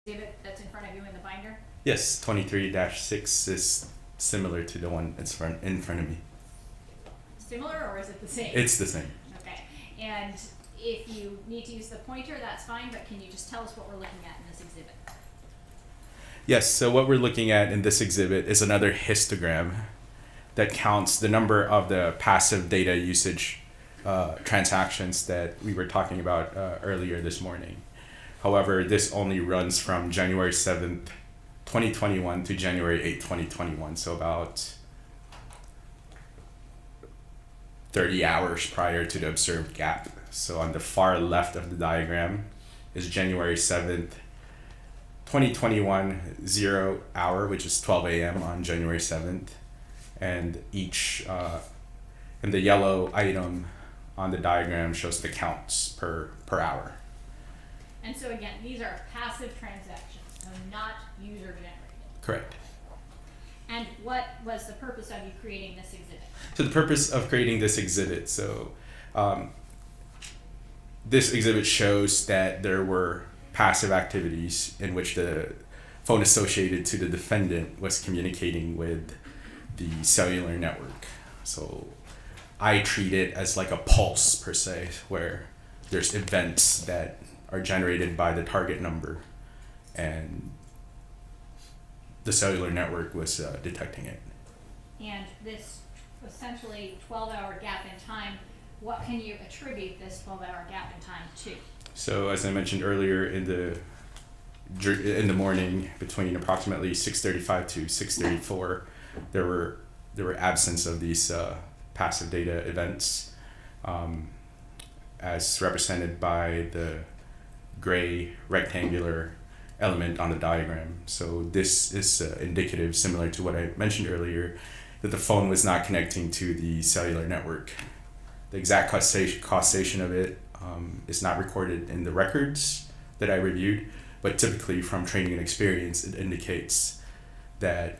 exhibit that's in front of you in the binder? Yes, 23-6 is similar to the one that's in front of me. Similar, or is it the same? It's the same. Okay. And if you need to use the pointer, that's fine, but can you just tell us what we're looking at in this exhibit? Yes, so what we're looking at in this exhibit is another histogram that counts the number of the passive data usage transactions that we were talking about earlier this morning. However, this only runs from January 7th, 2021 to January 8th, 2021, so about 30 hours prior to the observed gap. So on the far left of the diagram is January 7th, 2021, 0 hour, which is 12 a.m. on January 7th. And each, and the yellow item on the diagram shows the counts per hour. And so again, these are passive transactions, so not user generated. Correct. And what was the purpose of you creating this exhibit? So the purpose of creating this exhibit, this exhibit shows that there were passive activities in which the phone associated to the defendant was communicating with the cellular network. So I treat it as like a pulse per se, where there's events that are generated by the target number, and the cellular network was detecting it. And this essentially 12-hour gap in time, what can you attribute this 12-hour gap in time to? So as I mentioned earlier, in the morning between approximately 6:35 to 6:34, there were absence of these passive data events, as represented by the gray rectangular element on the diagram. So this is indicative, similar to what I mentioned earlier, that the phone was not connecting to the cellular network. The exact causation of it is not recorded in the records that I reviewed, but typically from training and experience, it indicates that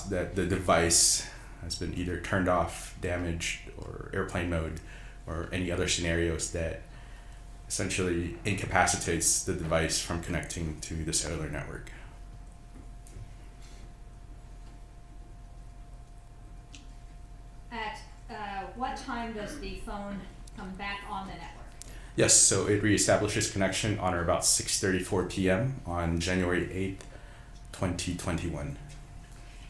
that the device has been either turned off, damaged, or airplane mode, or any other scenarios that essentially incapacitates the device from connecting to the cellular network. At what time does the phone come back on the network? Yes, so it reestablishes connection on or about 6:34 p.m. on January 8th, 2021.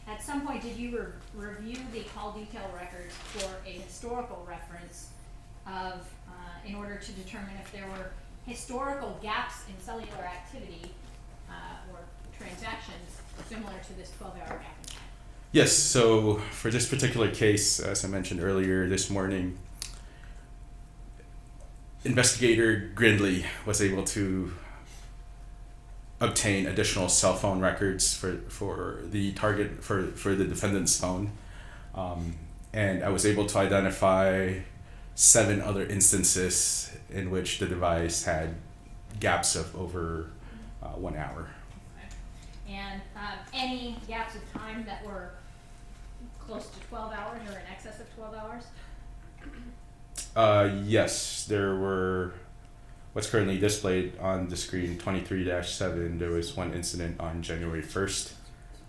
At some point, did you review the call detail records for a historical reference of, in order to determine if there were historical gaps in cellular activity or transactions similar to this 12-hour gap in time? Yes, so for this particular case, as I mentioned earlier this morning, Investigator Grindley was able to obtain additional cell phone records for the target, for the defendant's phone. And I was able to identify 7 other instances in which the device had gaps of over 1 hour. Okay. And any gaps of time that were close to 12 hours or in excess of 12 hours? Yes, there were, what's currently displayed on the screen, 23-7, there was one incident on January 1st,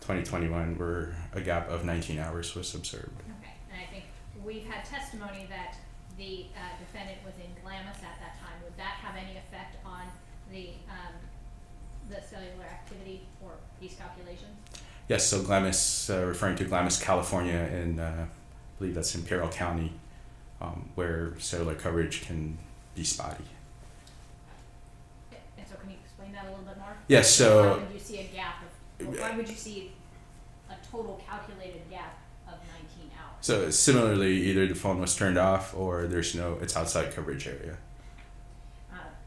2021, where a gap of 19 hours was observed. Okay, and I think we've had testimony that the defendant was in Glamis at that time. Would that have any effect on the cellular activity or these calculations? Yes, so Glamis, referring to Glamis, California, and I believe that's in Imperial County, where cellular coverage can be spotty. And so can you explain that a little bit more? Yes, so why would you see a gap of, why would you see a total calculated gap of 19 hours? So similarly, either the phone was turned off or it's outside coverage area.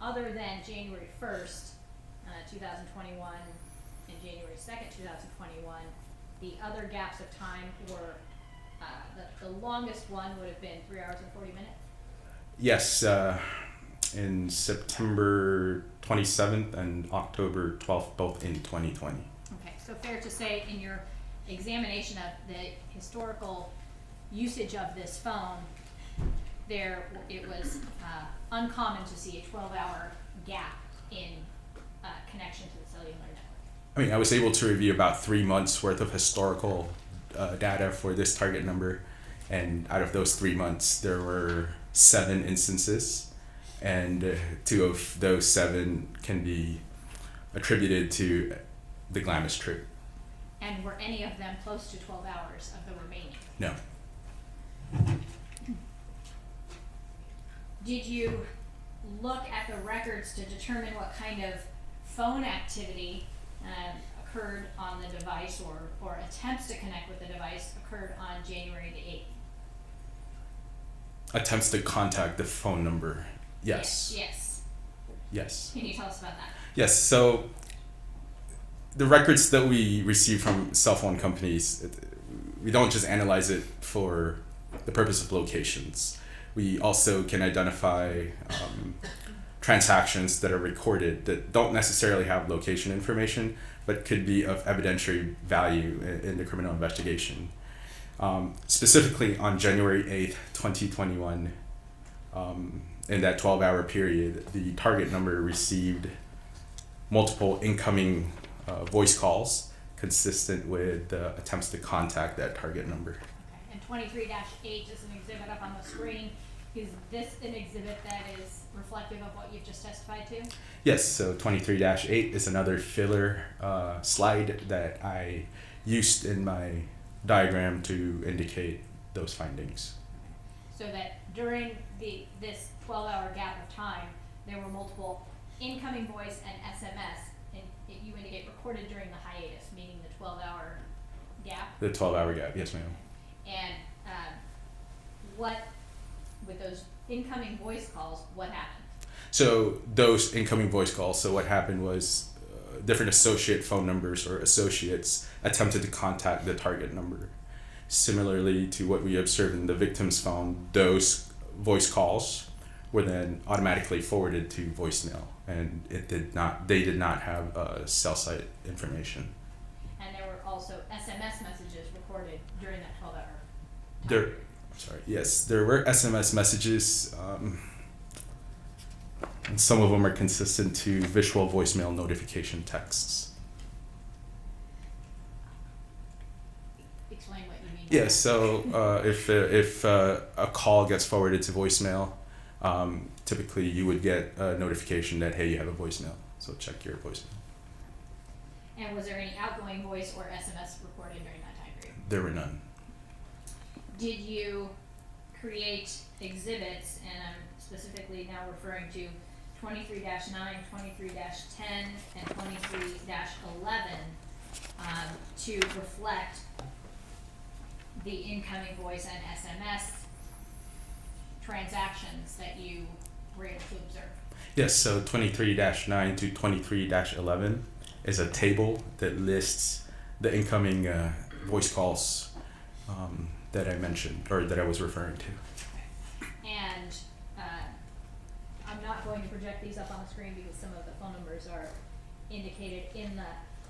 Other than January 1st, 2021 and January 2nd, 2021, the other gaps of time were, the longest one would have been 3 hours and 40 minutes? Yes, in September 27th and October 12th, both in 2020. Okay, so fair to say in your examination of the historical usage of this phone, it was uncommon to see a 12-hour gap in connection to the cellular I mean, I was able to review about 3 months worth of historical data for this target number, and out of those 3 months, there were 7 instances, and 2 of those 7 can be attributed to the Glamis trip. And were any of them close to 12 hours of the remaining? No. Did you look at the records to determine what kind of phone activity occurred on the device, or attempts to connect with the device occurred on January the 8th? Attempts to contact the phone number. Yes. Yes. Can you tell us about that? Yes. So the records that we receive from cell phone companies, we don't just analyze it for the purpose of locations. We also can identify transactions that are recorded that don't necessarily have location information, but could be of evidentiary value in the criminal investigation. Specifically on January 8th, 2021, in that 12-hour period, the target number received multiple incoming voice calls consistent with attempts to contact that target number. Okay. And 23-8 is an exhibit up on the screen. Is this an exhibit that is reflective of what you've just testified to? Yes, so 23-8 is another filler slide that I used in my diagram to indicate those findings. So that during this 12-hour gap of time, there were multiple incoming voice and SMS, and you indicate recorded during the hiatus, meaning the 12-hour gap? The 12-hour gap, yes ma'am. And what, with those incoming voice calls, what happened? So those incoming voice calls, so what happened was different associate phone numbers or associates attempted to contact the target number. Similarly to what we observed in the victim's phone, those voice calls were then automatically forwarded to voicemail, and they did not have cell site information. And there were also SMS messages recorded during that 12-hour time. Yes, there were SMS messages. And some of them are consistent to visual voicemail notification texts. Explain what you mean. Yeah, so if a call gets forwarded to voicemail, typically you would get a notification that, hey, you have a voicemail, so check your voicemail. And was there any outgoing voice or SMS recorded during that time period? There were none. Did you create exhibits, and I'm specifically now referring to 23-9, 23-10, and 23-11 to reflect the incoming voice and SMS transactions that you were able to observe? Yes, so 23-9 to 23-11 is a table that lists the incoming voice calls that I mentioned, or that I was referring to. Okay. And I'm not going to project these up on the screen because some of the phone numbers are indicated in the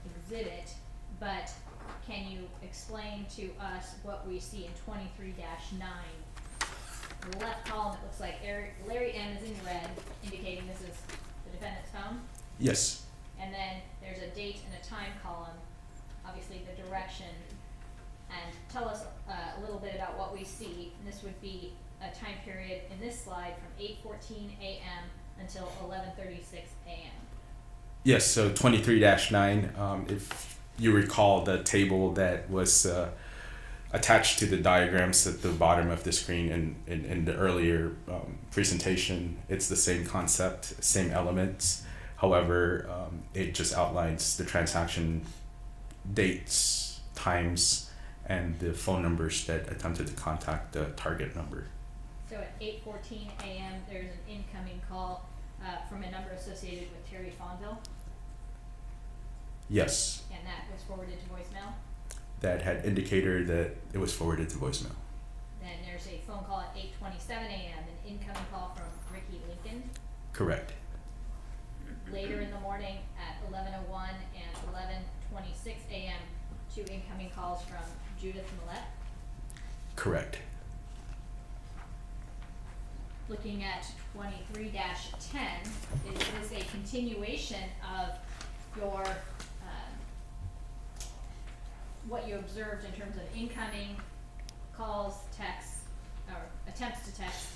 exhibit, but can you explain to us what we see in 23-9? The left column, it looks like Larry M is in red, indicating this is the defendant's phone. Yes. And then there's a date and a time column, obviously the direction. And tell us a little bit about what we see. And this would be a time period in this slide from 8:14 a.m. until 11:36 a.m. Yes, so 23-9, if you recall the table that was attached to the diagrams at the bottom of the screen in the earlier presentation, it's the same concept, same elements. However, it just outlines the transaction dates, times, and the phone numbers that attempted to contact the target number. So at 8:14 a.m., there's an incoming call from a number associated with Terry Fonville, Yes, and that was forwarded to voicemail. that had indicator that it was forwarded to voicemail. Then there's a phone call at 8:27 a.m., an incoming call from Ricky Lincoln. Correct. Later in the morning at 11:01 and 11:26 a.m., 2 incoming calls from Judith Millete. Correct. Looking at 23-10, is this a continuation of your what you observed in terms of incoming calls, texts, or attempts to text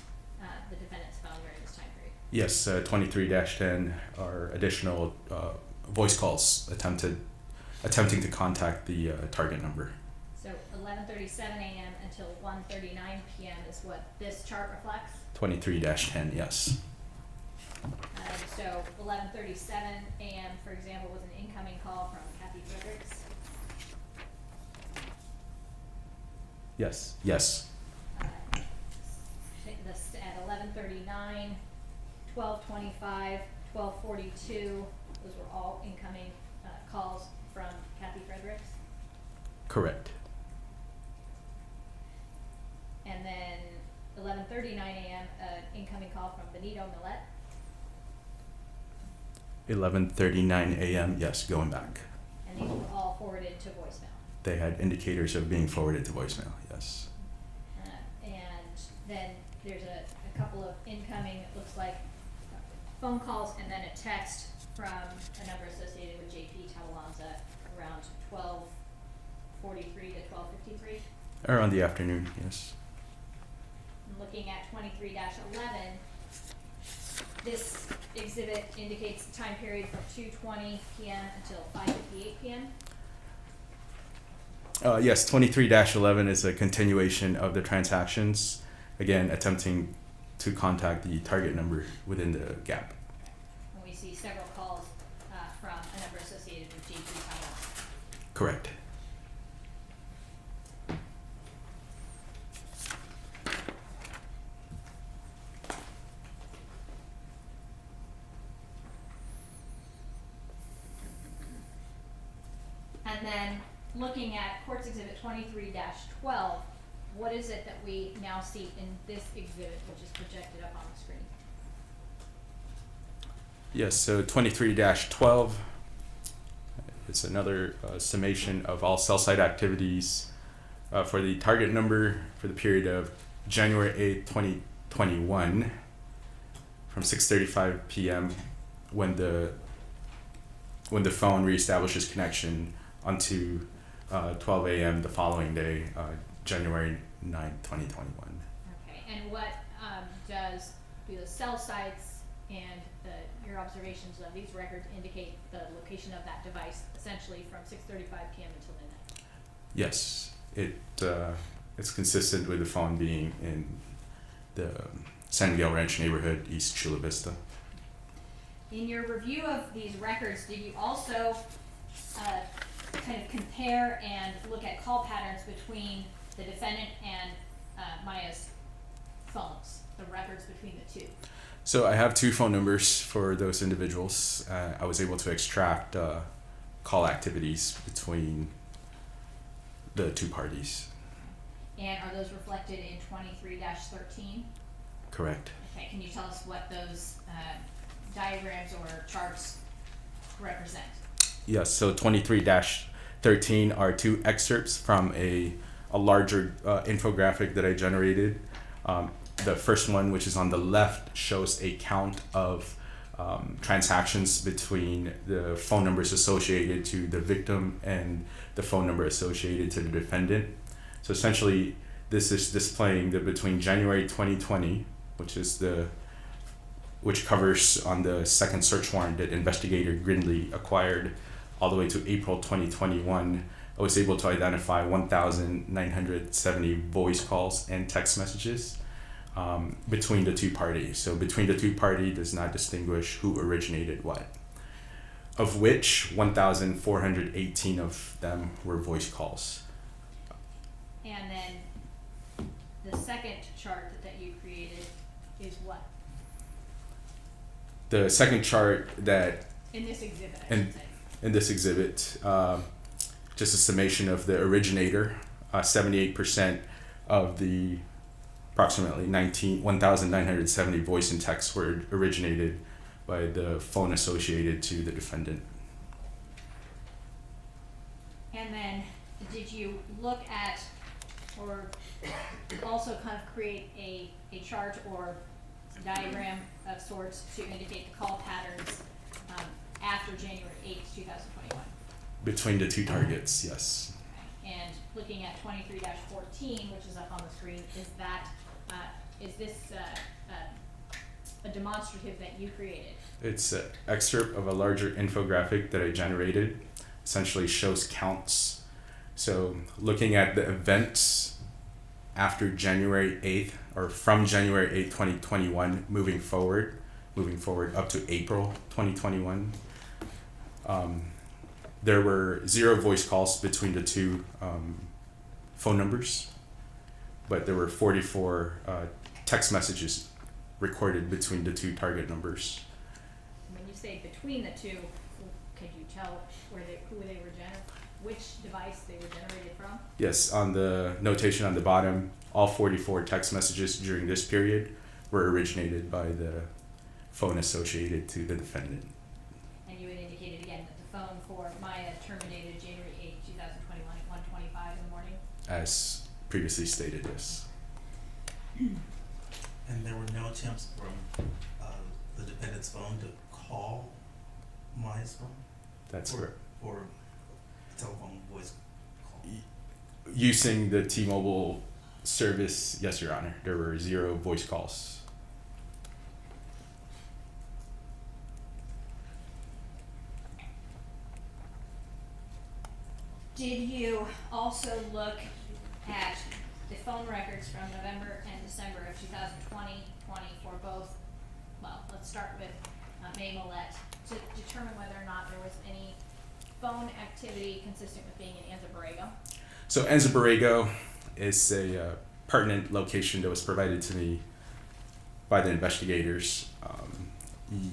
the defendant's phone during this time period. Yes, 23-10 are additional voice calls attempting to contact the target number. So 11:37 a.m. until 1:39 p.m. is what this chart reflects. 23-10, yes. So 11:37 a.m., for example, was an incoming call from Kathy Fredericks. Yes. Yes. At 11:39, 12:25, 12:42, those were all incoming calls from Kathy Fredericks. Correct. And then 11:39 a.m., incoming call from Benito Millete. 11:39 a.m. Yes, going back. And these were all forwarded to voicemail. They had indicators of being forwarded to voicemail. Yes. And then there's a couple of incoming, it looks like, phone calls and then a text from a number associated with JP Tawalanza around 12:43 to 12:53. Around the afternoon. Yes. I'm looking at 23-11. This exhibit indicates the time period from 2:20 p.m. until 5:58 p.m. Yes, 23-11 is a continuation of the transactions, again attempting to contact the target number within the gap. And we see several calls from a number associated with JP Tawalanza. Correct. And then looking at Courts Exhibit 23-12, what is it that we now see in this exhibit, which is projected up on the screen? Yes, so 23-12, it's another summation of all cell site activities for the target number for the period of January 8th, 2021 from 6:35 p.m. when the phone reestablishes connection unto 12 a.m. the following day, January 9th, 2021. Okay, and what do the cell sites and your observations of these records indicate the location of that device, essentially from 6:35 p.m. until midnight? Yes, it's consistent with the phone being in the San Miguel Ranch neighborhood, East Chula Vista. In your review of these records, did you also kind of compare and look at call patterns between the defendant and Maya's phones, the records between the two? So I have two phone numbers for those individuals. I was able to extract call activities between the two parties. And are those reflected in 23-13? Correct. Okay, can you tell us what those diagrams or charts represent? Yes, so 23-13 are two excerpts from a larger infographic that I generated. The first one, which is on the left, shows a count of transactions between the phone numbers associated to the victim and the phone number associated to the defendant. So essentially, this is displaying that between January 2020, which covers on the second search warrant that investigator Grindley acquired, all the way to April 2021, I was able to identify 1,970 voice calls and text messages between the two parties. So between the two parties does not distinguish who originated what, of which 1,418 of them were voice calls. And then the second chart that you created is what? The second chart that In this exhibit, I should say. in this exhibit, just a summation of the originator, 78% of the approximately 1,970 voice and text were originated by the phone associated to the defendant. And then did you look at or also kind of create a chart or diagram of sorts to indicate the call patterns after January 8th, 2021? Between the two targets, yes. Okay. looking at 23-14, which is up on the screen, is this a demonstrative that you created? It's an excerpt of a larger infographic that I generated. Essentially shows counts. So looking at the events after January 8th, or from January 8th, 2021, moving forward up to April 2021, there were 0 voice calls between the two phone numbers, but there were 44 text messages recorded between the two target numbers. When you say between the two, could you tell which device they were generated from? Yes, on the notation on the bottom, all 44 text messages during this period were originated by the phone associated to the defendant. And you had indicated again that the phone for Maya terminated January 8th, 2021 at 1:25 in the morning? As previously stated, yes. And there were no attempts from the defendant's phone to call Maya's phone? That's correct. Or a telephone voice call? Using the T-Mobile service, yes, Your Honor, there were 0 voice calls. Did you also look at the phone records from November and December of 2020 for both, well, let's start with Millete, to determine whether or not there was any phone activity consistent with being in Anza-Borrego? So Anza-Borrego is a pertinent location that was provided to me by the investigators.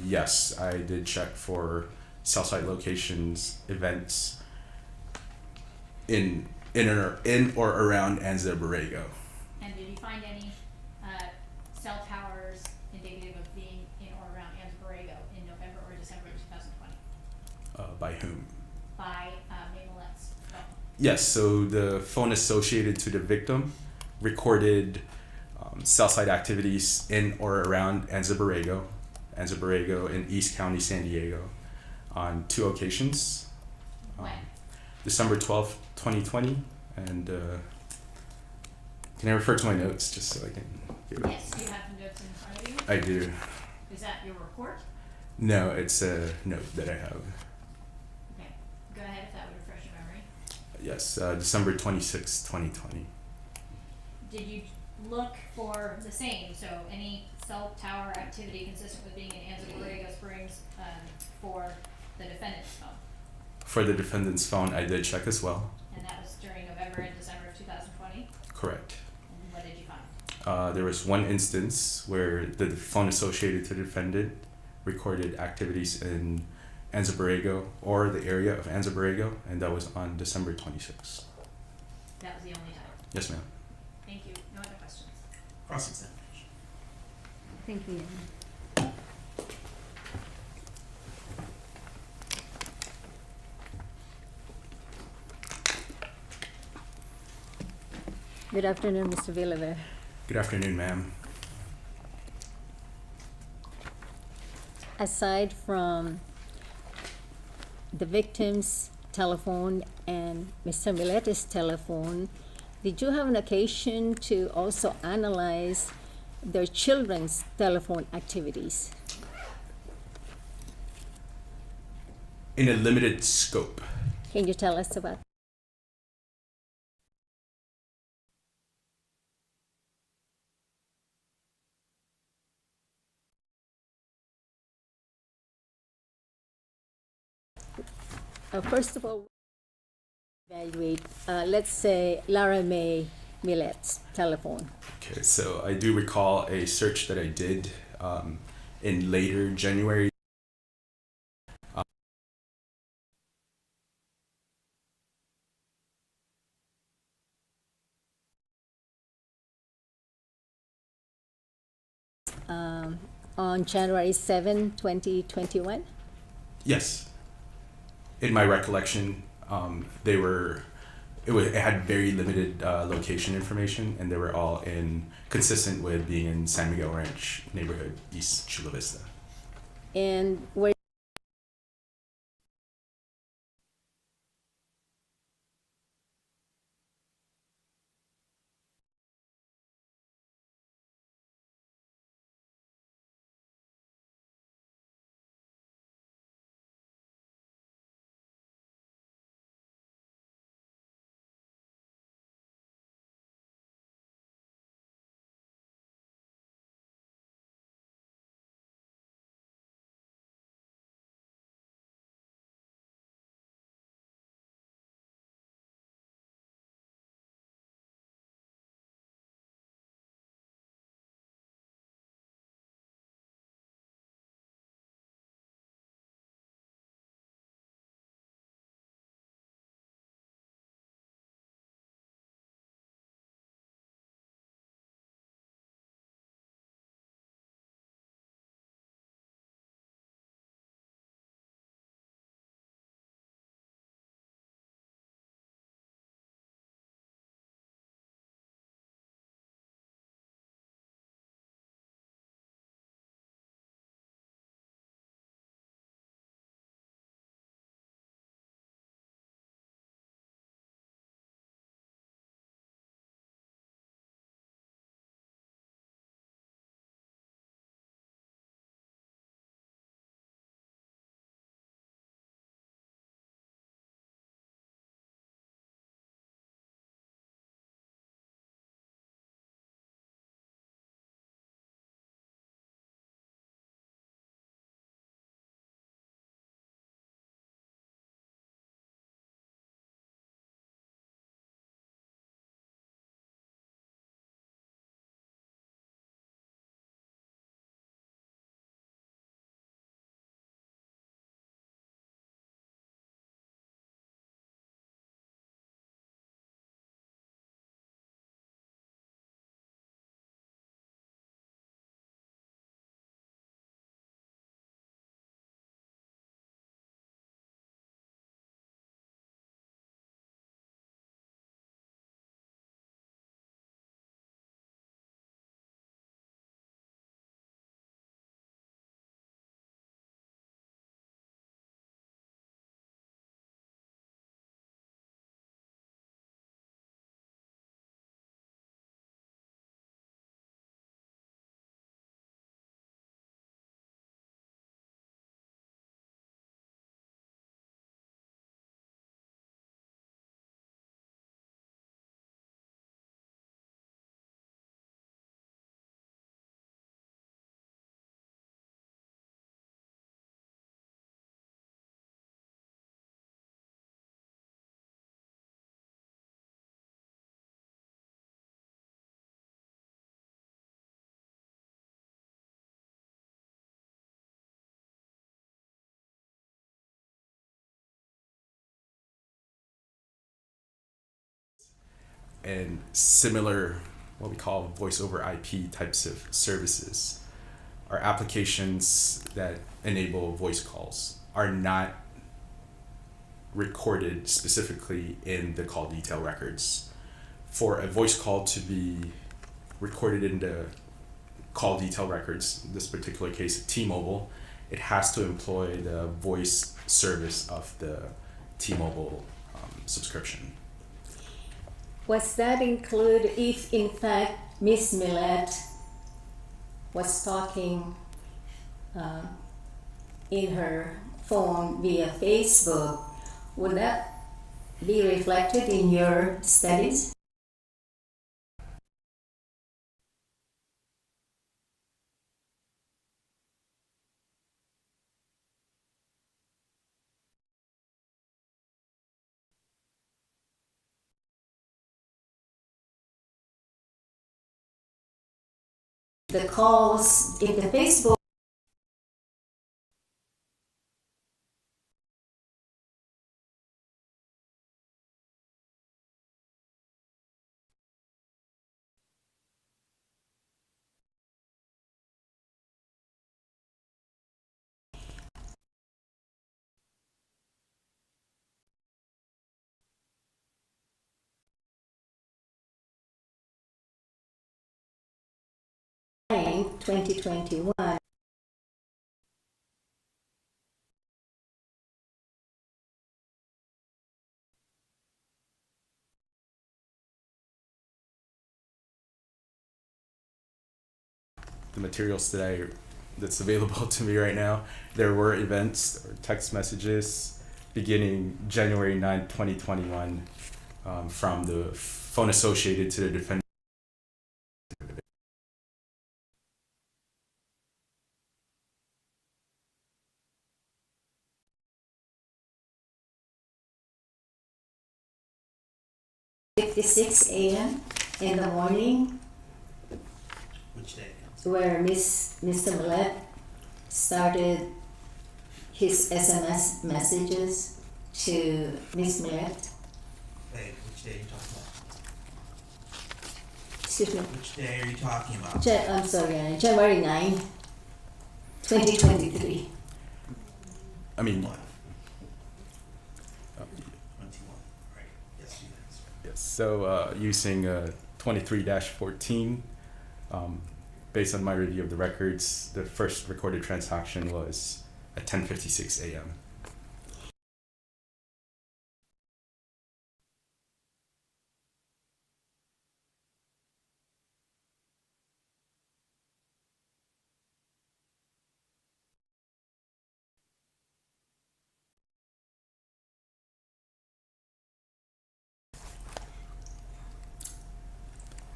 Yes, I did check for cell site locations, events in or around Anza-Borrego. And did you find any cell towers indicative of being in or around Anza-Borrego in November or December of 2020? By whom? By Millete's phone? Yes, so the phone associated to the victim recorded cell site activities in or around Anza-Borrego in East County, San Diego, on 2 occasions. When? December 12th, 2020, and can I refer to my notes just so I can give it? Yes, do you have the notes in front of you? I do. Is that your report? No, it's a note that I have. Okay, go ahead if that would refresh your memory. Yes, December 26th, 2020. Did you look for the same, so any cell tower activity consistent with being in Anza-Borrego Springs for the defendant's phone? For the defendant's phone, I did check as well. And that was during November and December of 2020? Correct. And what did you find? There was one instance where the phone associated to the defendant recorded activities in Anza-Borrego or the area of Anza-Borrego, and that was on December 26th. That was the only time? Yes, ma'am. Thank you. No other questions? Cross-examination. Thank you. Good afternoon, Mr. Villaver. Good afternoon, ma'am. Aside from the victim's telephone and Mr. Millete's telephone, did you have an occasion to also analyze their children's telephone activities? In a limited scope. Can you tell us about? First of all, evaluate, let's say, Lara Mae Millete's telephone. Okay, so I do recall a search that I did in later January. On January 7, 2021? Yes. In my recollection, it had very limited location information, and they were all consistent with being in San Miguel Ranch neighborhood, East Chula Vista. And where and similar, what we call voice over IP types of services, are applications that enable voice calls, are not recorded specifically in the call detail records. For a voice call to be recorded in the call detail records, in this particular case T-Mobile, it has to employ the voice service of the T-Mobile subscription. Was that include if in fact Miss Millete was talking in her phone via Facebook, would that be reflected in your studies? The calls in the Facebook. In 2021. The materials that's available to me right now, there were events or text messages beginning January 9, 2021, from the phone associated to the defendant. $56 a.m. in the morning, Which day? where Mr. Millete started his SMS messages to Miss Millete. Hey, which day are you talking about? Excuse me. Which day are you talking about? I'm sorry, January 9, 2023. I mean, 21. 21, right. Yes, you answered. yes. So using 23-14, based on my review of the records, the first recorded transaction was at 10:56 a.m.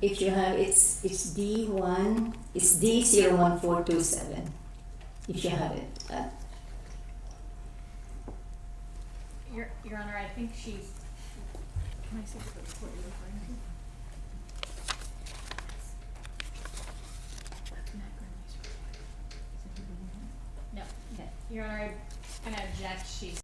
If you have, it's D1, it's D01427. If you have it. Your Honor, I think she's, can I see the report you're referring to? No, okay. Your Honor, I'm gonna object, she's.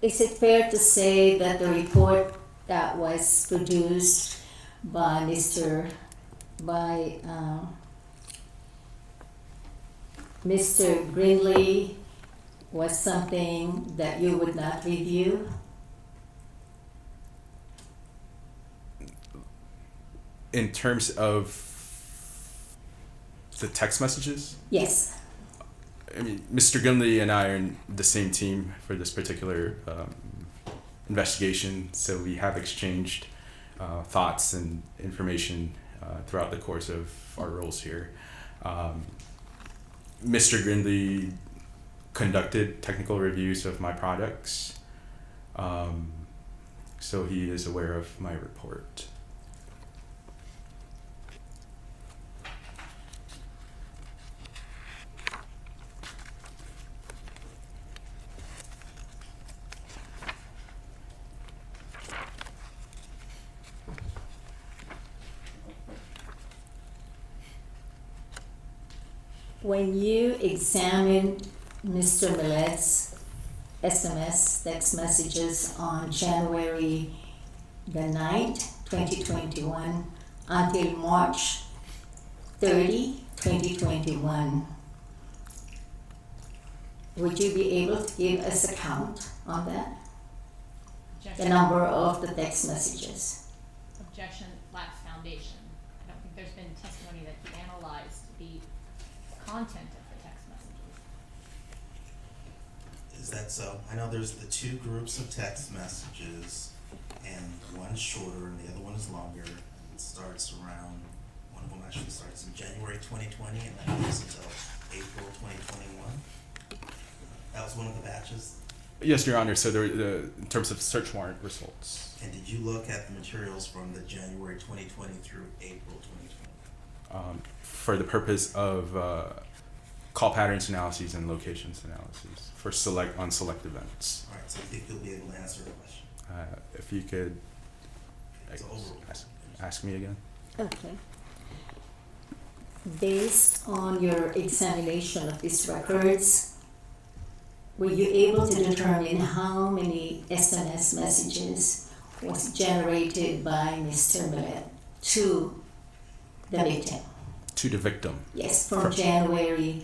Is it fair to say that the report that was produced by Mr. Greenlee was something that you would not review? In terms of the text messages, Yes. I mean, Mr. Gimley and I are in the same team for this particular investigation, so we have exchanged thoughts and information throughout the course of our roles here. Mr. Grimley conducted technical reviews of my products. So he is aware of my report. When you examined Mr. Millete's SMS text messages on January the 9th, 2021 until March 30, 2021, would you be able to give us a count on that? The Objection. number of the text messages? Objection lacks foundation. I don't think there's been testimony that he analyzed the content of the text messages. Is that so? I know there's the two groups of text messages, and one's shorter and the other one is longer. And it starts around, one of them actually starts in January 2020 and that goes until April 2021. That was one of the batches. Yes, Your Honor. So in terms of search warrant results, And did you look at the materials from the January 2020 through April 2020? for the purpose of call patterns analyses and locations analyses for select events. All right, so you think you'll be able to answer the question? If you could So overall. ask me again. Okay. Based on your examination of these records, were you able to determine how many SMS messages was generated by Mr. Millete to the victim? To the victim. Yes, from January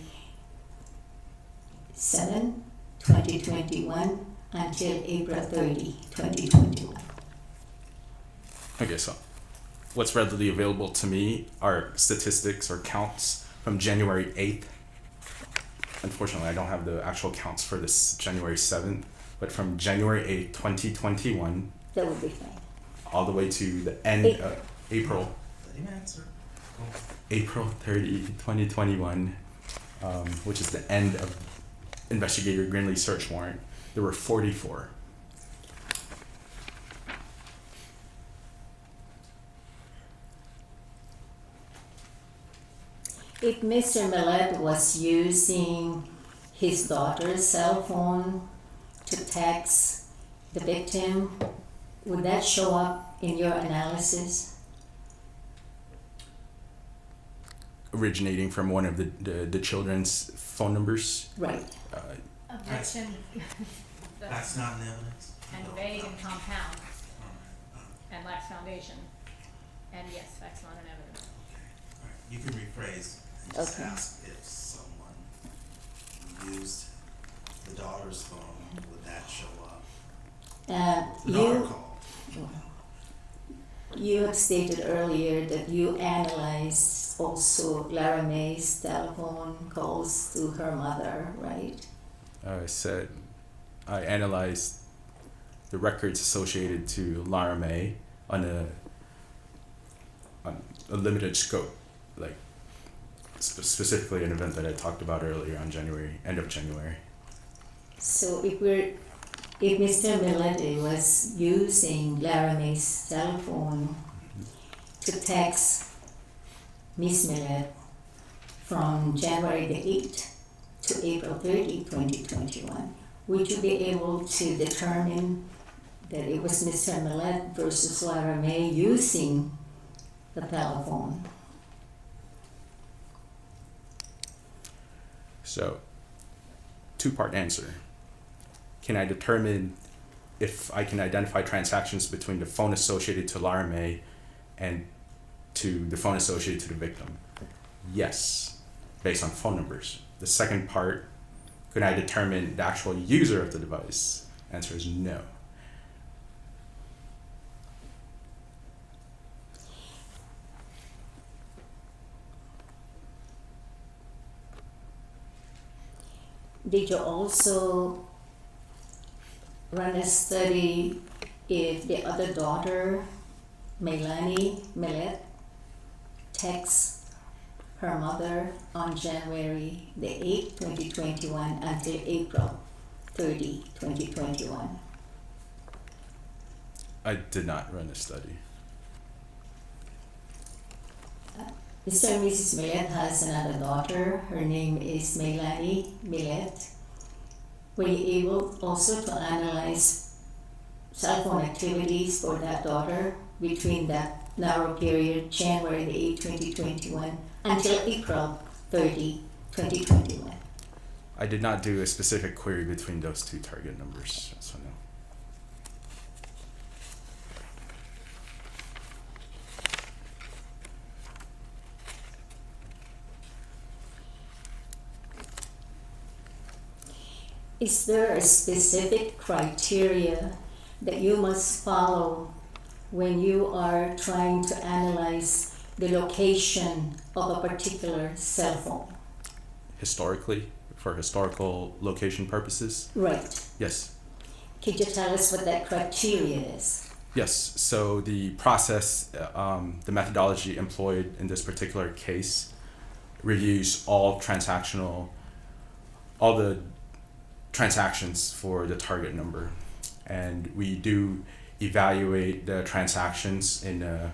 7, 2021 until April 30, 2021. Okay, so what's readily available to me are statistics or counts from January 8th. Unfortunately, I don't have the actual counts for this January 7th, but from January 8th, 2021, That would be fine. all the way to the end of April Let him answer. Go. April 30, 2021, which is the end of Investigator Grinley's search warrant, there were 44. If Mr. Millete was using his daughter's cell phone to text the victim, would that show up in your analysis? Originating from one of the children's phone numbers. Right. Objection. That's not in evidence? And vague and compound All right, and lacks foundation. And yes, that's not an evidence. all right. You can rephrase and just Okay. ask if someone used the daughter's phone, would that show up? The daughter called. You have stated earlier that you analyzed also Lara May's telephone calls to her mother, right? I said I analyzed the records associated to Lara May on a limited scope, like specifically an event that I talked about earlier on end of January. So if Mr. Millete was using Lara May's telephone to text Miss Millete from January the 8th to April 30, 2021, would you be able to determine that it was Mr. Millete versus Lara May using the telephone? So, two-part answer. Can I determine if I can identify transactions between the phone associated to Lara May and to the phone associated to the victim? Yes, based on phone numbers. The second part, could I determine the actual user of the device? Answer is no. Did you also run a study if the other daughter, Melanie Millete, texts her mother on January the 8th, 2021 until April 30, 2021? I did not run a study. Mr. and Mrs. Millete has another daughter. Her name is Millete. Were you able also to analyze cell phone activities for that daughter between that narrow period, January the 8th, 2021 until April 30, 2021? I did not do a specific query between those two target numbers, so no. Is there a specific criteria that you must follow when you are trying to analyze the location of a particular cell phone? Historically, for historical location purposes? Right. Yes. Could you tell us what that criteria is? Yes, so the process, the methodology employed in this particular case reviews all the transactions for the target number. And we do evaluate the transactions in a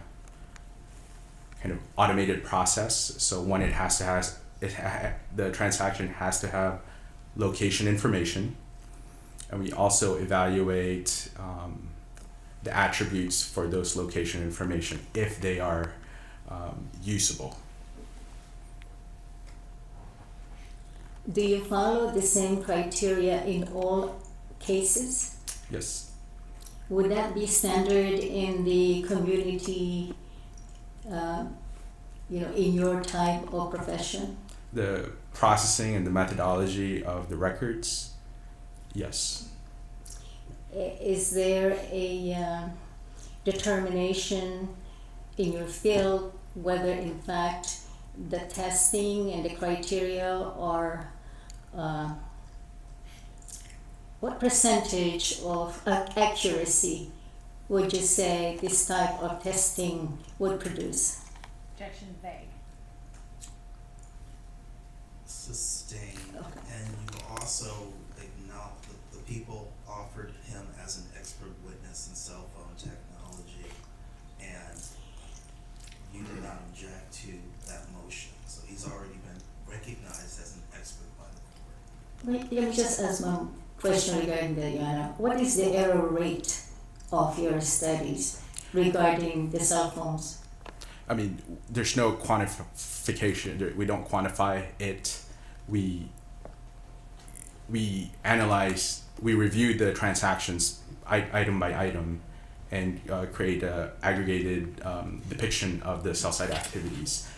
kind of automated process. So one, the transaction has to have location information. And we also evaluate the attributes for those location information if they are usable. Do you follow the same criteria in all cases? Yes. Would that be standard in the community, in your type of profession? The processing and the methodology of the records, yes. Is there a determination in your field whether in fact the testing and the criteria are what percentage of accuracy would you say this type of testing would produce? Objection vague. Sustained, and you also acknowledge the people offered him as an expert witness in cell phone technology, and you did not object to that motion, so he's already been recognized as an expert by the court. Let me just ask one question regarding that, Your Honor. What is the error rate of your studies regarding the cell phones? I mean, there's no quantification. We don't quantify it. We analyze, we review the transactions item by item and create an aggregated depiction of the cell site activities.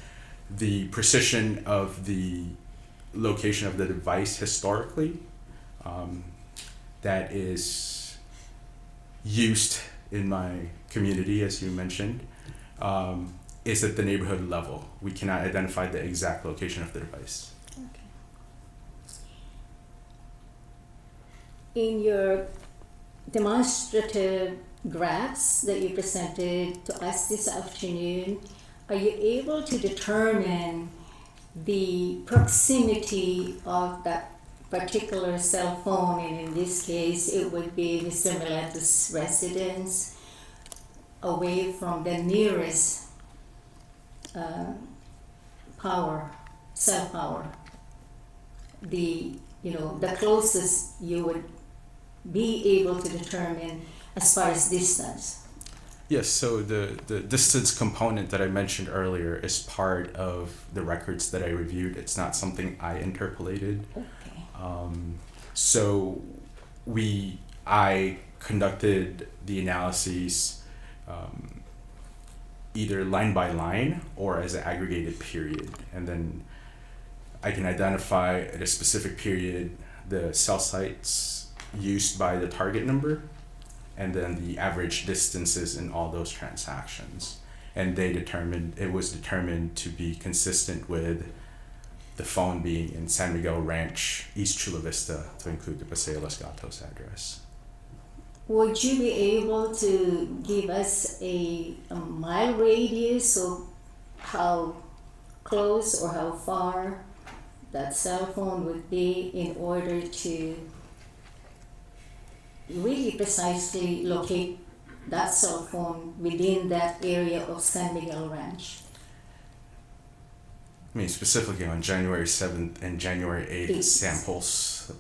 The precision of the location of the device historically that is used in my community, as you mentioned, is at the neighborhood level. We cannot identify the exact location of the device. Okay. In your demonstrative graphs that you presented to us this afternoon, are you able to determine the proximity of that particular cell phone, and in this case it would be Mr. Millete's residence, away from the nearest cell power, the closest you would be able to determine as far as distance? Yes, so the distance component that I mentioned earlier is part of the records that I reviewed. It's not something I interpolated. Okay. So I conducted the analyses either line by line or as an aggregated period. And then I can identify at a specific period the cell sites used by the target number and then the average distances in all those transactions. And it was determined to be consistent with the phone being in San Miguel Ranch, East Chula Vista, to include the Paseo Los Gatos address. Would you be able to give us a mile radius of how close or how far that cell phone would be in order to really precisely locate that cell phone within that area of San Miguel Ranch? I mean, specifically on January 7th and January 8th Eight. samples,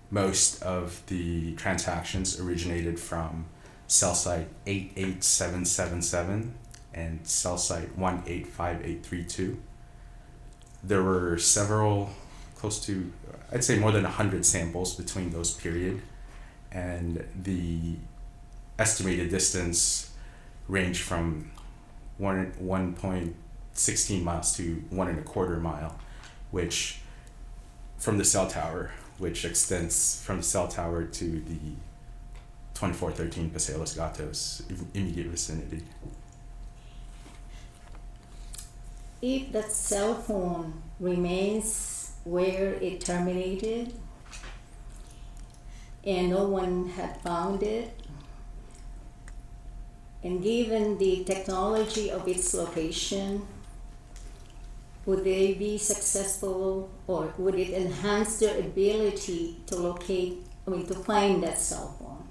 most of the transactions originated from cell site 88777 and cell site 185832. There were several, close to, I'd say more than 100 samples between those period, and the estimated distance ranged from 1.16 miles to 1.25 mile, which from the cell tower, which extends from the cell tower to the 2413 Paseo Los Gatos immediate vicinity. If that cell phone remains where it terminated and no one had found it, and given the technology of its location, would they be successful, or would it enhance their ability to locate, to find that cell phone?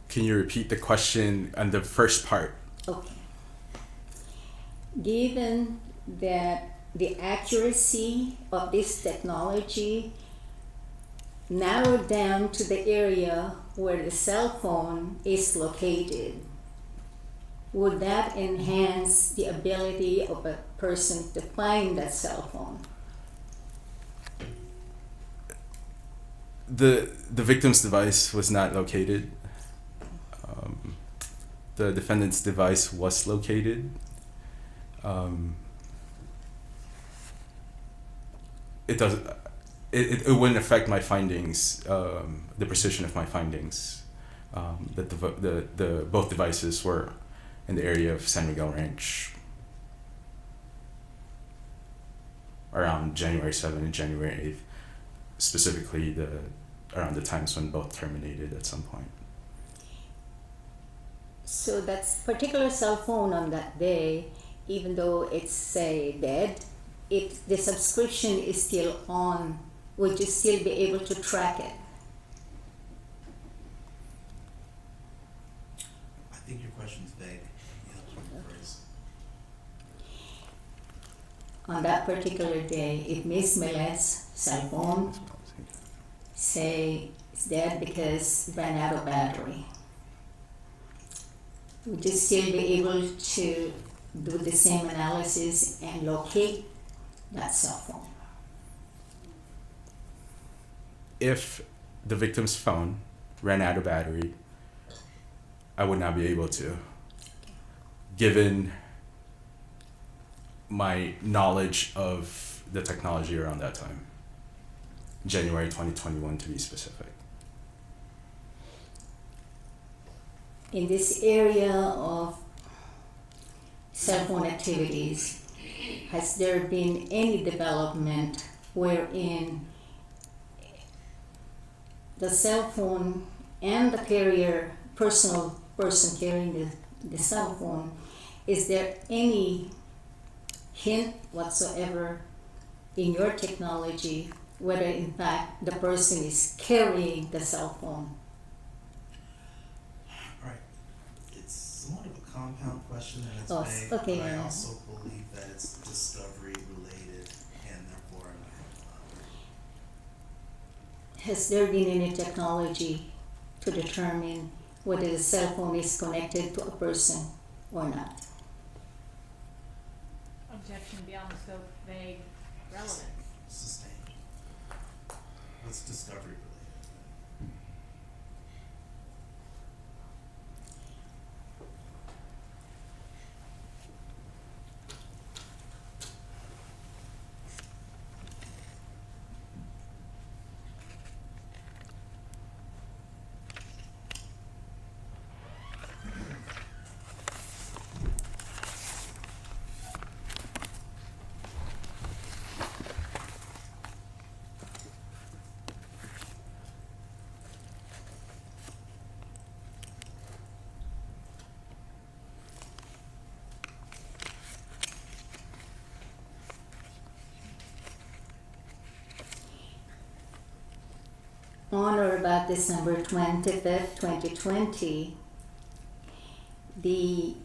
Can you repeat the question on the first part? Okay. Given that the accuracy of this technology narrowed down to the area where the cell phone is located, would that enhance the ability of a person to find that cell phone? The victim's device was not located. The defendant's device was located. It wouldn't affect my findings, the precision of my findings. That the both devices were in the area of San Miguel Ranch around January 7th and January 8th, specifically around the times when both terminated at some point. So that particular cell phone on that day, even though it's, say, dead, if the subscription is still on, would you still be able to track it? I think your question's vague. You have to rephrase. On that particular day, if Miss Millete's cell phone, say, is dead because it ran out of battery, would you still be able to do the same analysis and locate that cell phone? If the victim's phone ran out of battery, I would not be able to, given my knowledge of the technology around that time. January 2021 to be specific. In this area of cell phone activities, has there been any development wherein the cell phone and the carrier, person carrying the cell phone, is there any hint whatsoever in your technology whether in fact the person is carrying the cell phone? Right. It's somewhat of a compound question and it's Oh, vague, okay, but I yeah. also believe that it's discovery related and therefore Has there been any technology to determine whether the cell phone is connected to a person or not? Objection beyond the scope, vague, relevant. sustained. What's discovery related? on or about December 25th, 2020, the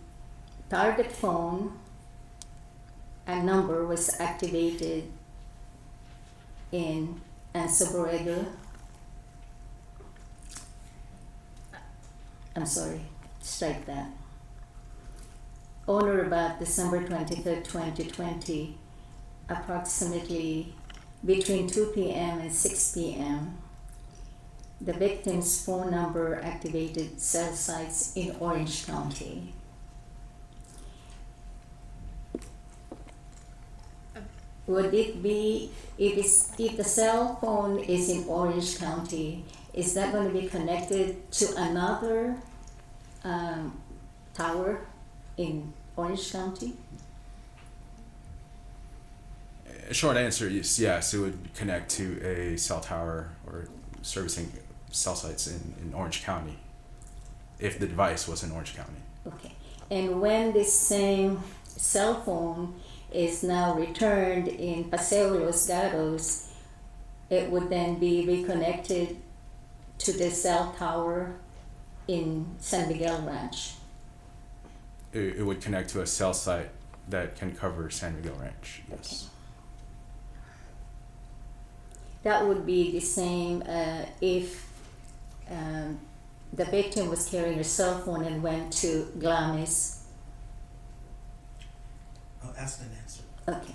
target phone and number was activated in Anza-Borrego. I'm sorry, strike that. On or about December 23rd, 2020, approximately between 2 p.m. and 6 p.m., the victim's phone number activated cell sites in Orange County. Would it be, if the cell phone is in Orange County, is that going to be connected to another tower in Orange County? A short answer is yes, it would connect to a cell tower or servicing cell sites in Orange County if the device was in Orange County. Okay. And when this same cell phone is now returned in Paseo Los Gatos, it would then be reconnected to the cell tower in San Miguel Ranch. It would connect to a cell site that can cover San Miguel Ranch, yes. That would be the same if the victim was carrying her cell phone and went to Glamis. I'll ask and answer. Okay.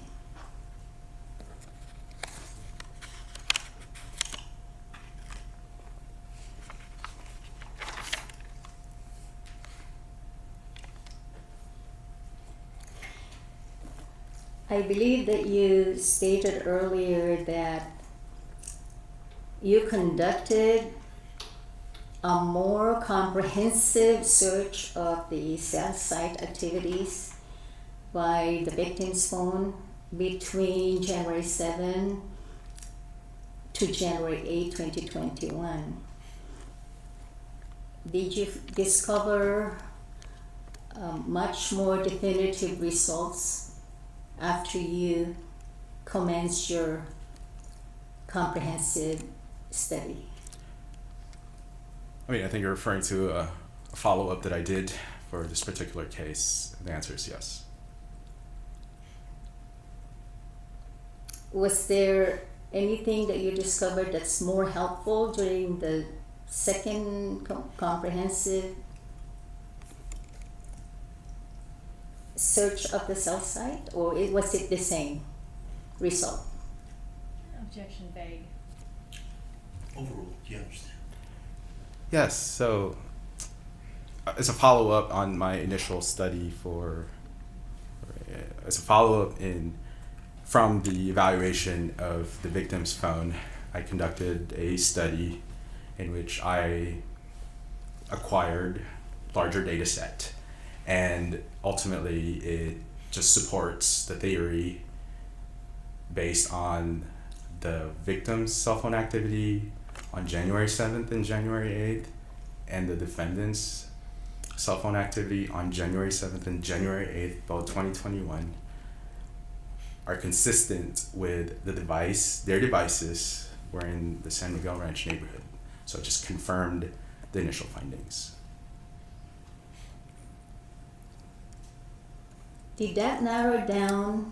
I believe that you stated earlier that you conducted a more comprehensive search of the cell site activities by the victim's phone between January 7 to January 8, 2021. Did you discover much more definitive results after you commenced your comprehensive study? I mean, I think you're referring to a follow-up that I did for this particular case. The answer is yes. Was there anything that you discovered that's more helpful during the second comprehensive search of the cell site, or was it the same result? Objection vague. Overruled, do you understand? Yes, so as a follow-up on my initial study as a follow-up from the evaluation of the victim's phone, I conducted a study in which I acquired larger data set, and ultimately it just supports the theory based on the victim's cell phone activity on January 7th and January 8th, and the defendant's cell phone activity on January 7th and January 8th, both 2021, are consistent with their devices were in the San Miguel Ranch neighborhood. So it just confirmed the initial findings. Did that narrow down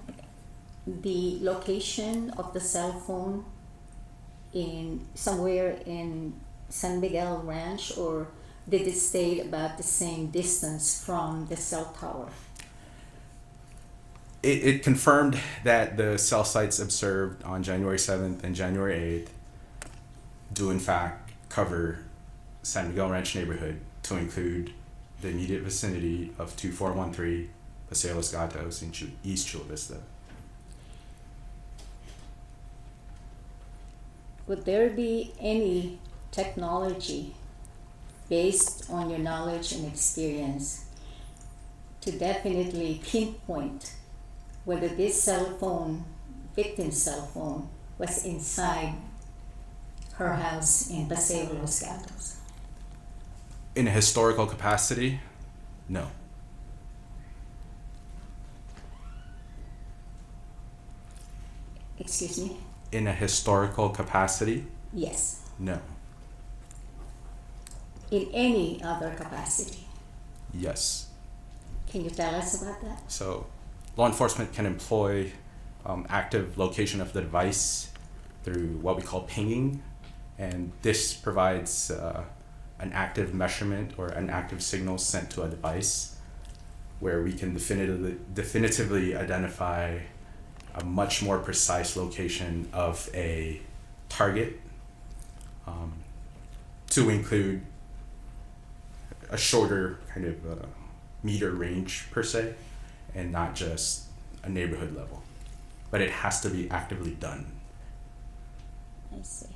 the location of the cell phone in somewhere in San Miguel Ranch, or did it stay about the same distance from the cell tower? It confirmed that the cell sites observed on January 7th and January 8th do in fact cover San Miguel Ranch neighborhood to include the immediate vicinity of 2413 Paseo Los Gatos in East Chula Vista. Would there be any technology based on your knowledge and experience to definitely pinpoint whether this cell phone, victim's cell phone, was inside her house in Paseo Los Gatos? In a historical capacity, no. Excuse me? In a historical capacity, Yes. no. in any other capacity? Yes. Can you tell us about that? So law enforcement can employ active location of the device through what we call pinging, and this provides an active measurement or an active signal sent to a device where we can definitively identify a much more precise location of a target, to include a shorter kind of meter range per se, and not just a neighborhood level. But it has to be actively done, I see.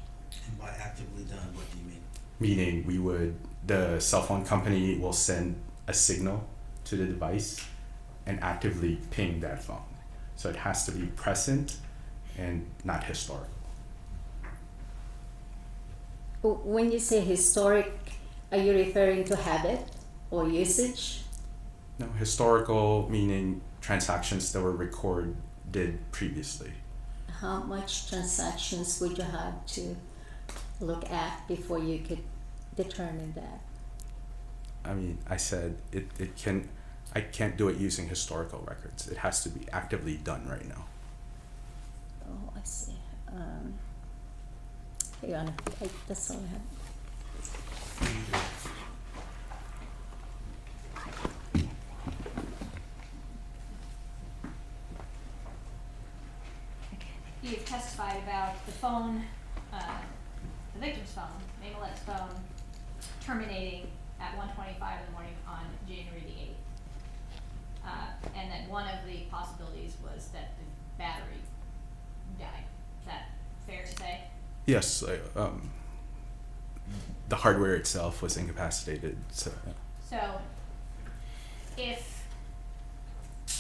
And by actively done, what do you mean? meaning the cell phone company will send a signal to the device and actively ping that phone. So it has to be present and not historical. When you say historic, are you referring to habit or usage? No, historical meaning transactions that were recorded previously. How much transactions would you have to look at before you could determine that? I mean, I said I can't do it using historical records. It has to be actively done right now. Oh, I see. Hang on, that's all I have. You've testified about the phone, the victim's phone, Millete's phone, terminating at 1:25 in the morning on January the 8th. And that one of the possibilities was that the battery died. Is that fair to say? Yes, the hardware itself was incapacitated. So So, if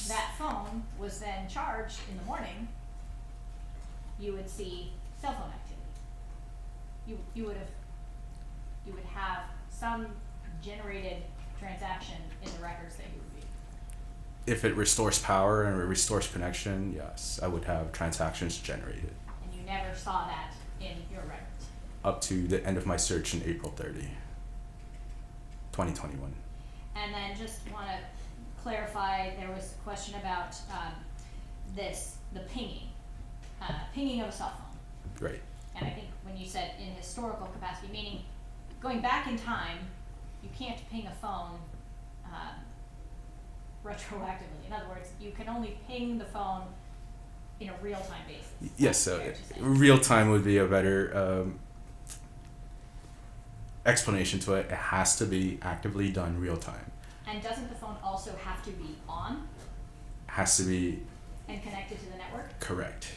that phone was then charged in the morning, you would see cell phone activity. You would have some generated transaction in the records that you reviewed. if it restores power and it restores connection, yes, I would have transactions generated And you never saw that in your records. up to the end of my search in April 30, 2021. And then just wanna clarify, there was a question about, the pinging of a cell phone. Right. And I think when you said in historical capacity, meaning going back in time, you can't ping a phone, retroactively. In other words, you can only ping the phone in a real-time basis. Yes, so Fair to say. real time would be a better explanation to it. It has to be actively done real time. And doesn't the phone also have to be on Has to be and connected to the network? correct.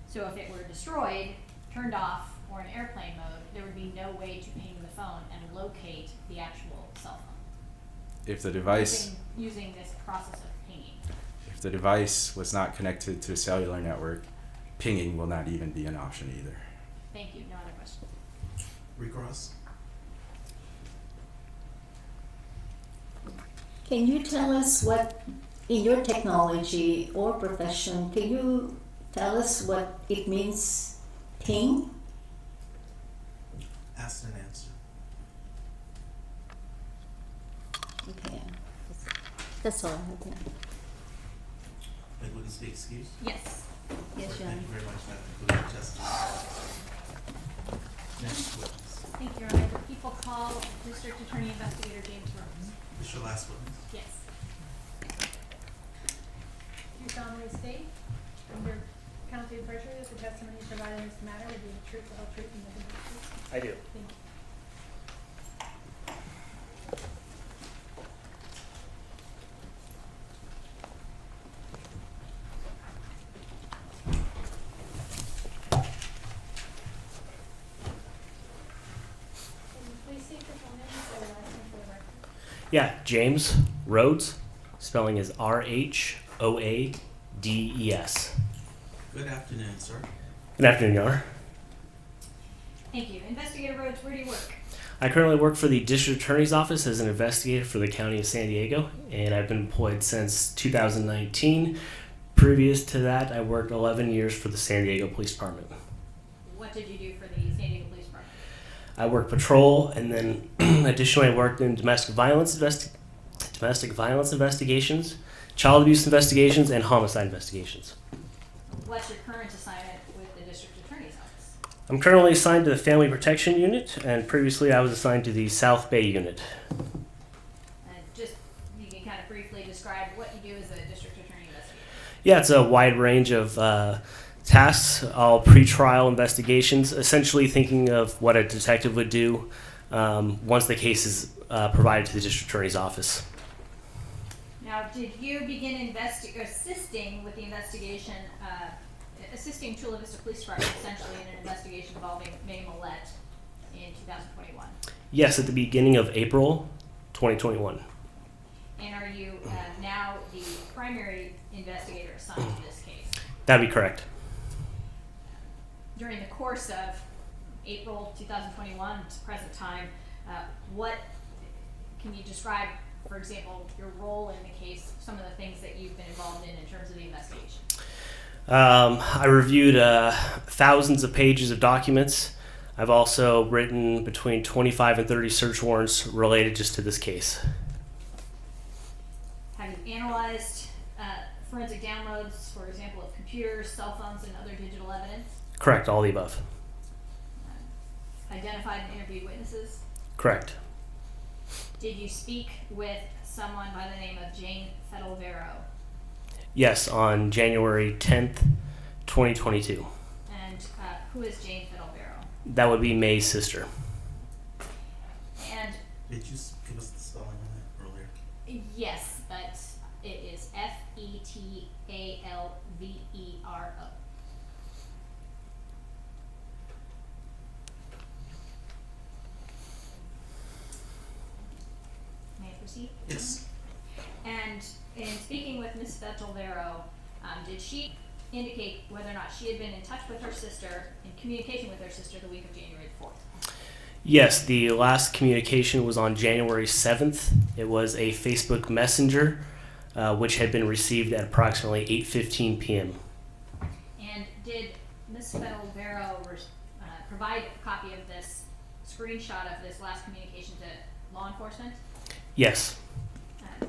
So if it were destroyed, turned off, or in airplane mode, there would be no way to ping the phone and locate the actual cell phone. If the device Using this process of pinging. if the device was not connected to a cellular network, pinging will not even be an option either. Thank you, no other questions. Recross? Can you tell us what, in your technology or profession, can you tell us what it means, ping? Asked and answered. Okay, that's all I have now. Like, would this be excused? Yes. Yes, Thank John. you very much, that concludes your testimony. Next witness. Thank you, Your Honor. The people call District Attorney Investigator James Rhodes. This your last witness? Yes. Do you solemnly state, under penalty of perjury, that the testimony you provide in this matter will be the truth, the whole truth, and nothing but the truth? I do. Thank you. Can you please state your full name and spell your last name for the record? Yeah, James Rhodes. Spelling is Rhoades. Good afternoon, sir. Good afternoon, Your Honor. Thank you. Investigator Rhodes, where do you work? I currently work for the District Attorney's Office as an investigator for the County of San Diego, and I've been employed since 2019. Previous to that, I worked 11 years for the San Diego Police Department. What did you do for the San Diego Police Department? I worked patrol, and then additionally I worked in domestic violence investigations, child abuse investigations, and homicide investigations. What's your current assignment with the District Attorney's Office? I'm currently assigned to the Family Protection Unit, and previously I was assigned to the South Bay Unit. And just, you can kind of briefly describe what you do as a District Attorney investigator. Yeah, it's a wide range of tasks, all pre-trial investigations, essentially thinking of what a detective would do once the case is provided to the District Attorney's Office. Now, did you begin assisting with the investigation, assisting Chula Vista Police Department essentially in an investigation involving May Millete in 2021? Yes, at the beginning of April 2021. And are you now the primary investigator assigned to this case? That'd be correct. During the course of April 2021 to present time, what can you describe, for example, your role in the case, some of the things that you've been involved in terms of the investigation? I reviewed thousands of pages of documents. I've also written between 25 and 30 search warrants related just to this case. Have you analyzed forensic downloads, for example, of computers, cell phones, and other digital evidence? Correct, all the above. Identified and interviewed witnesses? Correct. Did you speak with someone by the name of Jane Fedelvero? Yes, on January 10th, 2022. And who is Jane Fedelvero? That would be May's sister. And Did you give us the spelling on it earlier? yes, but it is Fetalvero. May I proceed? Yes. And in speaking with Ms. Fetalvero, did she indicate whether or not she had been in touch with her sister, in communication with her sister the week of January 4th? Yes, the last communication was on January 7th. It was a Facebook Messenger, which had been received at approximately 8:15 p.m. And did Ms. Fetalvero provide a copy of this screenshot of this last communication to law enforcement? Yes.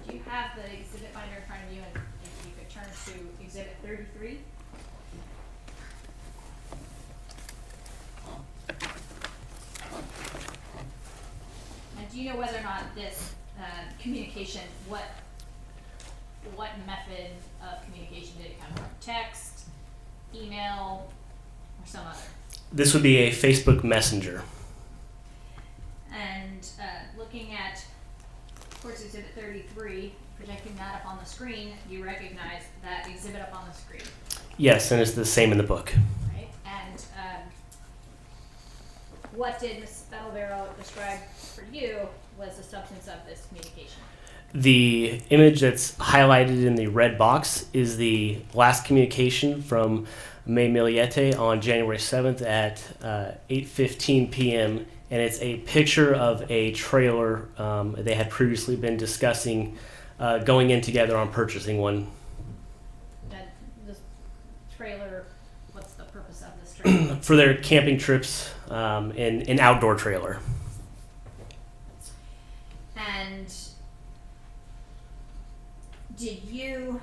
Do you have the exhibit binder in front of you, and if you could turn to exhibit 33? And do you know whether or not this communication, what method of communication did it come from? Text, email, or some other? This would be a Facebook Messenger. And looking at, of course, exhibit 33, projecting that up on the screen, you recognize that exhibit up on the screen, Yes, and it's the same in the book. right? And what did Ms. Fetalvero describe for you was the substance of this communication? The image that's highlighted in the red box is the last communication from May Millete on January 7th at 8:15 p.m. And it's a picture of a trailer they had previously been discussing going in together on purchasing one. And this trailer, what's the purpose of this trailer? For their camping trips in an outdoor trailer. And did you,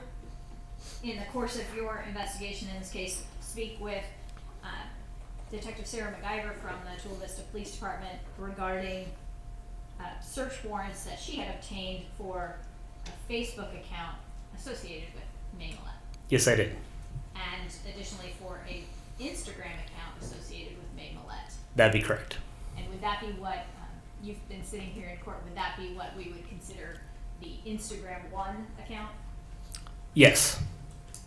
in the course of your investigation in this case, speak with Detective Sarah MacGyver from the Chula Vista Police Department regarding search warrants that she had obtained for a Facebook account associated with May Millete, Yes, I did. and additionally for a Instagram account associated with May Millete? That'd be correct. And would that be what, you've been sitting here in court, would that be what we would consider the Instagram one account, Yes,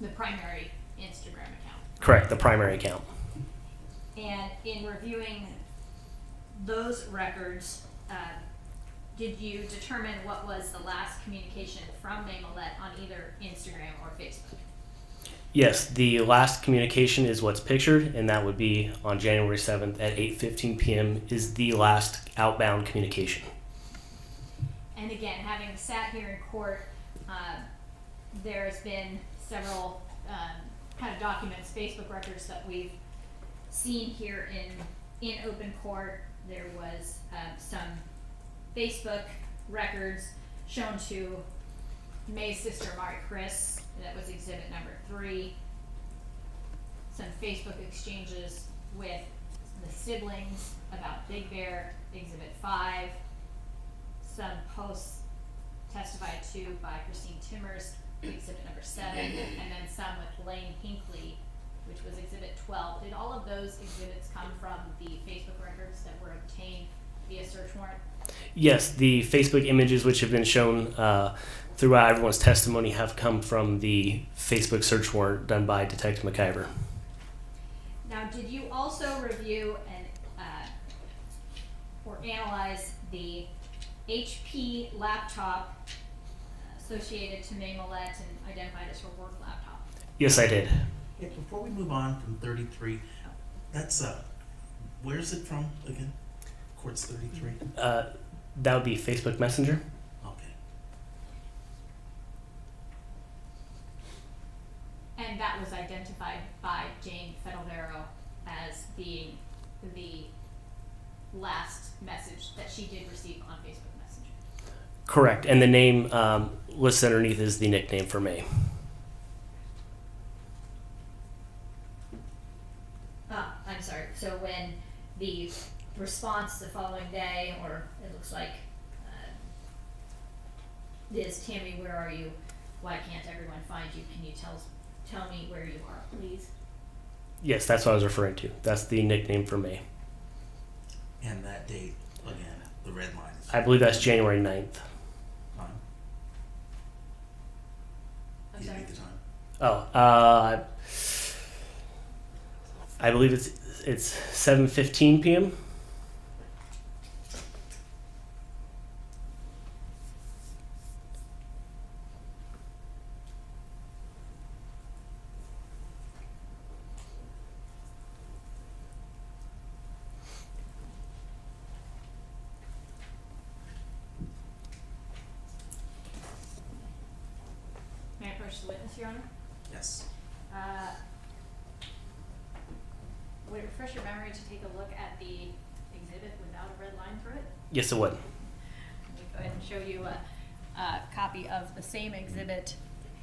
the primary Instagram account? correct, the primary account. And in reviewing those records, did you determine what was the last communication from May Millete on either Instagram or Facebook? Yes, the last communication is what's pictured, and that would be on January 7th at 8:15 p.m. is the last outbound communication. And again, having sat here in court, there's been several kind of documents, Facebook records that we've seen here in open court there was some Facebook records shown to May's sister, Mari Chris, that was exhibit number 3. Some Facebook exchanges with the siblings about Big Bear, exhibit 5. Some posts testified to by Christine Timmers, exhibit number 7, and then some with Lane Hinckley, which was exhibit 12. Did all of those exhibits come from the Facebook records that were obtained via search warrant? Yes, the Facebook images which have been shown throughout everyone's testimony have come from the Facebook search warrant done by Detective McIver. Now, did you also review and or analyze the HP laptop associated to May Millete and identified as her work laptop? Yes, I did. Yeah, before we move on from 33, that's, where's it from again? Court's 33? That would be Facebook Messenger. Okay. And that was identified by Jane Fedalvero as being the last message that she did receive on Facebook Messenger. Correct. And the name listed underneath is the nickname for May. I'm sorry. So when the response the following day, or it looks like, is Tammy, where are you? Why can't everyone find you? Can you tell me where you are, please? Yes, that's what I was referring to. That's the nickname for May. And that date, again, the red line is I believe that's January 9th. time. I'm You sorry. need the time. Oh, I believe it's 7:15 p.m. May I approach the witness, Your Honor? Yes. Would it refresh your memory to take a look at the exhibit without a red line through it? Yes, it would. Let me go ahead and show you a copy of the same exhibit.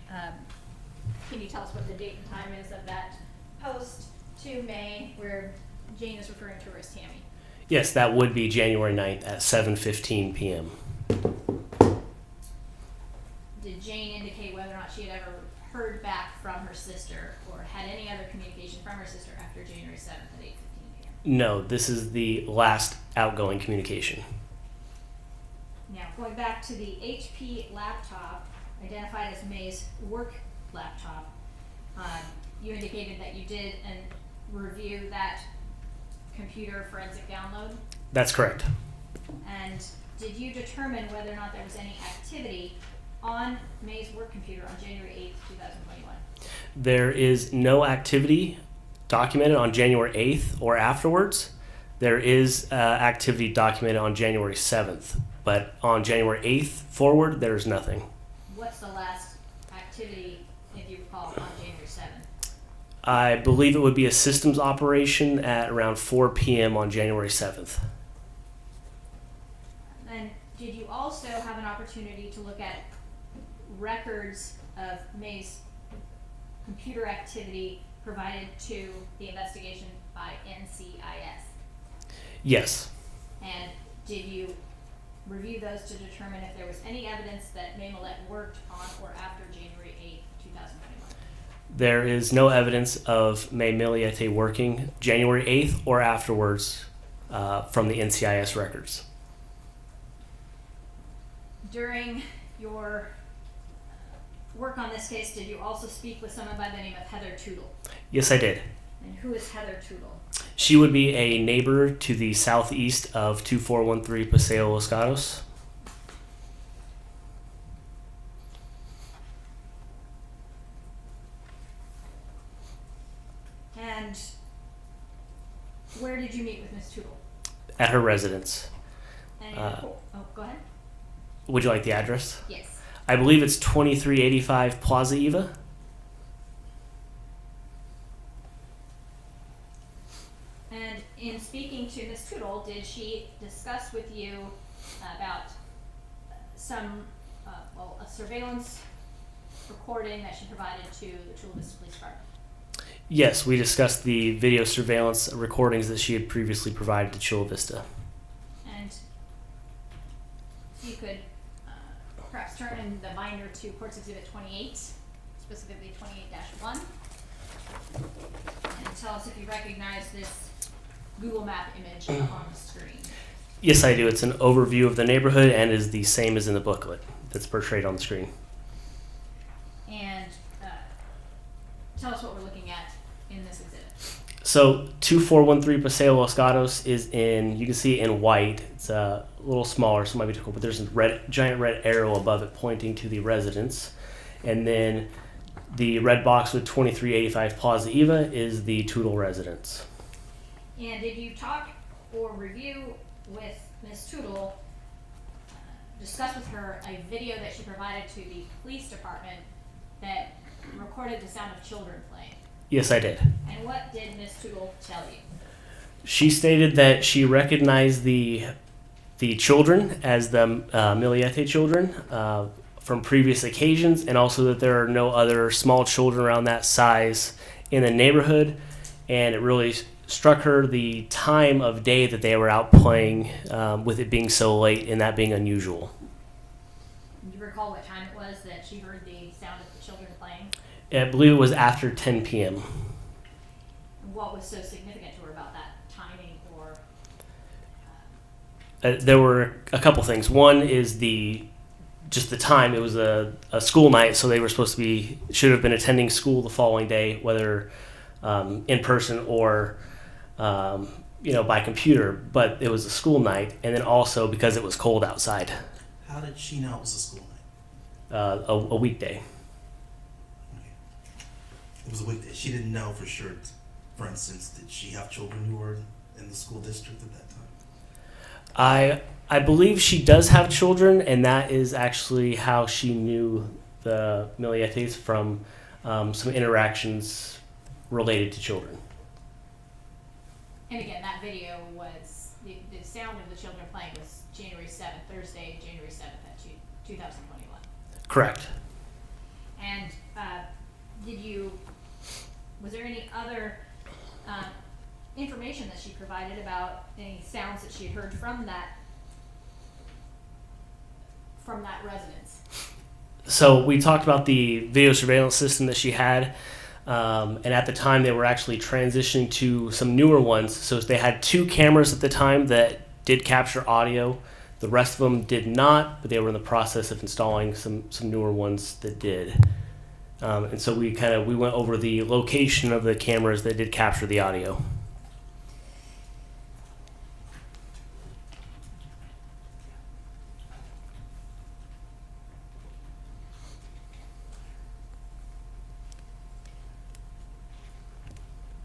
Can you tell us what the date and time is of that post to May where Jane is referring to her as Tammy? Yes, that would be January 9th at 7:15 p.m. Did Jane indicate whether or not she had ever heard back from her sister or had any other communication from her sister after January 7th at 8:15 p.m.? No, this is the last outgoing communication. Now, going back to the HP laptop, identified as May's work laptop, you indicated that you did review that computer forensic download, That's correct. and did you determine whether or not there was any activity on May's work computer on January 8th, 2021? There is no activity documented on January 8th or afterwards. There is activity documented on January 7th, but on January 8th forward, there's nothing. What's the last activity, if you recall, on January 7th? I believe it would be a systems operation at around 4 p.m. on January 7th. And did you also have an opportunity to look at records of May's computer activity provided to the investigation by NCIS? Yes. And did you review those to determine if there was any evidence that May Millete worked on or after January 8th, 2021? There is no evidence of May Millete working January 8th or afterwards from the NCIS records. During your work on this case, did you also speak with someone by the name of Heather Tootle? Yes, I did. And who is Heather Tootle? She would be a neighbor to the southeast of 2413 Paseo Los Gatos. And where did you meet with Ms. Tootle? At her residence. And go ahead. Would you like the address? Yes. I believe it's 2385 Plaza Eva. And in speaking to Ms. Ms. Tootle, did she discuss with you about some, a surveillance recording that she provided to the Chula Vista Police Department? Yes, we discussed the video surveillance recordings that she had previously provided to Chula Vista. And if you could perhaps turn in the binder to Courts Exhibit 28, specifically 28-1, and tell us if you recognize this Google Map image on the screen. Yes, I do. It's an overview of the neighborhood and is the same as in the booklet that's portrayed on the screen. And tell us what we're looking at in this exhibit. So 2413 Paseo Los Gatos is in, you can see in white. It's a little smaller, so it might be difficult, but there's a giant red arrow above it pointing to the residence. And then the red box with 2385 Plaza Eva is the Tootle residence. And did you talk or review with Ms. Tootle, discuss with her a video that she provided to the police department that recorded the sound of children playing? Yes, I did. And what did Ms. Tootle tell you? She stated that she recognized the children as the Millete children from previous occasions, and also that there are no other small children around that size in the neighborhood. And it really struck her the time of day that they were out playing, with it being so late and that being unusual. Do you recall what time it was that she heard the sound of the children playing? I believe it was after 10 p.m. And what was so significant to her about that timing, or? There were a couple things. One is just the time. It was a school night, so they were should have been attending school the following day, whether in person or by computer. But it was a school night, and then also because it was cold outside. How did she know it was a school night? A weekday. Okay. It was a weekday. She didn't know for sure. For instance, did she have children who were in the school district at that time? I believe she does have children, and that is actually how she knew the Millietes from some interactions related to children. And again, that video was, the sound of the children playing was January 7th, Thursday, January 7th at 2021. Correct. And was there any other information that she provided about any sounds that she had heard from that residence? So we talked about the video surveillance system that she had, and at the time they were actually transitioning to some newer ones. So they had 2 cameras at the time that did capture audio. The rest of them did not, but they were in the process of installing some newer ones that did. And so we went over the location of the cameras that did capture the audio.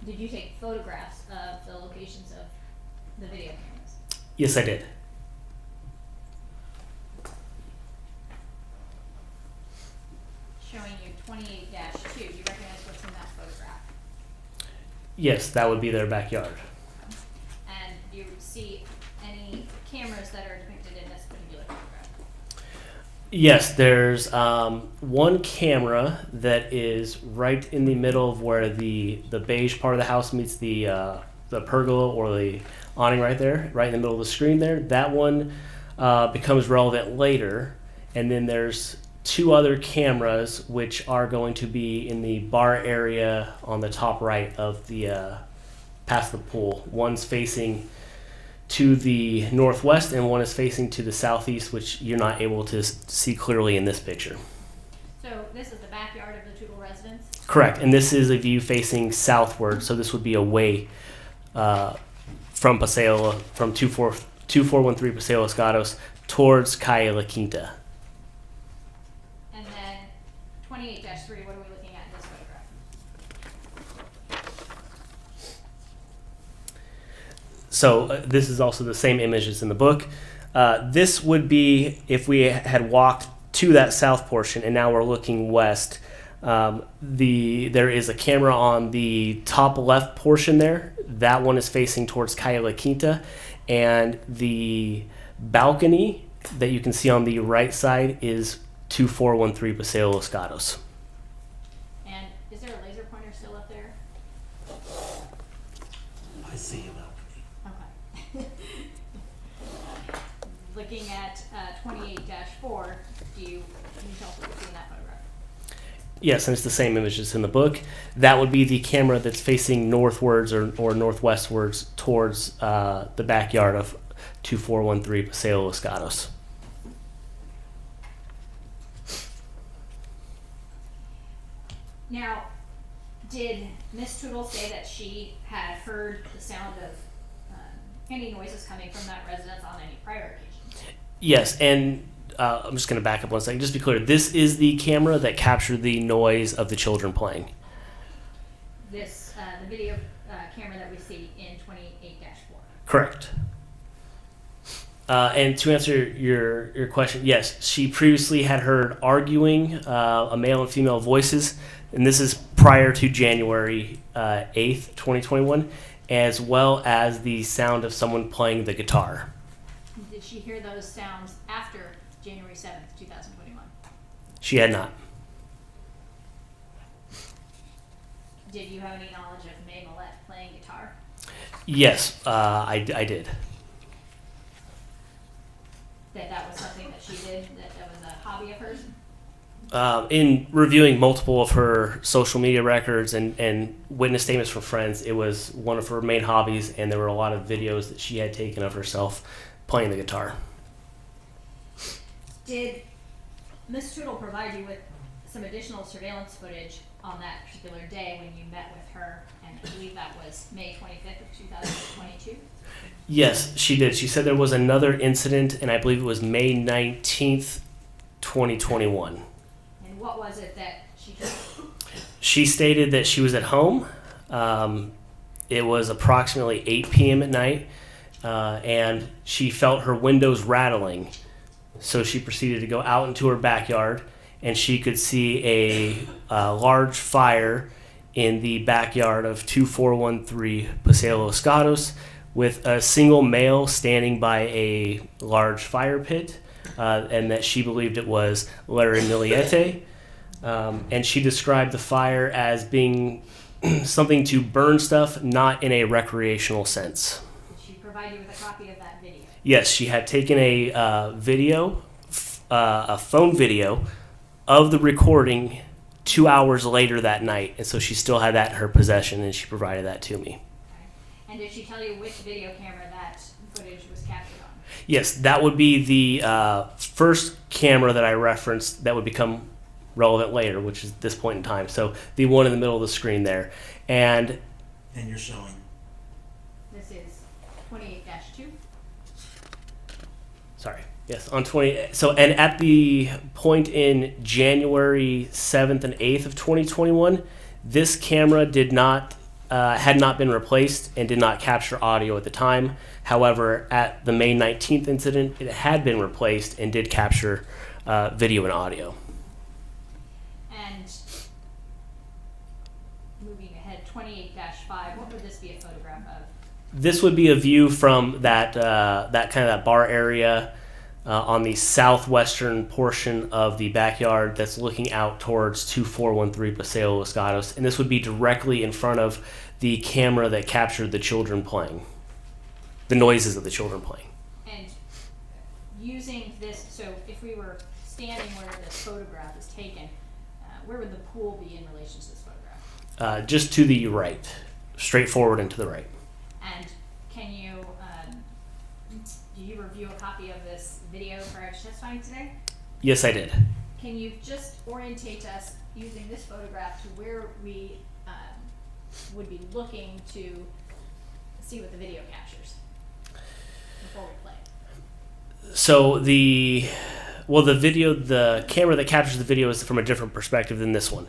Did you take photographs of the locations of the video cameras? Yes, I did. Showing you 28-2, do you recognize what's in that photograph? Yes, that would be their backyard. And do you see any cameras that are depicted in this particular photograph? Yes, there's one camera that is right in the middle of where the beige part of the house meets the pergola or the awning right there, right in the middle of the screen there. That one becomes relevant later. And then there's 2 other cameras which are going to be in the bar area on the top right of the past the pool. One's facing to the northwest and one is facing to the southeast, which you're not able to see clearly in this picture. So this is the backyard of the Tootle residence? Correct, and this is a view facing southward, so this would be away from 2413 Paseo Los Gatos towards Calle La Quinta. And then 28-3, what are we looking at in this photograph? So this is also the same image as in the book. This would be if we had walked to that south portion and now we're looking west. There is a camera on the top left portion there. That one is facing towards Calle La Quinta. and the balcony that you can see on the right side is 2413 Paseo Los Gatos. And is there a laser pointer still up there? I see a balcony. Okay. Looking at 28-4, can you tell us what you see in that photograph? Yes, and it's the same image that's in the book. That would be the camera that's facing northwards or northwestwards towards the backyard of 2413 Paseo Los Gatos. Now, did Miss Tootle say that she had heard the sound of any noises coming from that residence on any prior occasions? Yes, and I'm just going to back up 1 second. Just to be clear, this is the camera that captured the noise of the children playing. This, the video camera that we see in 28-4. Correct. And to answer your question, yes, she previously had heard arguing, a male and female voices, and this is prior to January 8th, 2021, as well as the sound of someone playing the guitar. Did she hear those sounds after January 7th, 2021? She had not. Did you have any knowledge of May Millete playing guitar? Yes, I did. That was something that she did, that was a hobby of hers? In reviewing multiple of her social media records and witness statements from friends, it was one of her main hobbies, and there were a lot of videos that she had taken of herself playing the guitar. Did Ms. Tootle provide you with some additional surveillance footage on that particular day when you met with her? And I believe that was May 25th of 2022? Yes, she did. She said there was another incident, and I believe it was May 19th, 2021. And what was it that she did? She stated that she was at home. It was approximately 8 p.m. at night, and she felt her windows rattling. So she proceeded to go out into her backyard, and she could see a large fire in the backyard of 2413 Paseo Los Gatos with a single male standing by a large fire pit, and that she believed it was Larry Millete. And she described the fire as being something to burn stuff, not in a recreational sense. Did she provide you with a copy of that video? Yes, she had taken a video, a phone video of the recording 2 hours later that night, and so she still had that in her possession, and she provided that to me. Okay. And did she tell you which video camera that footage was captured on? Yes, that would be the first camera that I referenced that would become relevant later, which is this point in time. So the one in the middle of the screen there. And And you're showing, This is 28-2. sorry, yes, on 20. So, and at the point in January 7th and 8th of 2021, this camera had not been replaced and did not capture audio at the time. However, at the May 19th incident, it had been replaced and did capture video and audio. And moving ahead, 28-5, what would this be a photograph of? This would be a view from that kind of that bar area on the southwestern portion of the backyard that's looking out towards 2413 Paseo Los Gatos, and this would be directly in front of the camera that captured the children playing, the noises of the children playing. And using this, so if we were standing where this photograph is taken, where would the pool be in relation to this photograph? Just to the right, straight forward and to the right. And can you, do you review a copy of this video prior to testifying today? Yes, I did. Can you just orientate us using this photograph to where we would be looking to see what the video captures before we play it? So the camera that captures the video is from a different perspective than this one.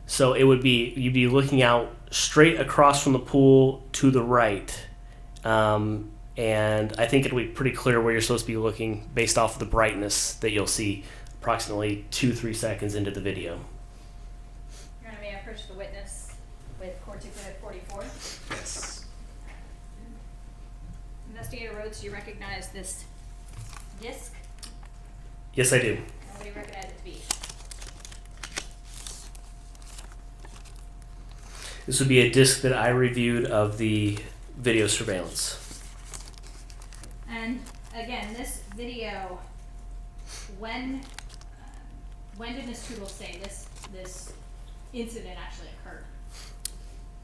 So it would be, you'd be looking out straight across from the pool to the right. And I think it'll be pretty clear where you're supposed to be looking based off of the brightness that you'll see approximately 2-3 seconds into the video. Your Honor, may I approach the witness with Court Exhibit 44? yes. Mr. Investigator Rhodes, do you recognize this disc? Yes, I do. And what do you recognize it to be? This would be a disc that I reviewed of the video surveillance. And again, this video, when did Ms. Tootle say this incident actually occurred?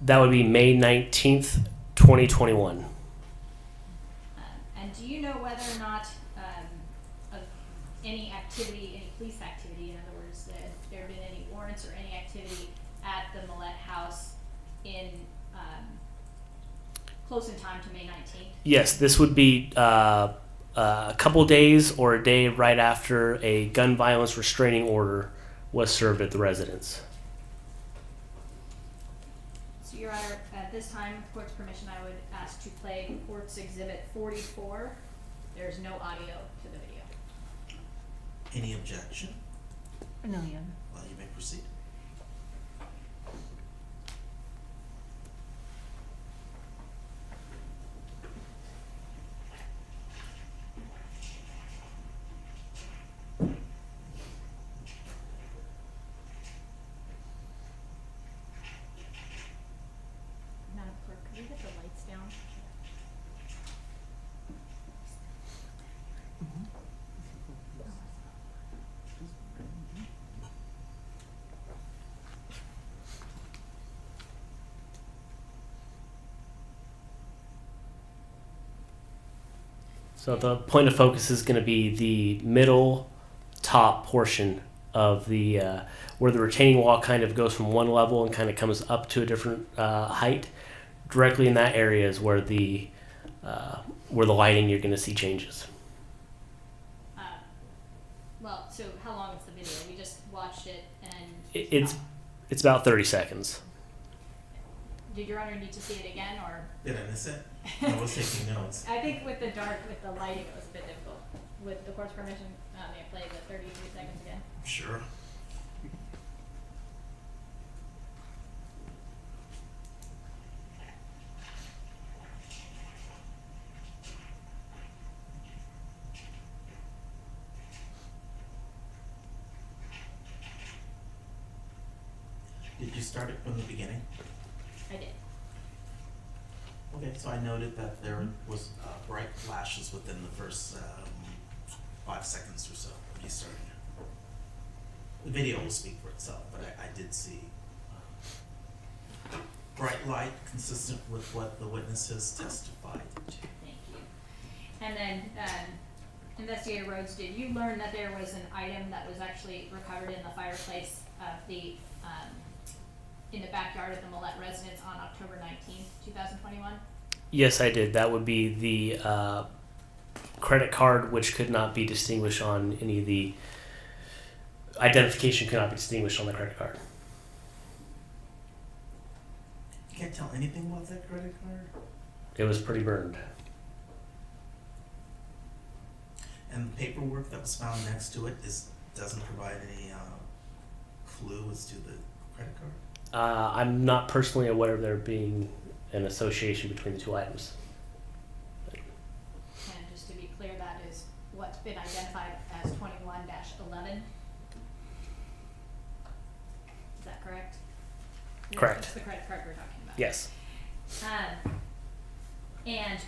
That would be May 19th, 2021. And do you know whether or not of any activity, any police activity, in other words, that there have been any warrants or any activity at the Millete house in close in time to May 19th? Yes, this would be a couple days or a day right after a gun violence restraining order was served at the residence. So, Your Honor, at this time, with court's permission, I would ask to play Court's Exhibit 44. There's no audio to the video. Any objection? No, Your Honor. Well, you may proceed. Madam Clerk, could we get the lights down? So the point of focus is going to be the middle top portion of the where the retaining wall kind of goes from one level and kind of comes up to a different height. Directly in that area is where the lighting you're going to see changes. Well, so how long is the video? We just watched it and... It's about 30 seconds. Did Your Honor need to see it again, or? Did I miss it? I was taking notes. I think with the dark, with the lighting, it was a bit difficult. With the court's permission, may I play the 33 seconds again? Sure. Did you start it from the beginning? I did. Okay, so I noted that there was bright flashes within the first 5 seconds or so of you starting it. The video will speak for itself, but I did see bright light consistent with what the witnesses testified to. Thank you. And then, Investigator Rhodes, did you learn that there was an item that was actually recovered in the fireplace of the, in the backyard of the Millete residence on October 19th, 2021? Yes, I did. That would be the credit card, which could not be distinguished on any of the identification could not be distinguished on the credit card. You can't tell anything about that credit card? It was pretty burned. And the paperwork that was found next to it doesn't provide any clue as to the credit card? I'm not personally aware of there being an association between the two items. And just to be clear, that is what's been identified as 21-11. Is that correct? Correct. That's the credit card we're talking about. Yes. And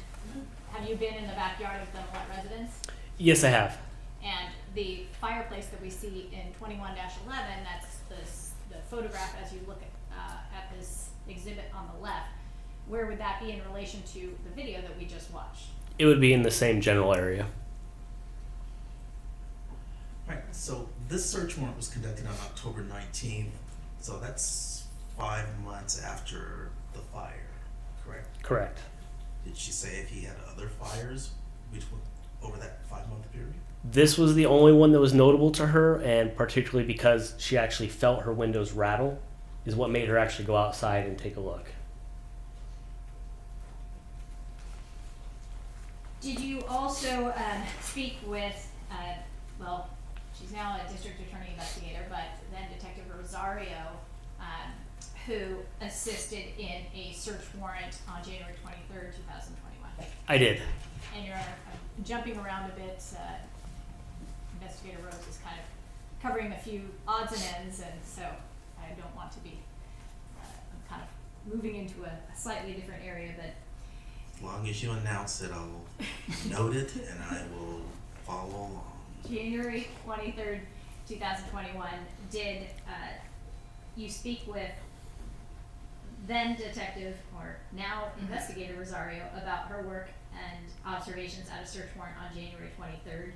have you been in the backyard of the Millete residence? Yes, I have. And the fireplace that we see in 21-11, that's the photograph as you look at this exhibit on the left. Where would that be in relation to the video that we just watched? It would be in the same general area. Right, so this search warrant was conducted on October 19th, so that's 5 months after the fire, correct? Correct. Did she say if he had other fires over that 5-month period? This was the only one that was notable to her, and particularly because she actually felt her windows rattle, is what made her actually go outside and take a look. Did you also speak with, well, she's now a district attorney investigator, but then Detective Rosario, who assisted in a search warrant on January 23rd, 2021? I did. And you're jumping around a bit. Investigator Rose is kind of covering a few odds and ends, and so I don't want to be I'm kind of moving into a slightly different area, but As long as you announce it, I'll note it and I will follow along. January 23rd, 2021, did you speak with then Detective, or now Investigator Rosario, about her work and observations at a search warrant on January 23rd?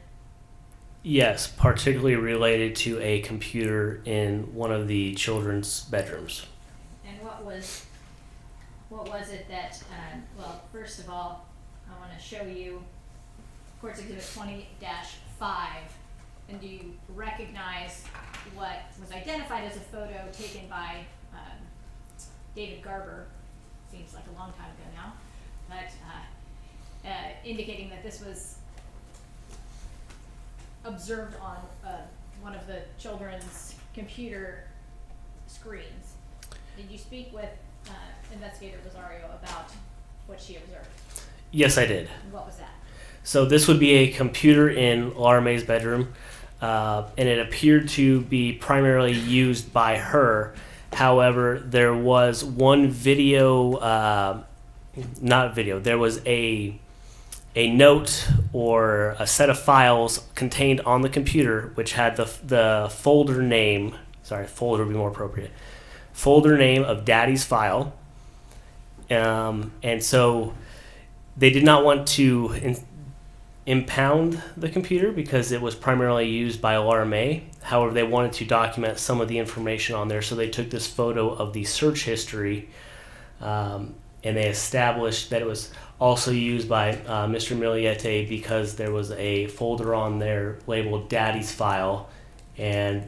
Yes, particularly related to a computer in one of the children's bedrooms. And what was it that, well, first of all, I want to show you Courts Exhibit 20-5, and do you recognize what was identified as a photo taken by David Garber? Seems like a long time ago now, but indicating that this was observed on one of the children's computer screens. Did you speak with Investigator Rosario about what she observed? Yes, I did. And what was that? So this would be a computer in Laura May's bedroom, and it appeared to be primarily used by her. However, there was one video, there was a note or a set of files contained on the computer which had the folder name, folder would be more appropriate, folder name of Daddy's file. And so they did not want to impound the computer because it was primarily used by Laura May. However, they wanted to document some of the information on there, so they took this photo of the search history, and they established that it was also used by Mr. Millete because there was a folder on there labeled Daddy's file, and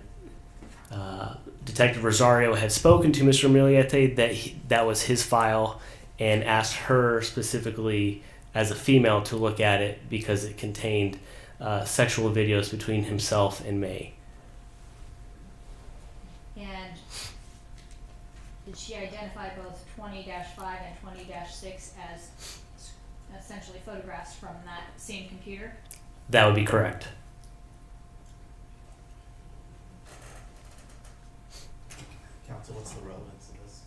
Detective Rosario had spoken to Mr. Millete that that was his file and asked her specifically as a female to look at it because it contained sexual videos between himself and May. And did she identify both 20-5 and 20-6 as essentially photographs from that same computer? That would be correct. Counsel, what's the relevance of this?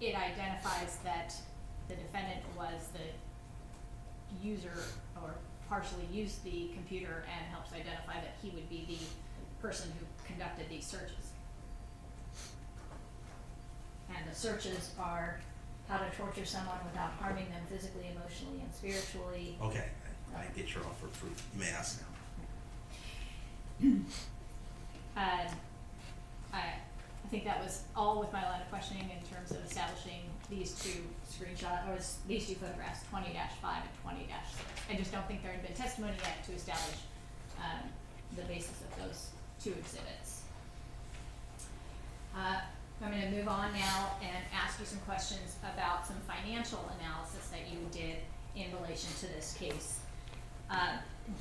It identifies that the defendant was the user or partially used the computer and helps identify that he would be the person who conducted these searches. And the searches are how to torture someone without harming them physically, emotionally, and spiritually. Okay, I get your offer of proof. You may ask now. I think that was all with my line of questioning in terms of establishing these two these two photographs, 20-5 and 20-6. I just don't think there had been testimony yet to establish the basis of those two exhibits. I'm going to move on now and ask you some questions about some financial analysis that you did in relation to this case.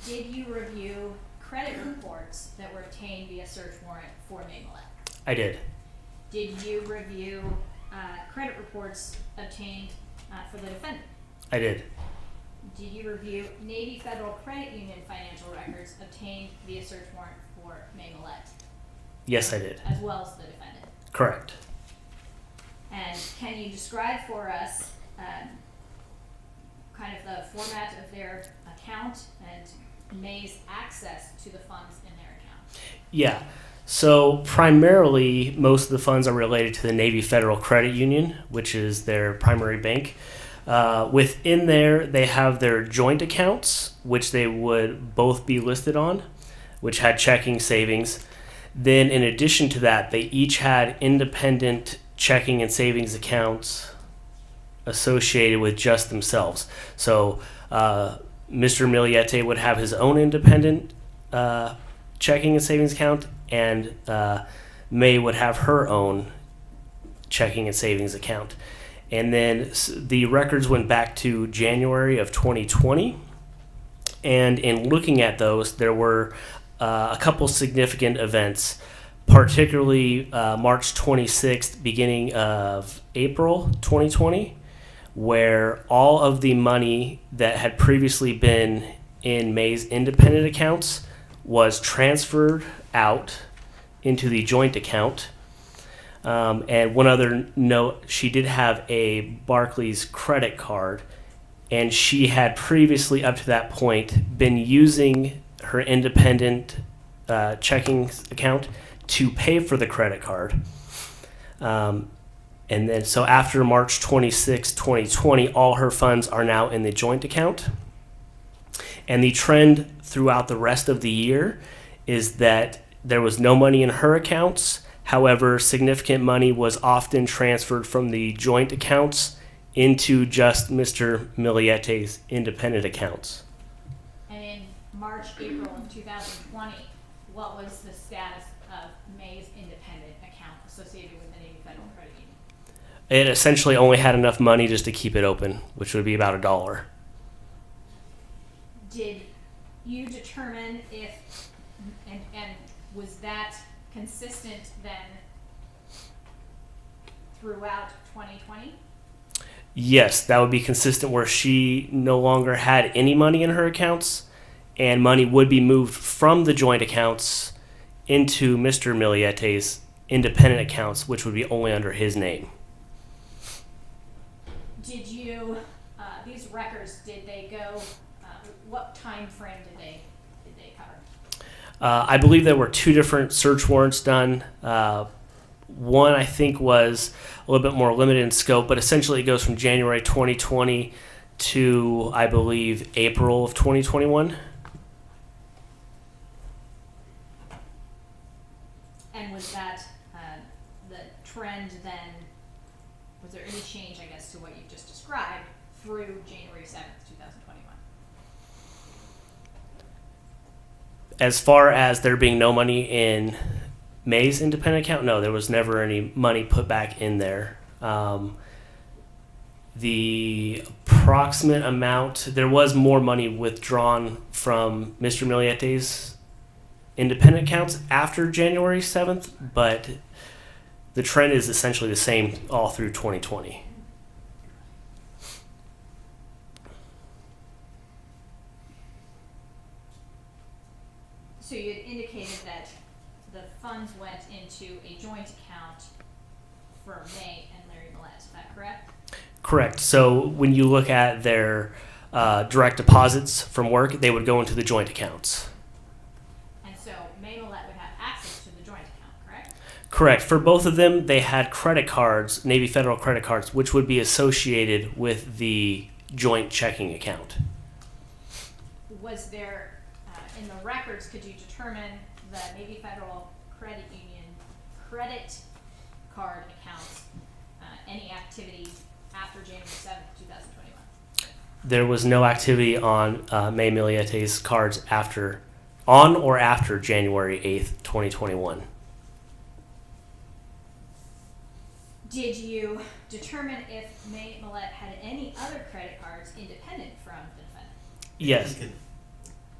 Did you review credit reports that were obtained via search warrant for Millete? I did. Did you review credit reports obtained for the defendant? I did. Did you review Navy Federal Credit Union financial records obtained via search warrant for Millete? Yes, I did. As well as the defendant? Correct. And can you describe for us kind of the format of their account and May's access to the funds in their account? Yeah. So primarily, most of the funds are related to the Navy Federal Credit Union, which is their primary bank. Within there, they have their joint accounts, which they would both be listed on, which had checking, savings. Then in addition to that, they each had independent checking and savings accounts associated with just themselves. So Mr. Millete would have his own independent checking and savings account, and May would have her own checking and savings account. And then the records went back to January of 2020. And in looking at those, there were a couple significant events, particularly March 26th, beginning of April 2020, where all of the money that had previously been in May's independent accounts was transferred out into the joint account. And one other note, she did have a Barclays credit card, and she had previously, up to that point, been using her independent checking account to pay for the credit card. And then, so after March 26, 2020, all her funds are now in the joint account. And the trend throughout the rest of the year is that there was no money in her accounts. However, significant money was often transferred from the joint accounts into just Mr. Milliete's independent accounts. And in March, April of 2020, what was the status of May's independent account associated with the Navy Federal Credit Union? It essentially only had enough money just to keep it open, which would be about $1. Did you determine if, and was that consistent then throughout 2020? Yes, that would be consistent where she no longer had any money in her accounts, and money would be moved from the joint accounts into Mr. Milliete's independent accounts, which would be only under his name. Did you, these records, did they go, what time frame did they cover? I believe there were 2 different search warrants done. One, I think, was a little bit more limited in scope, but essentially it goes from January 2020 to, I believe, April of 2021. And was that the trend then, was there any change, I guess, to what you've just described through January 7th, 2021? As far as there being no money in May's independent account, no, there was never any money put back in there. The approximate amount, there was more money withdrawn from Mr. Milliete's independent accounts after January 7th, but the trend is essentially the same all through 2020. So you had indicated that the funds went into a joint account for May and Larry Millete, is that correct? Correct. So when you look at their direct deposits from work, they would go into the joint accounts. And so May Millete would have access to the joint account, correct? Correct. For both of them, they had credit cards, Navy Federal credit cards, which would be associated with the joint checking account. Was there, in the records, could you determine the Navy Federal Credit Union credit card accounts, any activity after January 7th, 2021? There was no activity on May Milliete's cards on or after January 8th, 2021. Did you determine if May Millete had any other credit cards independent from the defendant? Yes. We can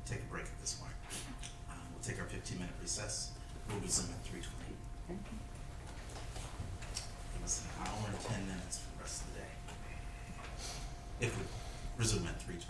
take a break at this point. We'll take our 15-minute recess. We'll resume at 3:20. Give us an hour and 10 minutes for the rest of the day. If we resume at 3:20.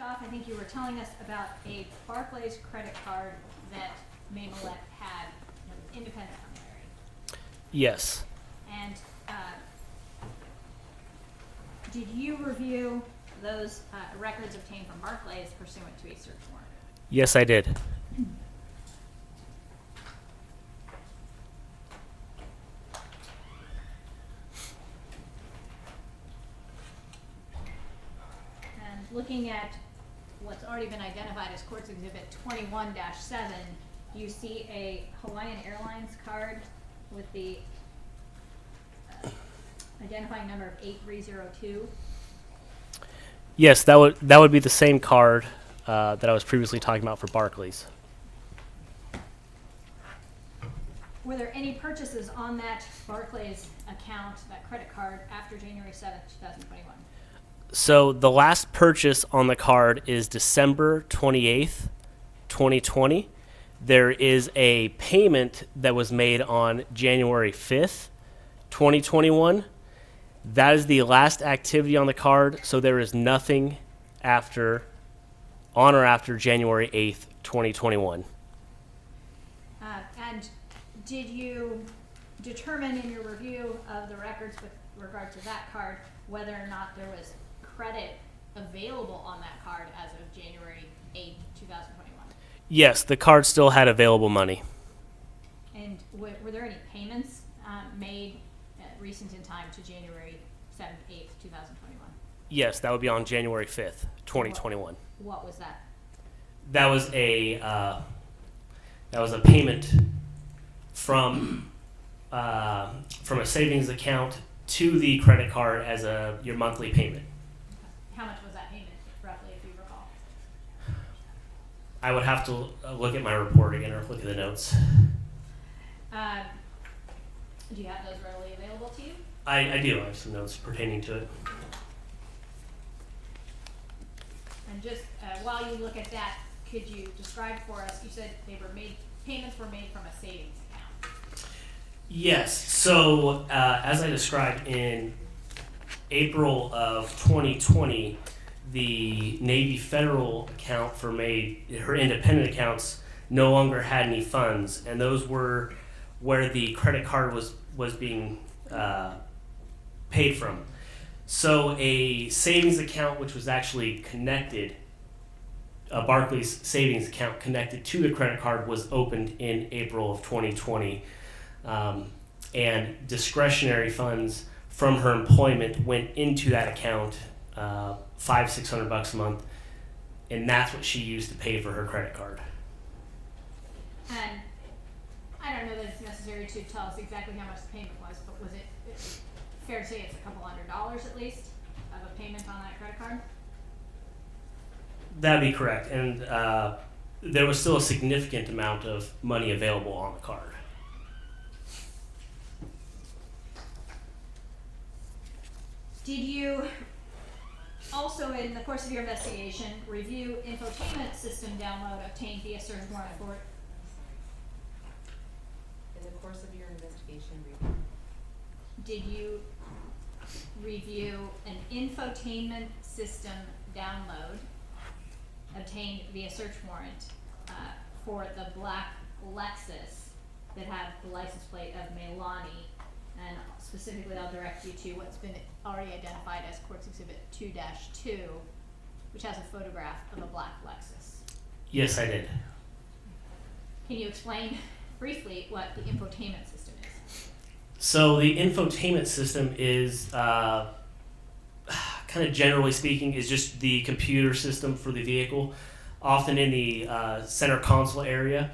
left off, I think you were telling us about a Barclays credit card that Millete had, independent from Larry. Yes. And did you review those records obtained from Barclays pursuant to a search warrant? Yes, I did. And looking at what's already been identified as Courts Exhibit 21-7, do you see a Hawaiian Airlines card with the identifying number of 8302? Yes, that would be the same card that I was previously talking about for Barclays. Were there any purchases on that Barclays account, that credit card, after January 7th, 2021? So the last purchase on the card is December 28th, 2020. There is a payment that was made on January 5th, 2021. That is the last activity on the card, so there is nothing on or after January 8th, 2021. And did you determine in your review of the records with regard to that card whether or not there was credit available on that card as of January 8th, 2021? Yes, the card still had available money. And were there any payments made recent in time to January 7th, 8th, 2021? Yes, that would be on January 5th, 2021. What was that? That was a payment from a savings account to the credit card as your monthly payment. How much was that payment, roughly, if you recall? I would have to look at my report again or look at the notes. Do you have those readily available to you? I do. I have some notes pertaining to it. And just while you look at that, could you describe for us, you said payments were made from a savings account. Yes. So as I described in April of 2020, the Navy Federal account for her independent accounts no longer had any funds, and those were where the credit card was being paid from. So a savings account, which was actually connected, a Barclays savings account connected to the credit card, was opened in April of 2020. And discretionary funds from her employment went into that account, $500-600 a month, and that's what she used to pay for her credit card. And I don't know that it's necessary to tell us exactly how much the payment was, but was it fair to say it's a couple $100 at least of a payment on that credit card? That'd be correct, and there was still a significant amount of money available on the card. Did you also, in the course of your investigation, review infotainment system download obtained via search warrant for? In the course of your investigation, Did you review an infotainment system download obtained via search warrant for the black Lexus that had the license plate of Milete? And specifically, I'll direct you to what's been already identified as Courts Exhibit 2-2, which has a photograph of a black Lexus. Yes, I did. Can you explain briefly what the infotainment system is? So the infotainment system is, kind of generally speaking, is just the computer system for the vehicle, often in the center console area.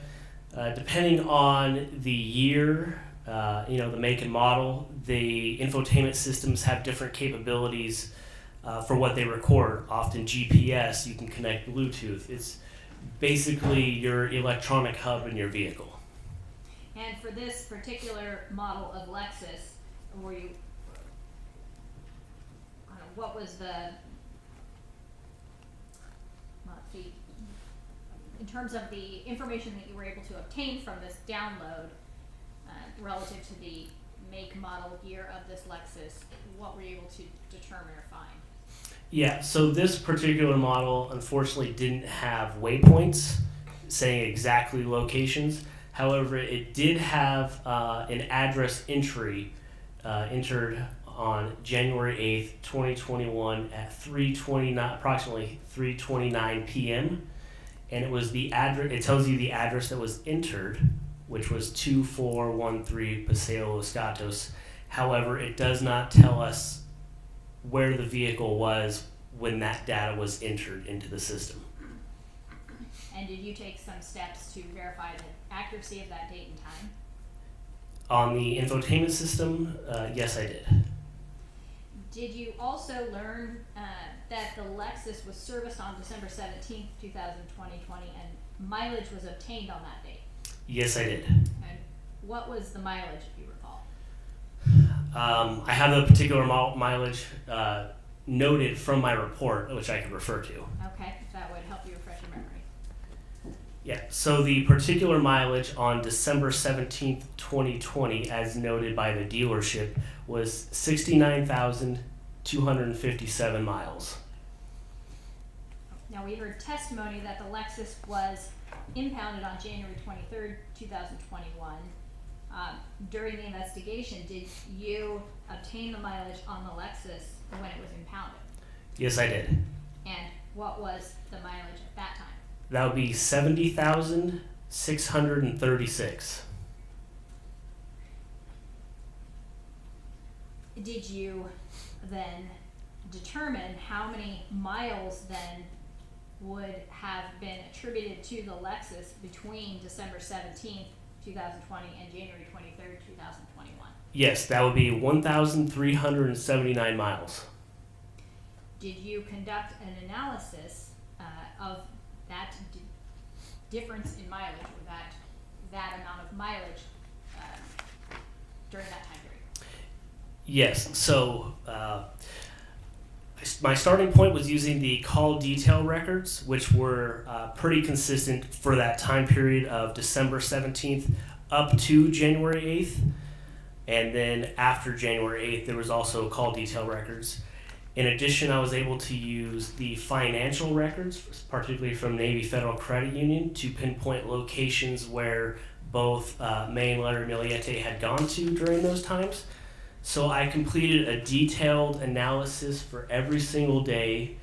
Depending on the year, the make and model, the infotainment systems have different capabilities for what they record. Often GPS, you can connect Bluetooth. It's basically your electronic hub in your vehicle. And for this particular model of Lexus, were you, what was the, let's see, in terms of the information that you were able to obtain from this download relative to the make, model, year of this Lexus, what were you able to determine or find? Yeah, so this particular model unfortunately didn't have waypoints saying exactly locations. However, it did have an address entry entered on January 8th, 2021 at approximately 3:29 p.m. And it was the address, it tells you the address that was entered, which was 2413 Paseo Los Gatos. However, it does not tell us where the vehicle was when that data was entered into the system. And did you take some steps to verify the accuracy of that date and time? On the infotainment system, yes, I did. Did you also learn that the Lexus was serviced on December 17th, 2020, and mileage was obtained on that date? Yes, I did. And what was the mileage, if you recall? I have the particular mileage noted from my report, which I could refer to. Okay, that would help you refresh your memory. Yeah, so the particular mileage on December 17th, 2020, as noted by the dealership, was 69,257 miles. Now, we heard testimony that the Lexus was impounded on January 23rd, 2021. During the investigation, did you obtain the mileage on the Lexus when it was impounded? Yes, I did. And what was the mileage at that time? That would be 70,636. Did you then determine how many miles then would have been attributed to the Lexus between December 17th, 2020 and January 23rd, 2021? Yes, that would be 1,379 miles. Did you conduct an analysis of that difference in mileage, or that amount of mileage during that time period? Yes, so my starting point was using the call detail records, which were pretty consistent for that time period of December 17th up to January 8th. And then after January 8th, there was also call detail records. In addition, I was able to use the financial records, particularly from Navy Federal Credit Union, to pinpoint locations where both May and Larry Millete had gone to during those times. So I completed a detailed analysis for every single day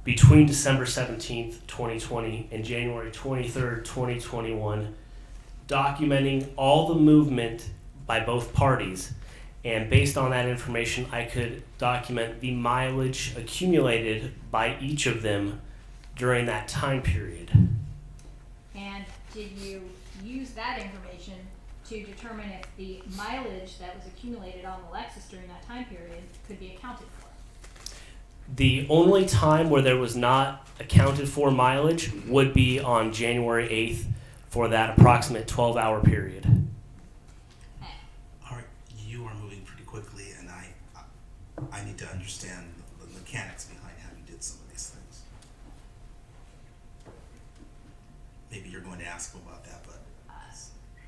between December 17th, 2020 and January 23rd, 2021, documenting all the movement by both parties. And based on that information, I could document the mileage accumulated by each of them during that time period. And did you use that information to determine if the mileage that was accumulated on the Lexus during that time period could be accounted for? The only time where there was not accounted for mileage would be on January 8th for that approximate 12-hour period. All right, you are moving pretty quickly, and I need to understand the mechanics behind how you did some of these things. Maybe you're going to ask about that, but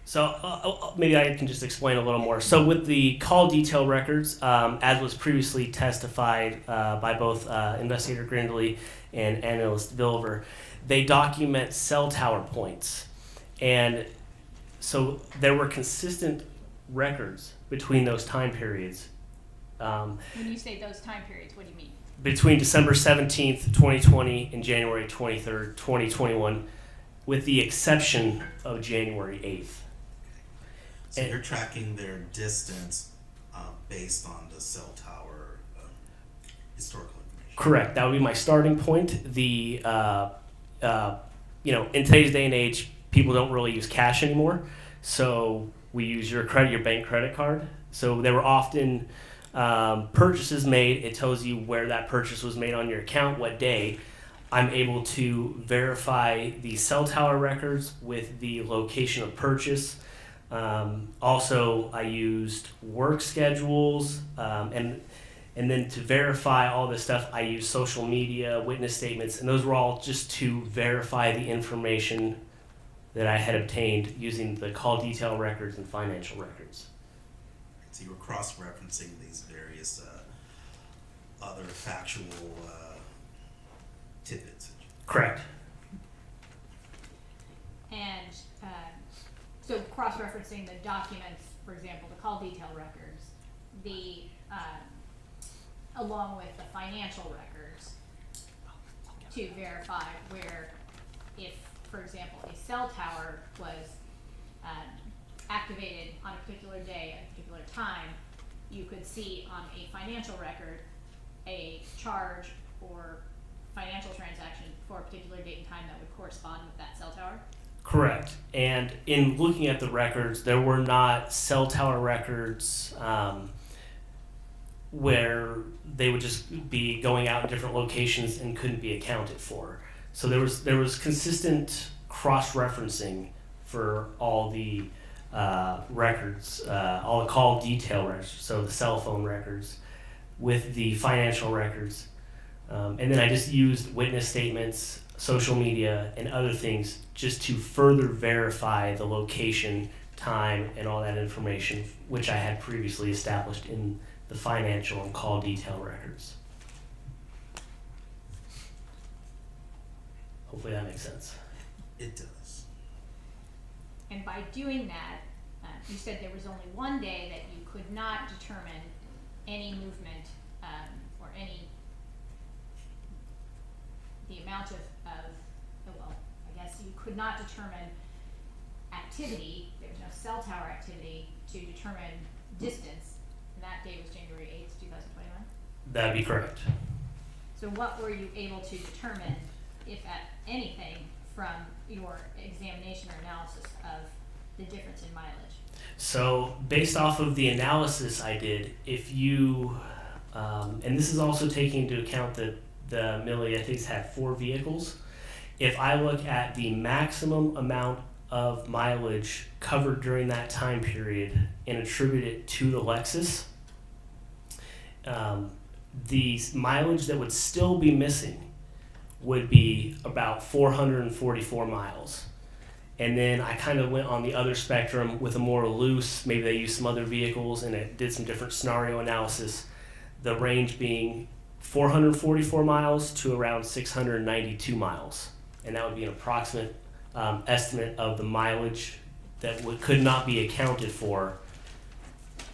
So maybe I can just explain a little more. So with the call detail records, as was previously testified by both Investigator Grindley and Analyst Vilver, they document cell tower points. And so there were consistent records between those time periods. When you say those time periods, what do you mean? Between December 17th, 2020 and January 23rd, 2021, with the exception of January 8th. so you're tracking their distance based on the cell tower historical information. Correct. That would be my starting point. The in today's day and age, people don't really use cash anymore, so we use your bank credit card. So there were often purchases made. It tells you where that purchase was made on your account, what day. I'm able to verify the cell tower records with the location of purchase. Also, I used work schedules, and then to verify all this stuff, I used social media, witness statements, and those were all just to verify the information that I had obtained using the call detail records and financial records. So you were cross-referencing these various other factual tidbits. Correct. And so cross-referencing the documents, for example, the call detail records, the along with the financial records to verify where if, for example, a cell tower was activated on a particular day at a particular time, you could see on a financial record a charge or financial transaction for a particular date and time that would correspond with that cell tower? Correct. And in looking at the records, there were not cell tower records where they would just be going out in different locations and couldn't be accounted for. So there was consistent cross-referencing for all the records, all the call detail records, so the cell phone records with the financial records. And then I just used witness statements, social media, and other things just to further verify the location, time, and all that information, which I had previously established in the financial and call detail records. Hopefully that makes sense. It does. And by doing that, you said there was only one day that you could not determine any movement or any, the amount of, well, I guess you could not determine activity, there was no cell tower activity to determine distance, and that day was January 8th, 2021? That'd be correct. So what were you able to determine, if at anything, from your examination or analysis of the difference in mileage? So based off of the analysis I did, if you, and this is also taking into account that the Milletes had 4 vehicles, if I look at the maximum amount of mileage covered during that time period and attribute it to the Lexus, the mileage that would still be missing would be about 444 miles. And then I kind of went on the other spectrum with a more loose, maybe they used some other vehicles and it did some different scenario analysis, the range being 444 miles to around 692 miles. And that would be an approximate estimate of the mileage that could not be accounted for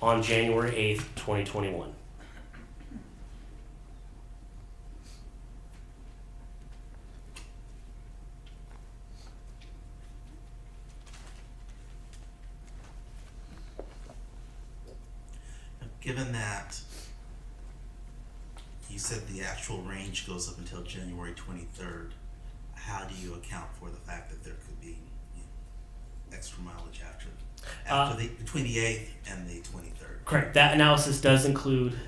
on January 8th, 2021. Given that you said the actual range goes up until January 23rd, how do you account for the fact that there could be extra mileage between the 8th and the 23rd? Correct. That analysis does include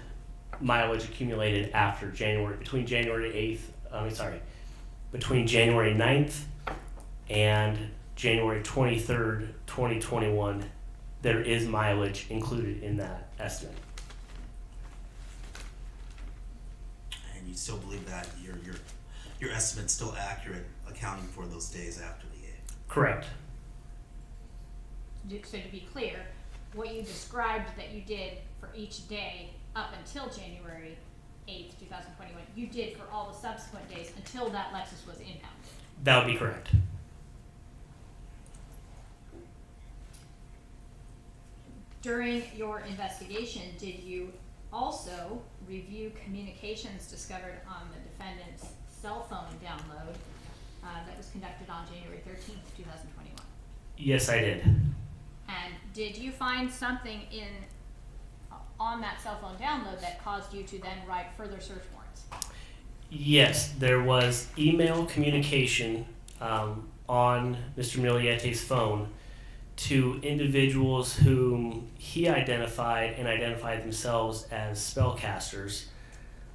mileage accumulated after between January 9th and January 23rd, 2021. There is mileage included in that estimate. And you still believe that your estimate's still accurate, accounting for those days after the 8th? Correct. So to be clear, what you described that you did for each day up until January 8th, 2021, you did for all the subsequent days until that Lexus was impounded? That would be correct. During your investigation, did you also review communications discovered on the defendant's cell phone download that was conducted on January 13th, 2021? Yes, I did. And did you find something on that cell phone download that caused you to then write further search warrants? Yes, there was email communication on Mr. Millete's phone to individuals whom he identified themselves as spellcasters.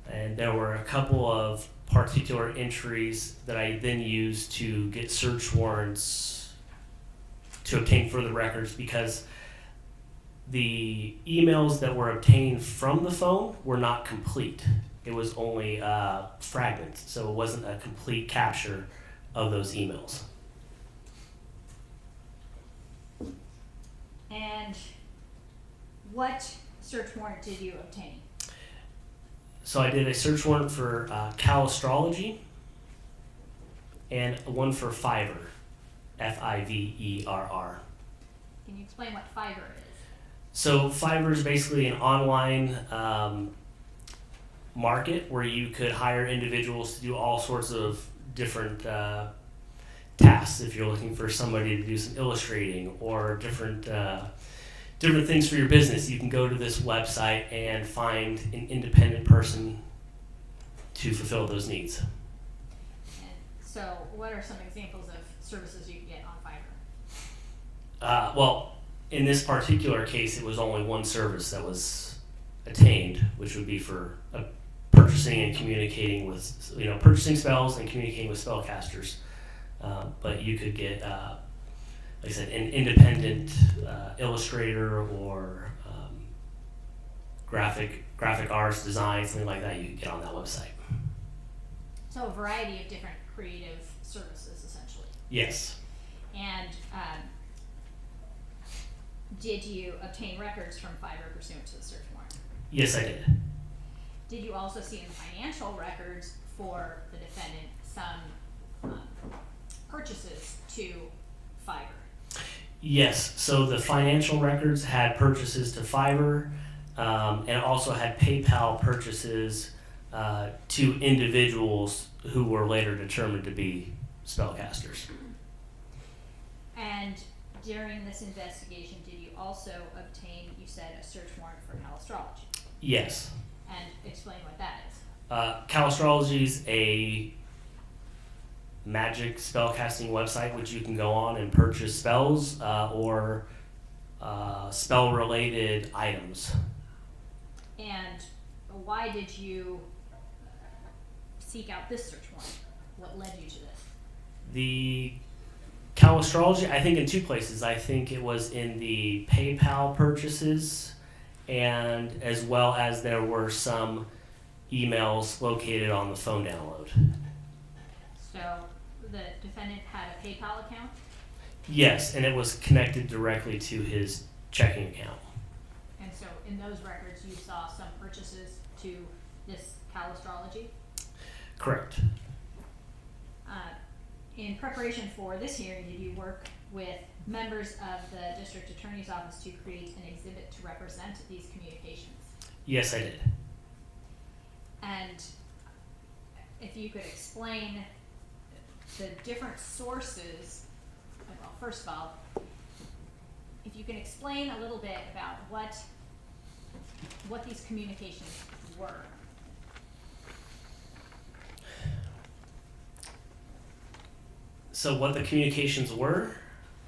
And there were a couple of particular entries that I then used to get search warrants to obtain further records, because the emails that were obtained from the phone were not complete. It was only fragments, so it wasn't a complete capture of those emails. And what search warrant did you obtain? So I did a search warrant for Cal Astrology and one for Fiverr, Fiverr. Can you explain what Fiverr is? So Fiverr is basically an online market where you could hire individuals to do all sorts of different tasks. If you're looking for somebody to do some illustrating or different things for your business, you can go to this website and find an independent person to fulfill those needs. And so what are some examples of services you can get on Fiverr? Well, in this particular case, it was only one service that was attained, which would be for purchasing and communicating with, purchasing spells and communicating with spellcasters. But you could get, like I said, an independent illustrator or graphic arts design, something like that. You could get on that website. So a variety of different creative services, essentially. Yes. And did you obtain records from Fiverr pursuant to the search warrant? Yes, I did. Did you also see in the financial records for the defendant some purchases to Fiverr? Yes. So the financial records had purchases to Fiverr, and it also had PayPal purchases to individuals who were later determined to be spellcasters. And during this investigation, did you also obtain, you said, a search warrant for Cal Astrology? Yes. And explain what that is. Cal Astrology is a magic spellcasting website which you can go on and purchase spells or spell-related items. And why did you seek out this search warrant? What led you to this? The Cal Astrology, I think in two places. I think it was in the PayPal purchases, and as well as there were some emails located on the phone download. So the defendant had a PayPal account? Yes, and it was connected directly to his checking account. And so in those records, you saw some purchases to this Cal Astrology? Correct. In preparation for this hearing, did you work with members of the district attorney's office to create an exhibit to represent these communications? Yes, I did. And if you could explain the different sources, well, first of all, if you can explain a little bit about what these communications were. So what the communications were?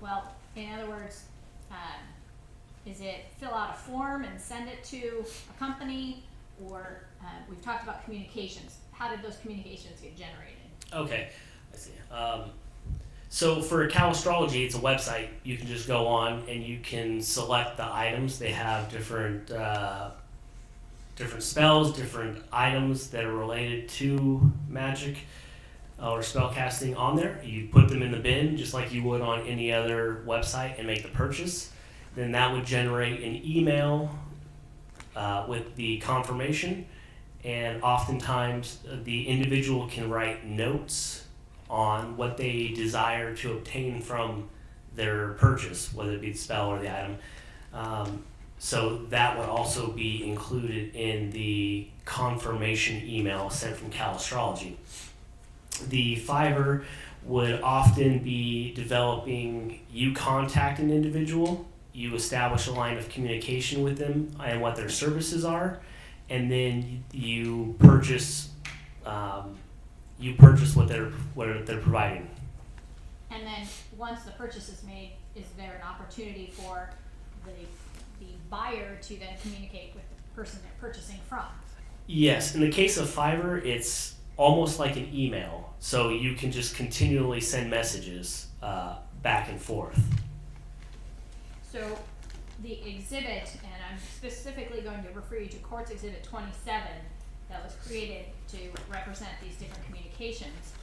Well, in other words, is it fill out a form and send it to a company, or we've talked about communications. How did those communications get generated? Okay, I see. So for Cal Astrology, it's a website. You can just go on and you can select the items. They have different spells, different items that are related to magic or spellcasting on there. You put them in the bin just like you would on any other website and make the purchase. Then that would generate an email with the confirmation, and oftentimes the individual can write notes on what they desire to obtain from their purchase, whether it be the spell or the item. So that would also be included in the confirmation email sent from Cal Astrology. The Fiverr would often be developing, you contact an individual, you establish a line of communication with them and what their services are, and then you purchase what they're providing. And then once the purchase is made, is there an opportunity for the buyer to then communicate with the person they're purchasing from? Yes, in the case of Fiverr, it's almost like an email, so you can just continually send messages back and forth. So the exhibit, and I'm specifically going to refer you to Court's Exhibit 27 that was created to represent these different communications.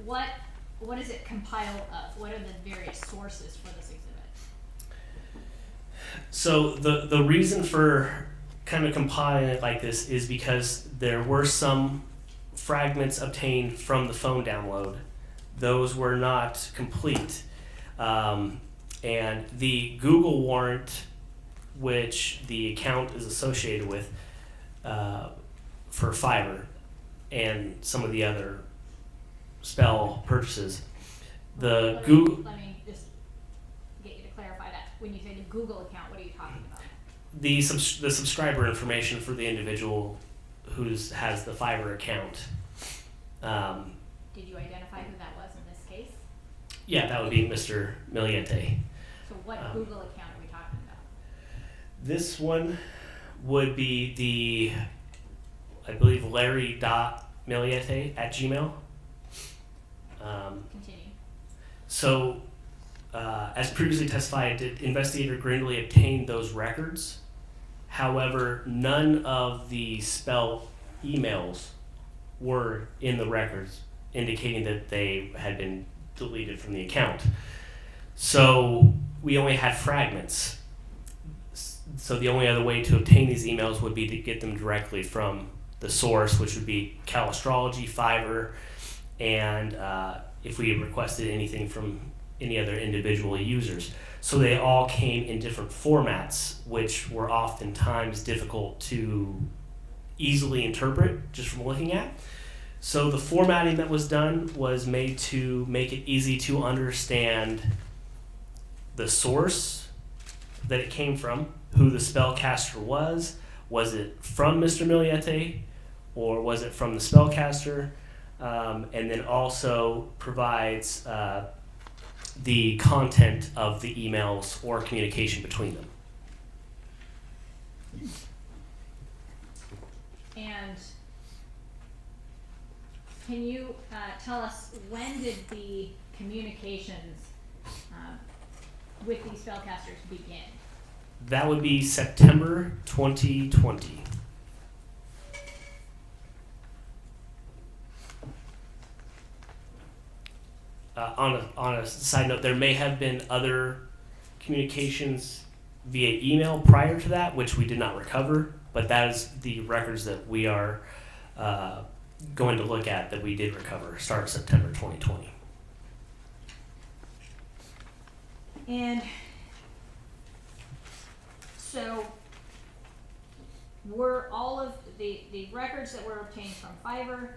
What is it compiled of? What are the various sources for this exhibit? So the reason for kind of compiling it like this is because there were some fragments obtained from the phone download. Those were not complete. And the Google warrant, which the account is associated with for Fiverr and some of the other Spell purchases, the Google... Let me just get you to clarify that. When you say the Google account, what are you talking about? The subscriber information for the individual who has the Fiverr account. Did you identify who that was in this case? Yeah, that would be Mr. Millete. So what Google account are we talking about? This one would be the, I believe, Larry.Millete@gmail. Continue. So, as previously testified, Investigator Grindley obtained those records. However, none of the Spell emails were in the records, indicating that they had been deleted from the account. So we only had fragments. So the only other way to obtain these emails would be to get them directly from the source, which would be Cal Astrology, Fiverr, and if we requested anything from any other individual users. So they all came in different formats, which were oftentimes difficult to easily interpret just from looking at. So the formatting that was done was made to make it easy to understand the source that it came from, who the spellcaster was it from Mr. Millete, or was it from the spellcaster, and then also provides the content of the emails or communication between them. And can you tell us, when did the communications with these spellcasters begin? That would be September 2020. On a side note, there may have been other communications via email prior to that, which we did not recover, but that is the records that we are going to look at that we did recover, start September 2020. And so were all of the records that were obtained from Fiverr,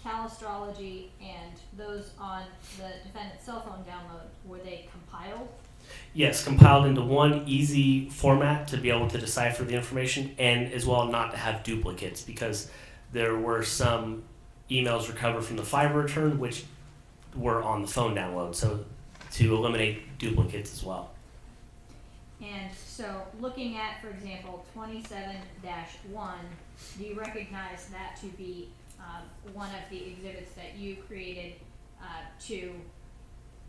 Cal Astrology, and those on the defendant's cell phone download, were they compiled? Yes, compiled into one easy format to be able to decipher the information, and as well not to have duplicates, because there were some emails recovered from the Fiverr return which were on the phone download, so to eliminate duplicates as well. And so looking at, for example, 27-1, do you recognize that to be one of the exhibits that you created to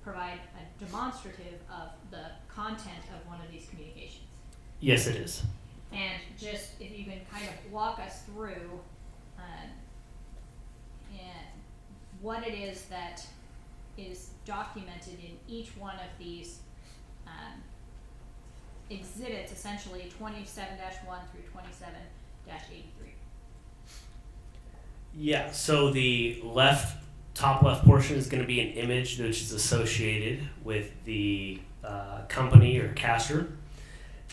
provide a demonstrative of the content of one of these communications? Yes, it is. And just if you can kind of walk us through and what it is that is documented in each one of these exhibits, essentially 27-1 through 27-83. Yeah, so the top left portion is going to be an image which is associated with the company or caster.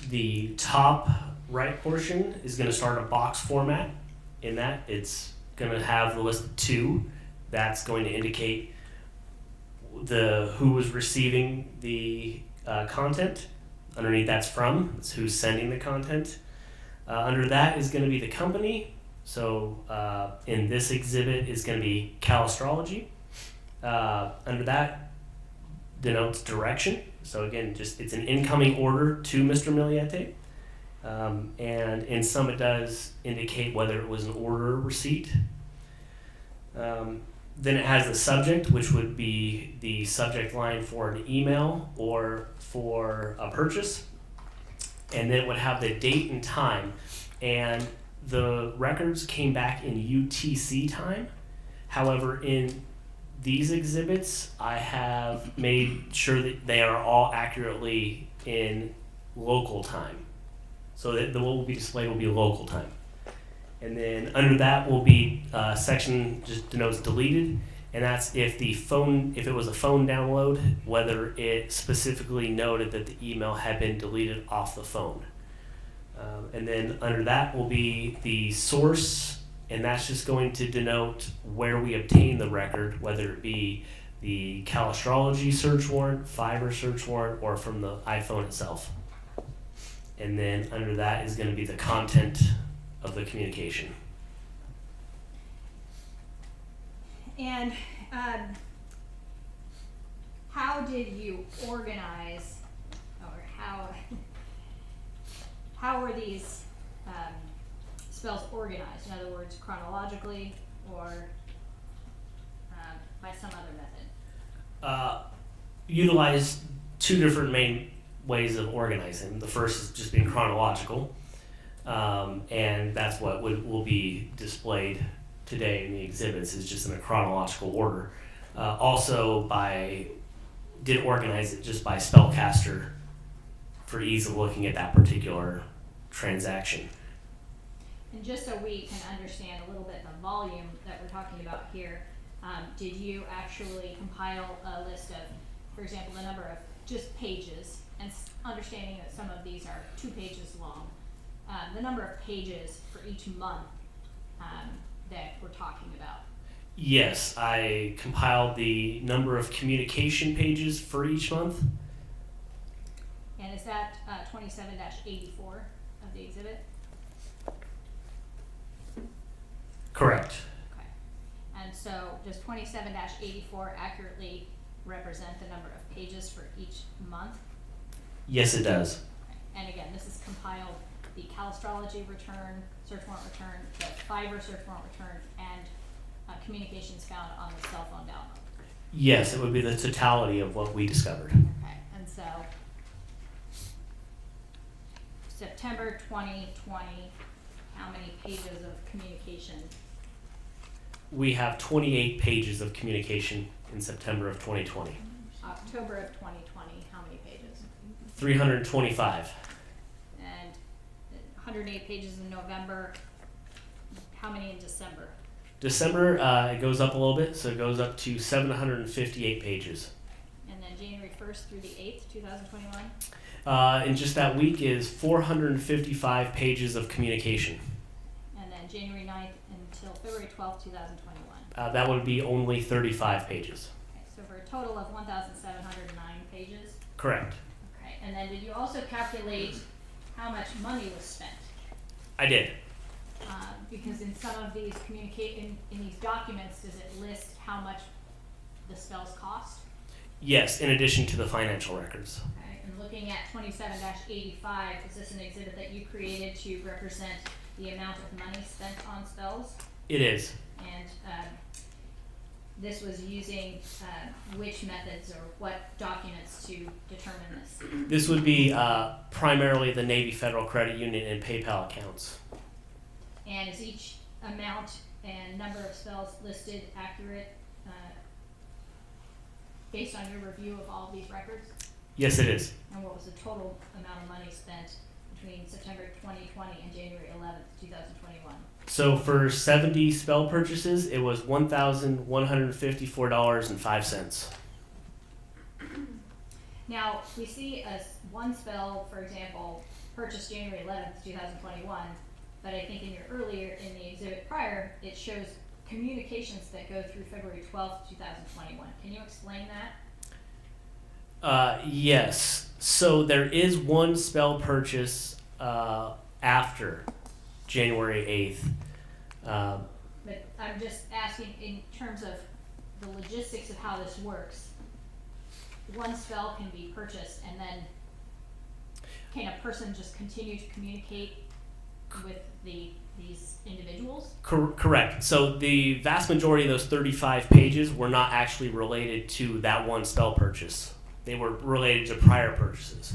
The top right portion is going to start a box format. In that, it's going to have the list of 2. That's going to indicate who was receiving the content. Underneath that's from, it's who's sending the content. Under that is going to be the company. So in this exhibit is going to be Cal Astrology. Under that denotes direction. So again, it's an incoming order to Mr. Millete. And in some it does indicate whether it was an order or receipt. Then it has the subject, which would be the subject line for an email or for a purchase. And then it would have the date and time. And the records came back in UTC time. However, in these exhibits, I have made sure that they are all accurately in local time. So that what will be displayed will be local time. And then under that will be a section just denotes deleted, and that's if it was a phone download, whether it specifically noted that the email had been deleted off the phone. And then under that will be the source, and that's just going to denote where we obtain the record, whether it be the Calistrology search warrant, Fiverr search warrant, or from the iPhone itself. And then under that is going to be the content of the communication. And how did you organize, or how were these spells organized? In other words, chronologically or by some other method? Utilize two different main ways of organizing. The first is just being chronological, and that's what will be displayed today in the exhibits, is just in a chronological order. Also did organize it just by Spellcaster for ease of looking at that particular transaction. And just so we can understand a little bit the volume that we're talking about here, did you actually compile a list of, for example, the number of just pages, and understanding that some of these are 2 pages long, the number of pages for each month that we're talking about? Yes, I compiled the number of communication pages for each month. And is that 27-84 of the exhibit? Correct. Okay. And so does 27-84 accurately represent the number of pages for each month? Yes, it does. Okay. And again, this is compiled the Calistrology return, search warrant return, the Fiverr search warrant return, and communications found on the cell phone download. Yes, it would be the totality of what we discovered. Okay, and so September 2020, how many pages of communication? We have 28 pages of communication in September of 2020. October of 2020, how many pages? 325. And 108 pages in November, how many in December? December, it goes up a little bit, so it goes up to 758 pages. And then January 1st through the 8th, 2021? In just that week is 455 pages of communication. And then January 9th until February 12th, 2021? That would be only 35 pages. Okay, so for a total of 1,709 pages? Correct. Okay, and then did you also calculate how much money was spent? I did. Because in some of these in these documents, does it list how much the spells cost? Yes, in addition to the financial records. Okay, and looking at 27-85, is this an exhibit that you created to represent the amount of money spent on spells? It is. And this was using which methods or what documents to determine this? This would be primarily the Navy Federal Credit Union and PayPal accounts. And is each amount and number of spells listed accurate based on your review of all of these records? Yes, it is. And what was the total amount of money spent between September 2020 and January 11th, 2021? So for 70 spell purchases, it was $1,154.05. Now, we see one spell, for example, purchased January 11th, 2021, but I think in the exhibit prior, it shows communications that go through February 12th, 2021. Can you explain that? Yes. So there is one spell purchase after January 8th. But I'm just asking in terms of the logistics of how this works. One spell can be purchased, and then can a person just continue to communicate with these individuals? Correct. So the vast majority of those 35 pages were not actually related to that one spell purchase. They were related to prior purchases.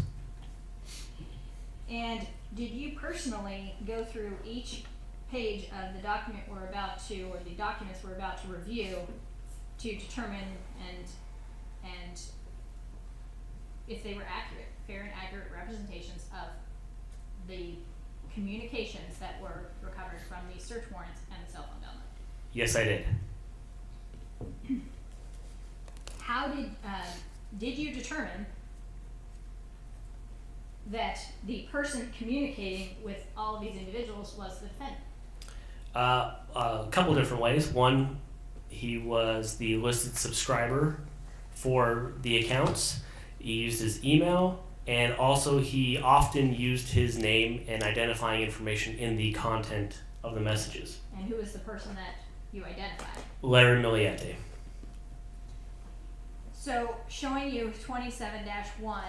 And did you personally go through each page of the document we're about to, or the documents we're about to review, to determine and if they were accurate, fair and accurate representations of the communications that were recovered from the search warrants and the cell phone download? Yes, I did. How did you determine that the person communicating with all of these individuals was the defendant? A couple different ways. One, he was the listed subscriber for the accounts. He used his email, and also he often used his name and identifying information in the content of the messages. And who was the person that you identified? Larry Millete. So, showing you 27-1,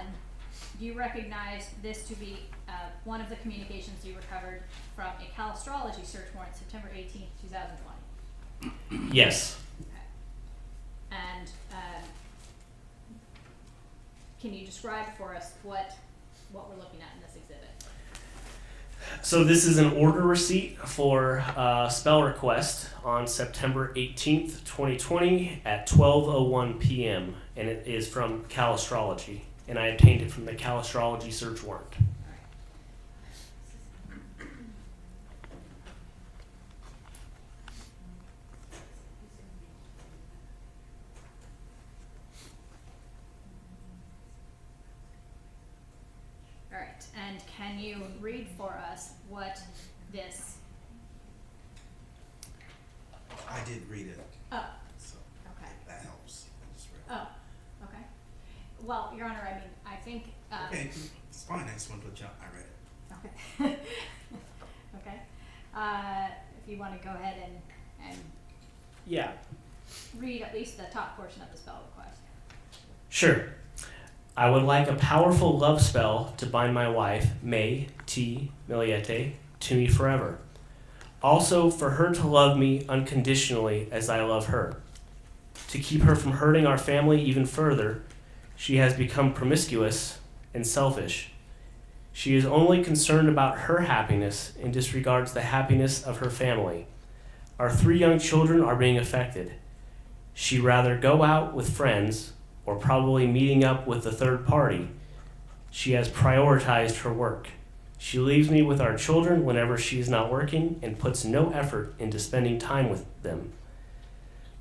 do you recognize this to be one of the communications you recovered from a calastrology search warrant September 18th, 2020? Yes. Okay. And can you describe for us what we're looking at in this exhibit? So this is an order receipt for a spell request on September 18th, 2020 at 12:01 p.m. and it is from Calastrology, and I obtained it from the Calastrology search warrant. All right, and can you read for us what this? I did read it, Oh, so okay. that helps. I just read it. Oh, okay. Well, Your Honor, I mean, I think. Okay, it's fine, I just wanted to let you know, I read it. Okay. Okay. If you want to go ahead and Yeah. read at least the top portion of the spell request. Sure. I would like a powerful love spell to bind my wife, May T. Millete, to me forever. Also, for her to love me unconditionally as I love her. To keep her from hurting our family even further, she has become promiscuous and selfish. She is only concerned about her happiness and disregards the happiness of her family. Our 3 young children are being affected. She'd rather go out with friends or probably meeting up with the third party. She has prioritized her work. She leaves me with our children whenever she is not working and puts no effort into spending time with them.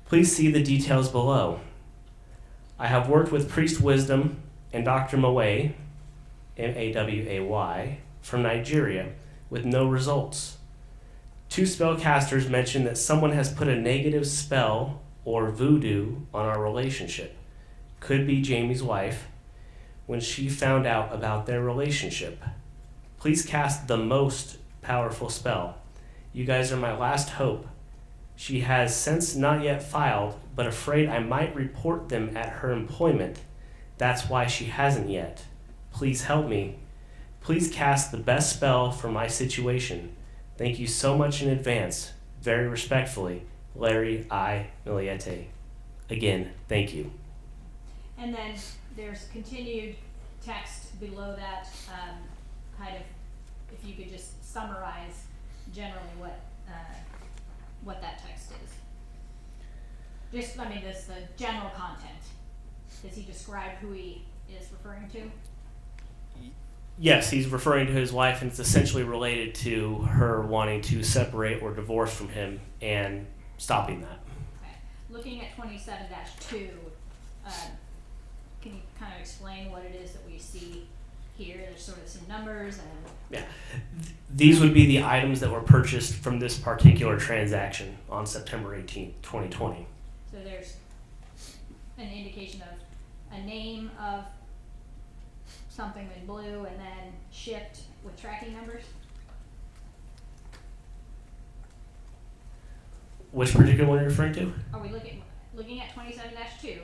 Please see the details below. I have worked with Priest Wisdom and Dr. Maway, M-A-W-A-Y, from Nigeria with no results. 2 spellcasters mentioned that someone has put a negative spell or voodoo on our relationship. Could be Jamie's wife, when she found out about their relationship. Please cast the most powerful spell. You guys are my last hope. She has since not yet filed, but afraid I might report them at her employment. That's why she hasn't yet. Please help me. Please cast the best spell for my situation. Thank you so much in advance. Very respectfully, Larry I. Millete. Again, thank you. And then there's continued text below that, kind of, if you could just summarize generally what that text is. Just, I mean, this the general content. Does he describe who he is referring to? Yes, he's referring to his wife, and it's essentially related to her wanting to separate or divorce from him and stopping that. Okay. Looking at 27-2, can you kind of explain what it is that we see here? There's sort of some numbers and. Yeah. These would be the items that were purchased from this particular transaction on September 18th, 2020. So there's an indication of a name of something in blue and then shipped with tracking numbers? Which particular one are you referring to? Are we looking at 27-2?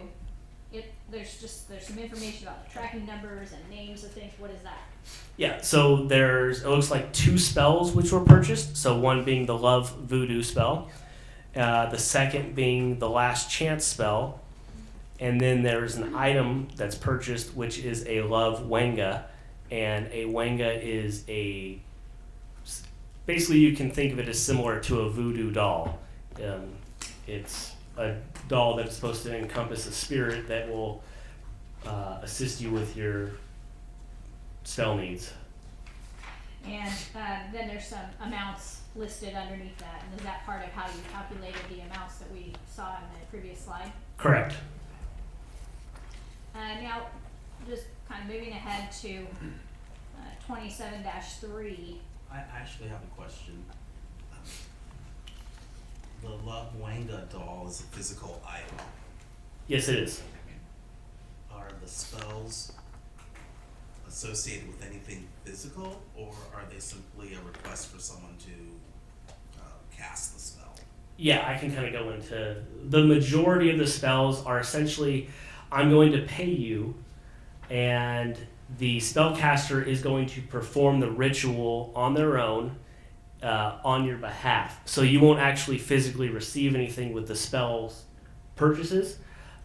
There's some information about the tracking numbers and names of things. What is that? Yeah, so it looks like 2 spells which were purchased. So one being the Love Voodoo spell, the second being the Last Chance spell, and then there's an item that's purchased which is a Love Wenga, and a Wenga is basically you can think of it as similar to a voodoo doll. It's a doll that's supposed to encompass a spirit that will assist you with your spell needs. And then there's some amounts listed underneath that, and is that part of how you calculated the amounts that we saw in the previous slide? Correct. Now, just kind of moving ahead to 27-3. I actually have a question. The La Buenga doll is a physical item. Yes, it is. Are the spells associated with anything physical, or are they simply a request for someone to cast the spell? Yeah, I can kind of go into the majority of the spells are essentially, I'm going to pay you, and the spellcaster is going to perform the ritual on their own on your behalf. So you won't actually physically receive anything with the spell's purchases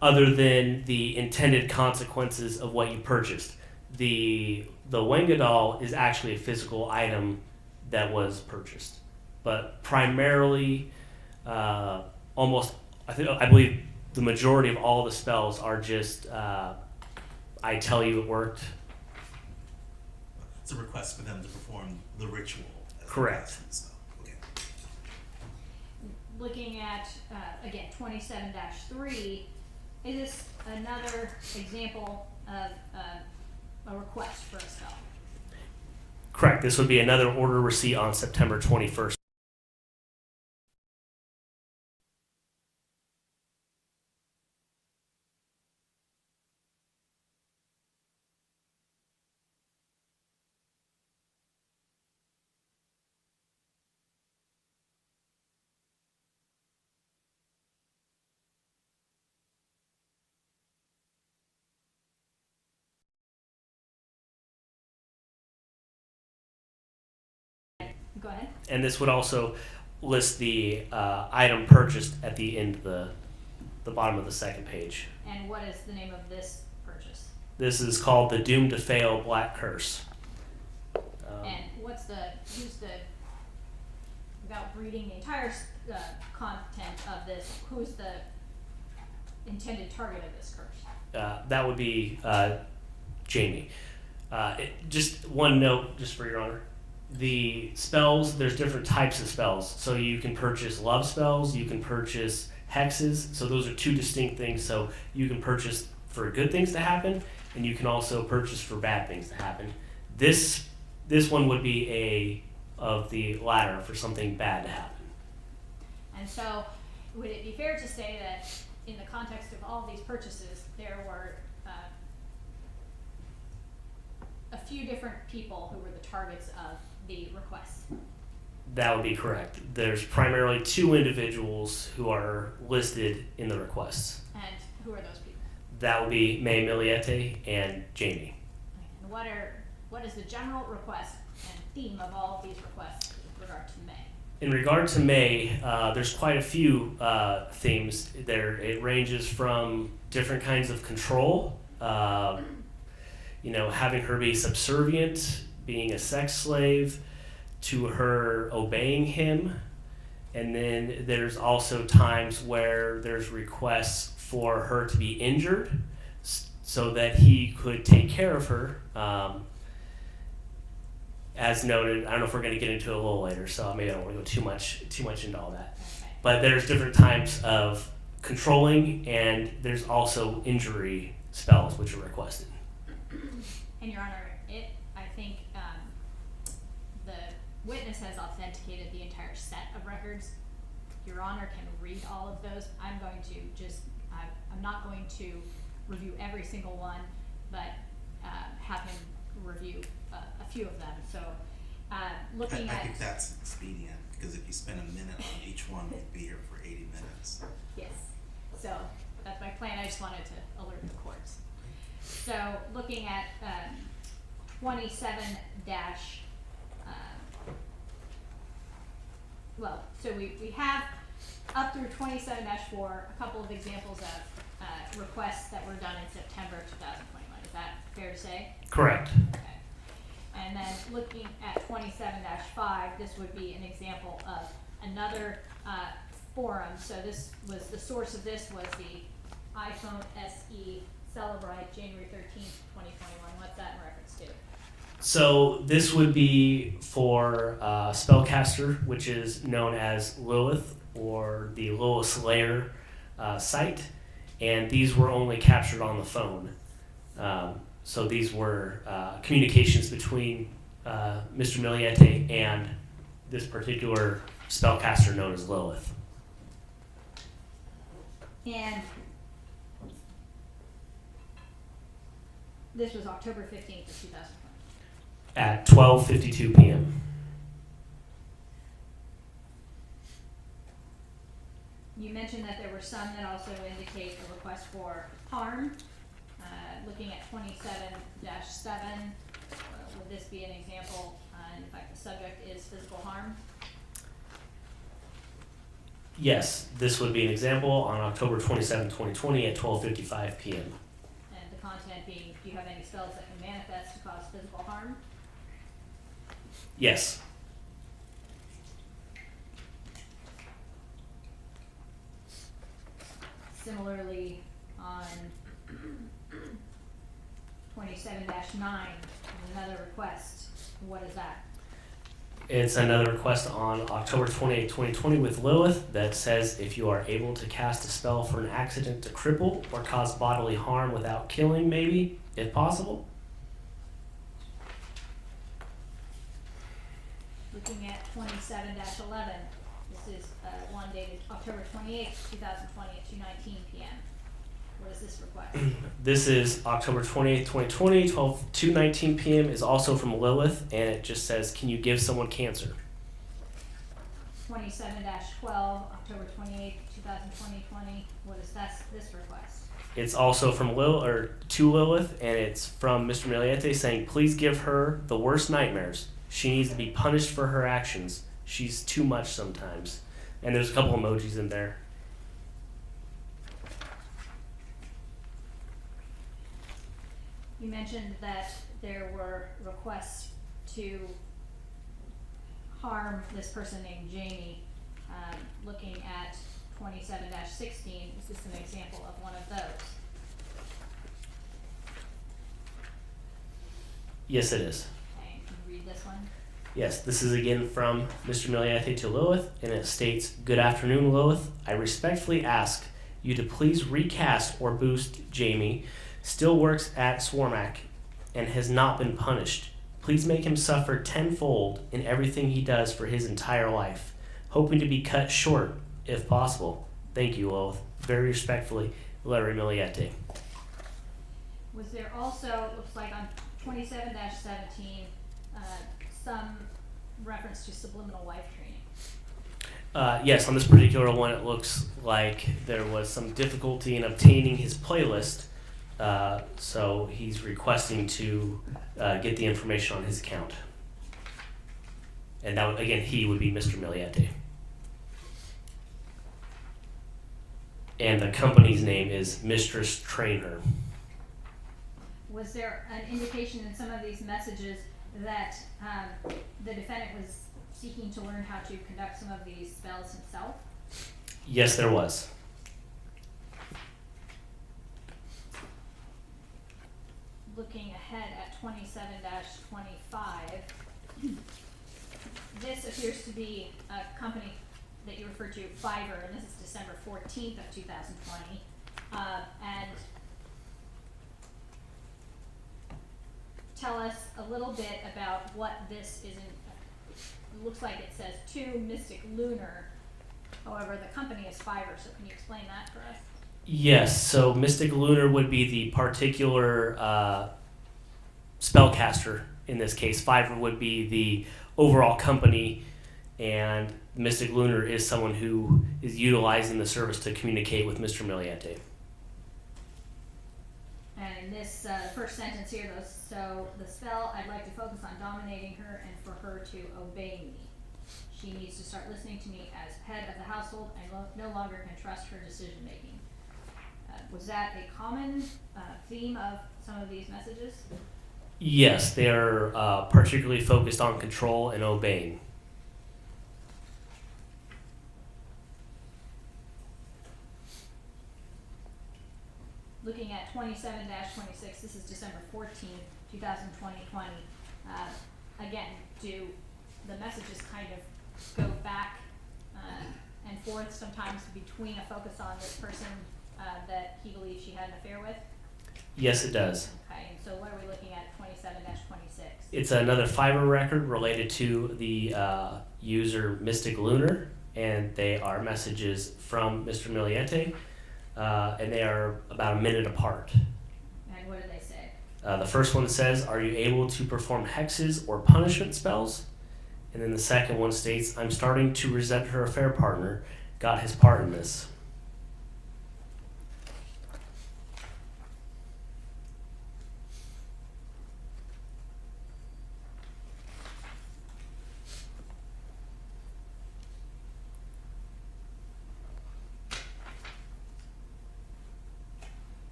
other than the intended consequences of what you purchased. The Wenga doll is actually a physical item that was purchased, but primarily I believe the majority of all the spells are just I tell you it worked. It's a request for them to perform the ritual. As Correct. casting the spell. Okay. Looking at, again, 27-3, is this another example of a request for a spell? Correct. This would be another order receipt on September 21st. Go ahead. And this would also list the item purchased at the end of the bottom of the second page. And what is the name of this purchase? This is called the Doomed to Fail Black Curse. And without reading the entire content of this, who's the intended target of this curse? That would be Jamie. Just one note, just for your honor. The spells, there's different types of spells. So you can purchase love spells, you can purchase hexes. So those are two distinct things. So you can purchase for good things to happen, and you can also purchase for bad things to happen. This one would be of the latter, for something bad to happen. And so, would it be fair to say that in the context of all of these purchases, there were a few different people who were the targets of the requests? That would be correct. There's primarily two individuals who are listed in the requests. And who are those people? That would be May Millete and Jamie. And what is the general request and theme of all of these requests with regard to May? In regard to May, there's quite a few themes there. It ranges from different kinds of control, having her be subservient, being a sex slave, to her obeying him. And then there's also times where there's requests for her to be injured so that he could take care of her. As noted, I don't know if we're going to get into it a little later, so maybe I don't want to go too much into all that. Okay. But there's different types of controlling, and there's also injury spells which are requested. And Your Honor, I think the witness has authenticated the entire set of records. Your Honor can read all of those. I'm not going to review every single one, but have him review a few of them. So looking I at... think that's expedient, because if you spend a minute on each one, we'd be here for 80 minutes. Yes, so that's my plan. I just wanted to alert the courts. So looking at 27 dash, so we have up through 27-4, a couple of examples of requests that were done in September 2021. Is that fair to say? Correct. Okay. And then looking at 27-5, this would be an example of another forum. So this was, the source of this was the iPhone SE Celebrite January 13th, 2021. What's that in reference to? So this would be for Spellcaster, which is known as Lilith or the Lilith Layer site, and these were only captured on the phone. So these were communications between Mr. Millete and this particular spellcaster known as Lilith. And this was October 15th of 2020. At 12:52 p.m. You mentioned that there were some that also indicate a request for harm. Looking at 27-7, would this be an example? In fact, the subject is physical harm. Yes, this would be an example on October 27, 2020 at 12:55 p.m. And the content being, do you have any spells that can manifest to cause physical harm? Yes. Similarly, on 27-9, another request. What is that? It's another request on October 28, 2020 with Lilith that says if you are able to cast a spell for an accident to cripple or cause bodily harm without killing, maybe, if possible. Looking at 27-11, this is one dated October 28th, 2020 at 2:19 p.m. What is this request? This is October 28th, 2020, 2:19 p.m. is also from Lilith, and it just says, can you give someone cancer? 27-12, October 28th, 2020. What is this request? It's also from to Lilith, and it's from Mr. Millete saying, please give her the worst nightmares. She needs to be punished for her actions. She's too much sometimes. And there's a couple emojis in there. You mentioned that there were requests to harm this person named Jamie. Looking at 27-16, is this an example of one of those? Yes, it is. Okay, can you read this one? Yes, this is again from Mr. Millete to Lilith, and it states, good afternoon, Lilith. I respectfully ask you to please recast or boost Jamie. Still works at Swarmac and has not been punished. Please make him suffer tenfold in everything he does for his entire life. Hoping to be cut short, if possible. Thank you, Lilith. Very respectfully, Larry Millete. Was there also, it looks like on 27-17, some reference to subliminal life training? Yes, on this particular one, it looks like there was some difficulty in obtaining his playlist. So he's requesting to get the information on his account. And that, again, he would be Mr. Millete. And the company's name is Mistress Trainer. Was there an indication in some of these messages that the defendant was seeking to learn how to conduct some of these spells himself? Yes, there was. Looking ahead at 27-25, this appears to be a company that you referred to, Fiverr, and this is December 14th of 2020. And tell us a little bit about what this is. It looks like it says to Mystic Lunar. However, the company is Fiverr, so can you explain that for us? Yes, so Mystic Lunar would be the particular spellcaster in this case. Fiverr would be the overall company, and Mystic Lunar is someone who is utilizing the service to communicate with Mr. Millete. And in this first sentence here, so the spell, I'd like to focus on dominating her and for her to obey me. She needs to start listening to me as head of the household and no longer can trust her decision making. Was that a common theme of some of these messages? Yes, they are particularly focused on control and obeying. Looking at 27-26, this is December 14th, 2020. Again, do the messages kind of go back and forth sometimes between a focus on this person that he believes she had an affair with? Yes, it does. Okay, and so what are we looking at, 27-26? It's another fiber record related to the user Mystic Lunar, and they are messages from Mr. Millete, and they are about a minute apart. And what do they say? The first one says, "Are you able to perform hexes or punishment spells?" And then the second one states, "I'm starting to resent her affair partner. Got his part in this."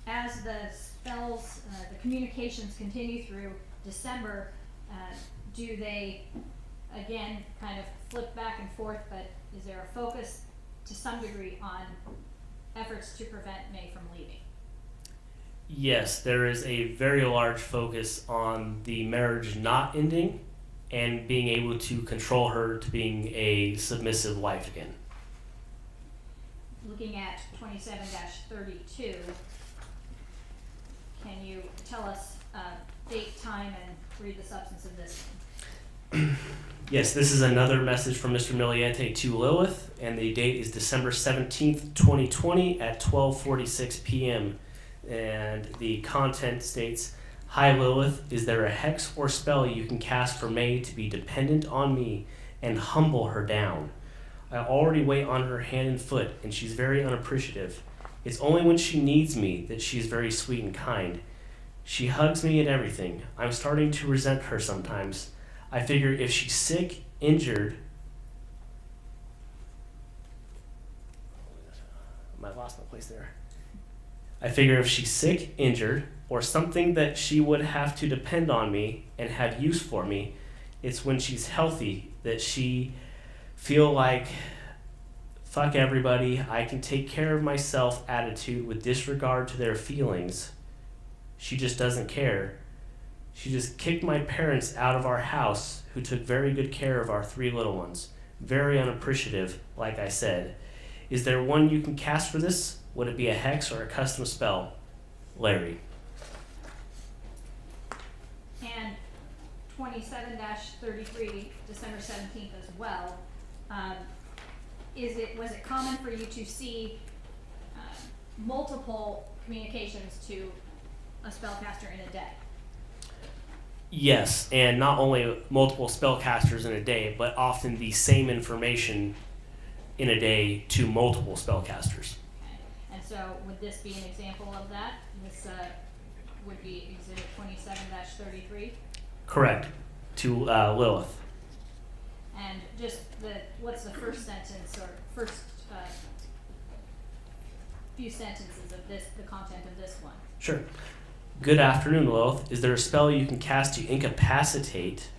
As the spells, the communications continue through December, do they, again, kind of flip back and forth, but is there a focus to some degree on efforts to prevent May from leaving? Yes, there is a very large focus on the marriage not ending and being able to control her to being a submissive wife again. Looking at 27-32, can you tell us date, time, and read the substance of this one? Yes, this is another message from Mr. Millete to Lilith, and the date is December 17th, 2020 at 12:46 p.m. And the content states, "Hi Lilith, is there a hex or spell you can cast for May to be dependent on me and humble her down? I already wait on her hand and foot, and she's very unappreciative. It's only when she needs me that she's very sweet and kind. She hugs me and everything. I'm starting to resent her sometimes. I figure if she's sick, injured..." I lost my place there. "I figure if she's sick, injured, or something that she would have to depend on me and have use for me, it's when she's healthy that she feel like, fuck everybody, I can take care of myself attitude with disregard to their feelings. She just doesn't care. She just kicked my parents out of our house, who took very good care of our 3 little ones. Very unappreciative, like I said. Is there one you can cast for this? Would it be a hex or a custom spell? Larry." And 27-33, December 17th as well. Was it common for you to see multiple communications to a spellcaster in a day? Yes, and not only multiple spellcasters in a day, but often the same information in a day to multiple spellcasters. Okay. And so would this be an example of that? This would be exhibit 27-33? Correct. To Lilith. And just what's the first sentence or first few sentences of the content of this one? Sure. "Good afternoon, Lilith. Is there a spell you can cast to incapacitate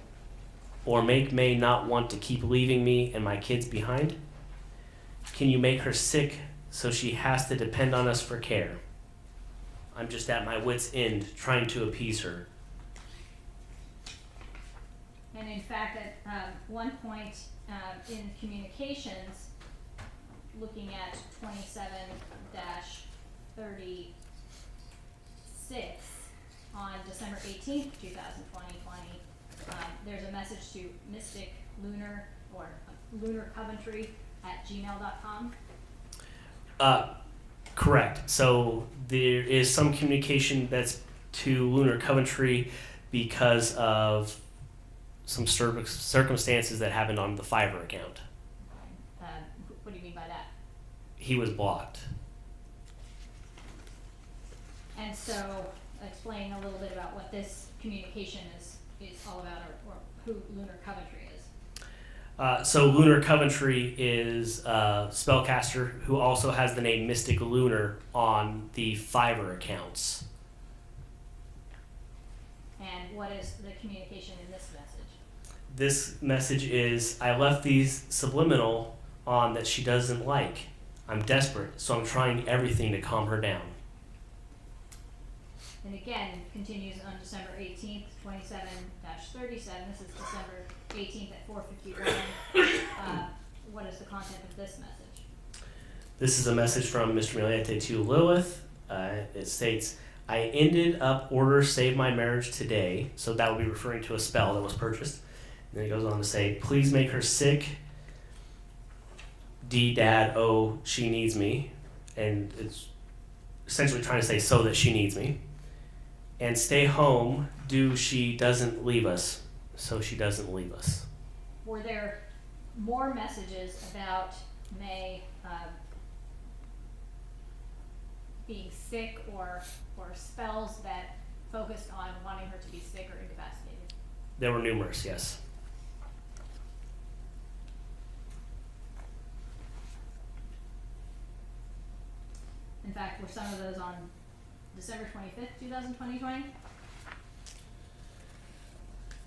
or make May not want to keep leaving me and my kids behind? Can you make her sick so she has to depend on us for care? I'm just at my wit's end trying to appease her." And in fact, at one point in communications, looking at 27-36, on December 18th, 2020, there's a message to Mystic Lunar or Lunar Coventry at gmail.com. Correct. So there is some communication that's to Lunar Coventry because of some circumstances that happened on the Fiverr account. What do you mean by that? He was blocked. And so, explain a little bit about what this communication is all about, or who Lunar Coventry is. So Lunar Coventry is a spellcaster who also has the name Mystic Lunar on the Fiverr accounts. And what is the communication in this message? This message is, "I left these subliminal on that she doesn't like. I'm desperate, so I'm trying everything to calm her down." And again, continues on December 18th, 27-37. This is December 18th at 4:51. What is the content of this message? This is a message from Mr. Millete to Lilith. It states, I ended up order save my marriage today. So that would be referring to a spell that was purchased. And then it goes on to say, please make her sick. D, dad, O, she needs me. And it's essentially trying to say so that she needs me. And stay home, do she doesn't leave us. So she doesn't leave us. Were there more messages about May being sick or spells that focused on wanting her to be sick or incapacitated? There were numerous, yes. In fact, were some of those on December 25th, 2020?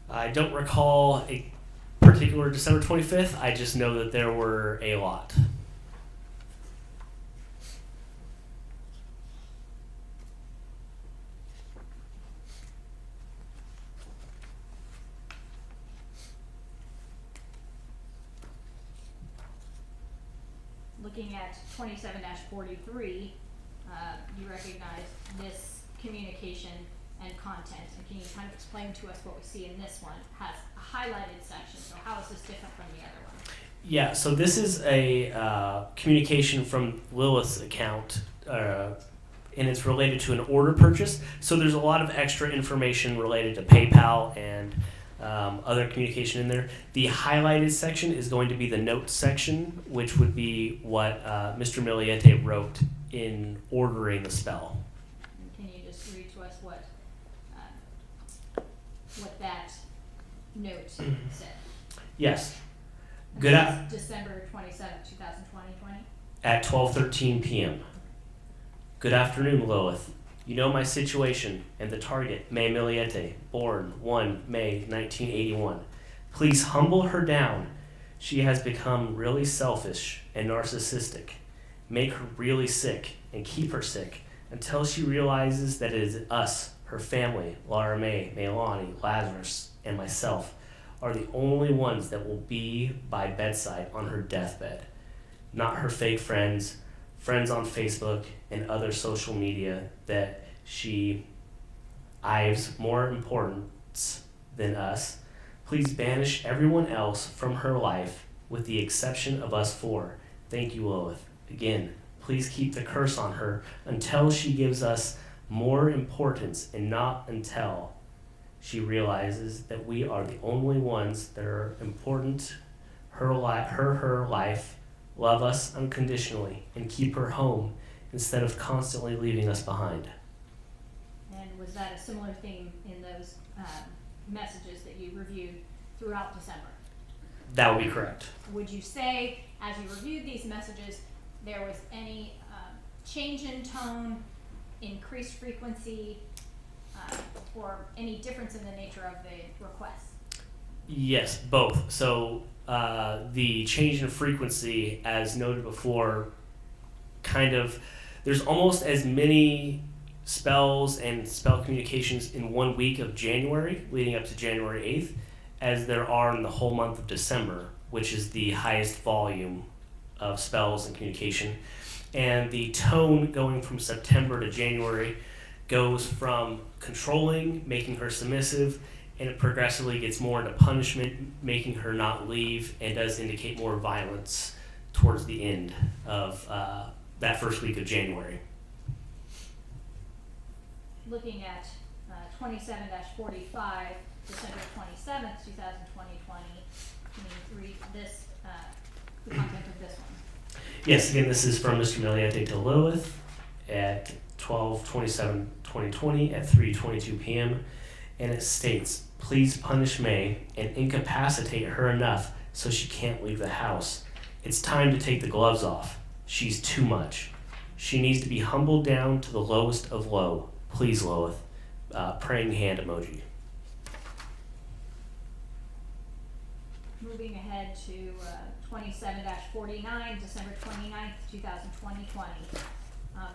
I don't recall a particular December 25th. I just know that there were a lot. Looking at 27-43, you recognize this communication and content. And can you kind of explain to us what we see in this one? It has a highlighted section, so how is this different from the other one? Yeah, so this is a communication from Lilith's account, and it's related to an order purchase. So there's a lot of extra information related to PayPal and other communication in there. The highlighted section is going to be the notes section, which would be what Mr. Millete wrote in ordering the spell. And can you just read to us what that note said? Yes. And Good this af- is December 27th, 2020. At 12:13 p.m. Good afternoon, Lilith. You know my situation and the target, May Millete, born 1 May 1981. Please humble her down. She has become really selfish and narcissistic. Make her really sick and keep her sick until she realizes that it is us, her family, Laura May, Maylani, Lazarus, and myself, are the only ones that will be by bedside on her deathbed. Not her fake friends on Facebook, and other social media that she eyes more importance than us. Please banish everyone else from her life with the exception of us four. Thank you, Lilith. Again, please keep the curse on her until she gives us more importance and not until she realizes that we are the only ones that are important. Her life, love us unconditionally, and keep her home instead of constantly leaving us behind. And was that a similar theme in those messages that you reviewed throughout December? That would be correct. Would you say, as you reviewed these messages, there was any change in tone, increased frequency, or any difference in the nature of the requests? Yes, both. So the change in frequency, as noted before, there's almost as many spells and spell communications in 1 week of January, leading up to January 8th, as there are in the whole month of December, which is the highest volume of spells and communication. And the tone going from September to January goes from controlling, making her submissive, and it progressively gets more into punishment, making her not leave, and does indicate more violence towards the end of that first week of January. Looking at 27-45, December 27th, 2020, can you read this, the content of this one? Yes, again, this is from Mr. Millete to Lilith at 12/27/2020 at 3:22 p.m. And it states, please punish May and incapacitate her enough so she can't leave the house. It's time to take the gloves off. She's too much. She needs to be humbled down to the lowest of low. Please, Lilith. Praying hand emoji. Moving ahead to 27-49, December 29th, 2020.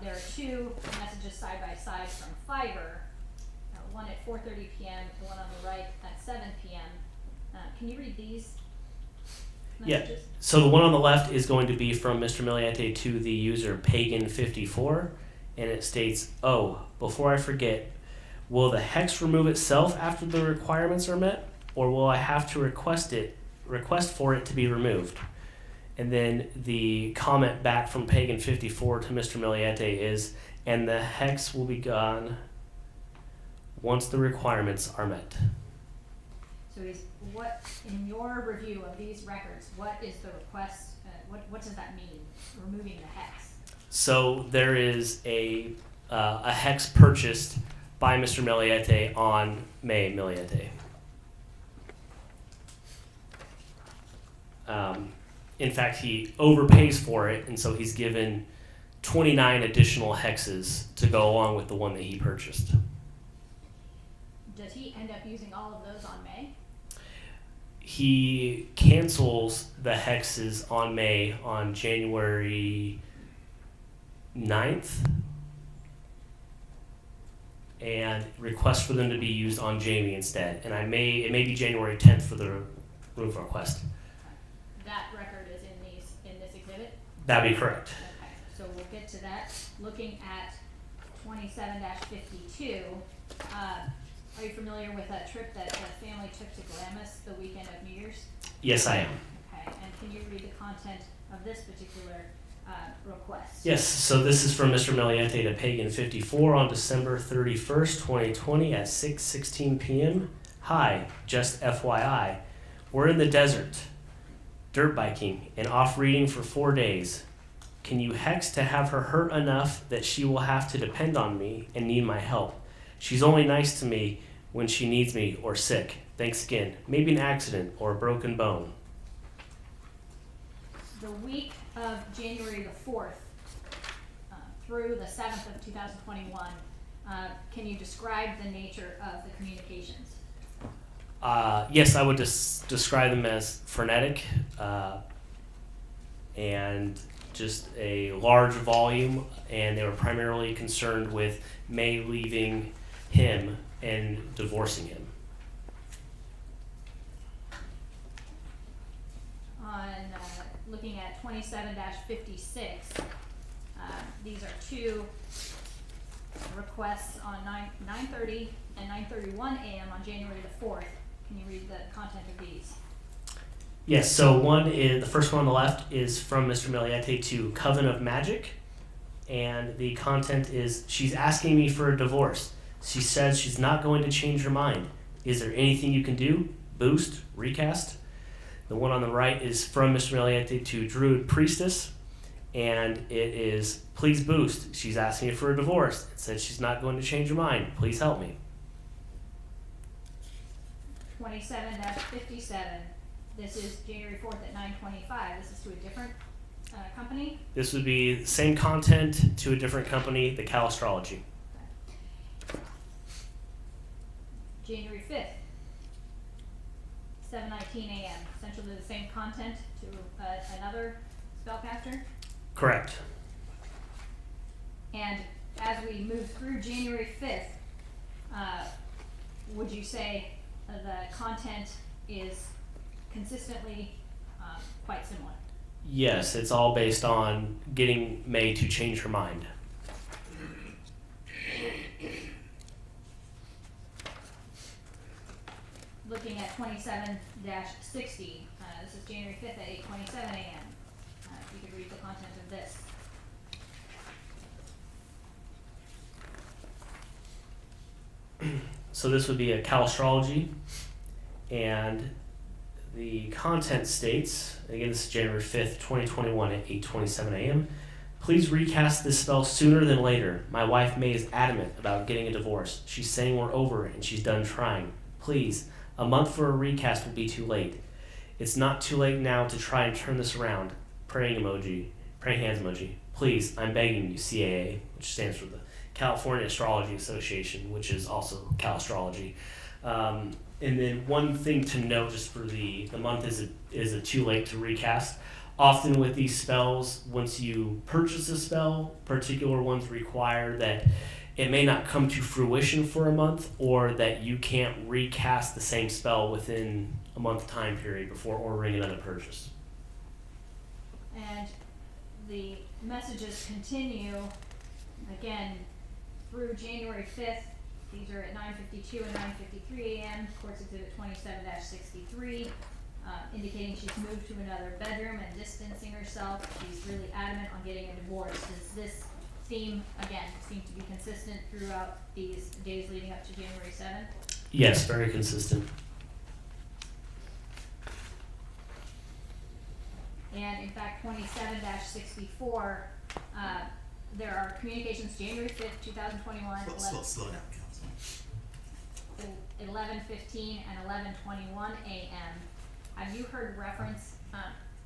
There are two messages side by side from Fiverr, one at 4:30 p.m., the one on the right at 7 p.m. Can you read these Yeah. messages? So the one on the left is going to be from Mr. Millete to the user Pagan54, and it states, "Oh, before I forget, will the hex remove itself after the requirements are met, or will I have to request for it to be removed?" And then the comment back from Pagan54 to Mr. Millete is, "And the hex will be gone once the requirements are met." So what, in your review of these records, what is the request, what does that mean, removing the hex? So there is a hex purchased by Mr. Millete on May Millete. In fact, he overpays for it, and so he's given 29 additional hexes to go along with the one that he purchased. Does he end up using all of those on May? He cancels the hexes on May on January 9th and requests for them to be used on Jamie instead. And it may be January 10th for the roof request. That record is in this exhibit? That'd be correct. Okay, so we'll get to that. Looking at 27-52, are you familiar with a trip that the family took to Glamis the weekend of New Year's? Yes, I am. Okay, and can you read the content of this particular request? Yes, so this is from Mr. Millete to Pagan54 on December 31st, 2020 at 6:16 p.m. Hi, just FYI, we're in the desert, dirt biking, and off reading for 4 days. Can you hex to have her hurt enough that she will have to depend on me and need my help? She's only nice to me when she needs me or sick. Thanks again. Maybe an accident or a broken bone. The week of January the 4th through the 7th of 2021, can you describe the nature of the communications? Yes, I would describe them as frenetic and just a large volume, and they were primarily concerned with May leaving him and divorcing him. On looking at 27-56, these are two requests on 9:30 and 9:31 a.m. on January the 4th. Can you read the content of these? Yes, so the first one on the left is from Mr. Millete to Coven of Magic, and the content is, she's asking me for a divorce. She says she's not going to change her mind. Is there anything you can do? Boost? Recast? The one on the right is from Mr. Millete to Druid Priestess, and it is, please boost. She's asking me for a divorce. It says she's not going to change her mind. Please help me. 27-57. This is January 4th at 9:25. This is to a different company. This would be the same content to a different company, the Cal Astrology. January 5th, 7:19 a.m. Essentially the same content to another spellcaster. Correct. And as we move through January 5th, would you say the content is consistently quite similar? Yes, it's all based on getting May to change her mind. Looking at 27-60, this is January 5th at 8:27 a.m. If you could read the content of this. So this would be a Cal Astrology, and the content states, again this is January 5th, 2021 at 8:27 a.m. Please recast this spell sooner than later. My wife May is adamant about getting a divorce. She's saying we're over it and she's done trying. Please, a month for a recast will be too late. It's not too late now to try and turn this around. Praying emoji, praying hands emoji. Please, I'm begging you, CAA, which stands for the California Astrology Association, which is also Cal Astrology. And then one thing to note just for the month is it too late to recast. Often with these spells, once you purchase a spell, particular ones require that it may not come to fruition for a month, or that you can't recast the same spell within a month time period before ordering another purchase. And the messages continue, again, through January 5th. These are at 9:52 and 9:53 a.m. Courts Exhibit 27-63, indicating she's moved to another bedroom and distancing herself. She's really adamant on getting a divorce. Does this theme, again, seem to be consistent throughout these days leading up to January 7th? Yes, very consistent. And in fact, 27-64, there are communications January 5th, 2021, Slow down, Councilman. 11:15 and 11:21 a.m. Have you heard reference,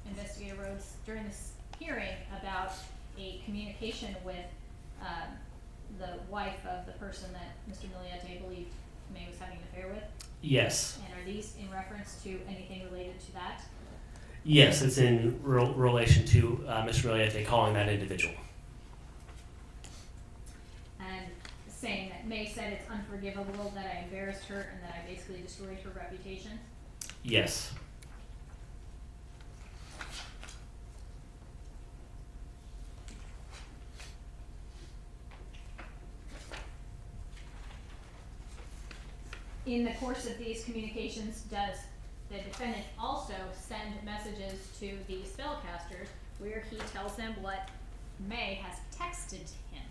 Investigator Rhodes, during this hearing about a communication with the wife of the person that Mr. Millete believed May was having an affair with? Yes. And are these in reference to anything related to that? Yes, it's in relation to Mr. Millete calling that individual. And saying that May said it's unforgivable that I embarrassed her and that I basically destroyed her reputation? Yes. In the course of these communications, does the defendant also send messages to the spellcasters where he tells them what May has texted him?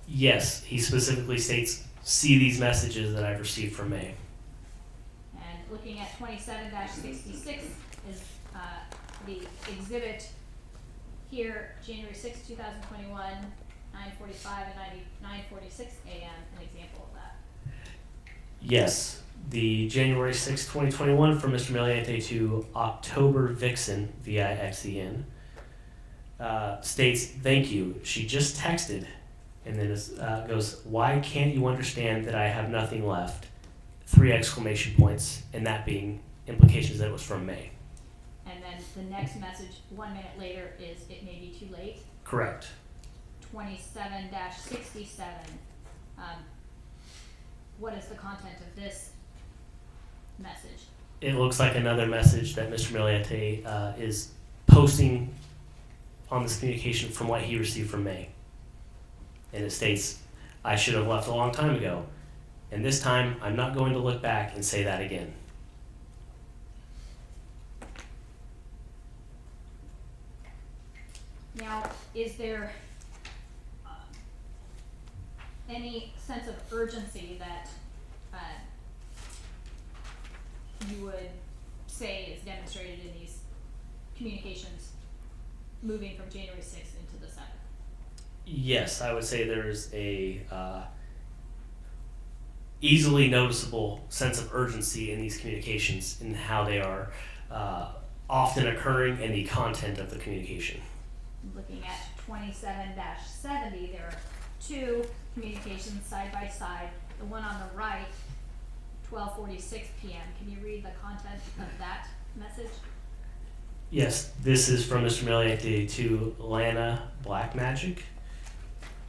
Yes, he specifically states, see these messages that I've received from May. And looking at 27-66 is the exhibit here, January 6, 2021, 9:45 and 9:46 a.m., an example of that. Yes, the January 6, 2021 from Mr. Millete to October Vixen, VIXEN, states, thank you, she just texted, and then it goes, why can't you understand that I have nothing left? 3 exclamation points, and that being implications that it was from May. And then the next message, 1 minute later, is it may be too late. Correct. 27-67. What is the content of this message? It looks like another message that Mr. Millete is posting on this communication from what he received from May. And it states, I should have left a long time ago, and this time I'm not going to look back and say that again. Now, is there any sense of urgency that you would say is demonstrated in these communications moving from January 6th into the 7th? Yes, I would say there's a easily noticeable sense of urgency in these communications and how they are often occurring and the content of the communication. Looking at 27-70, there are 2 communications side by side. The one on the right, 12:46 p.m. Can you read the content of that message? Yes, this is from Mr. Millete to Lana Black Magic,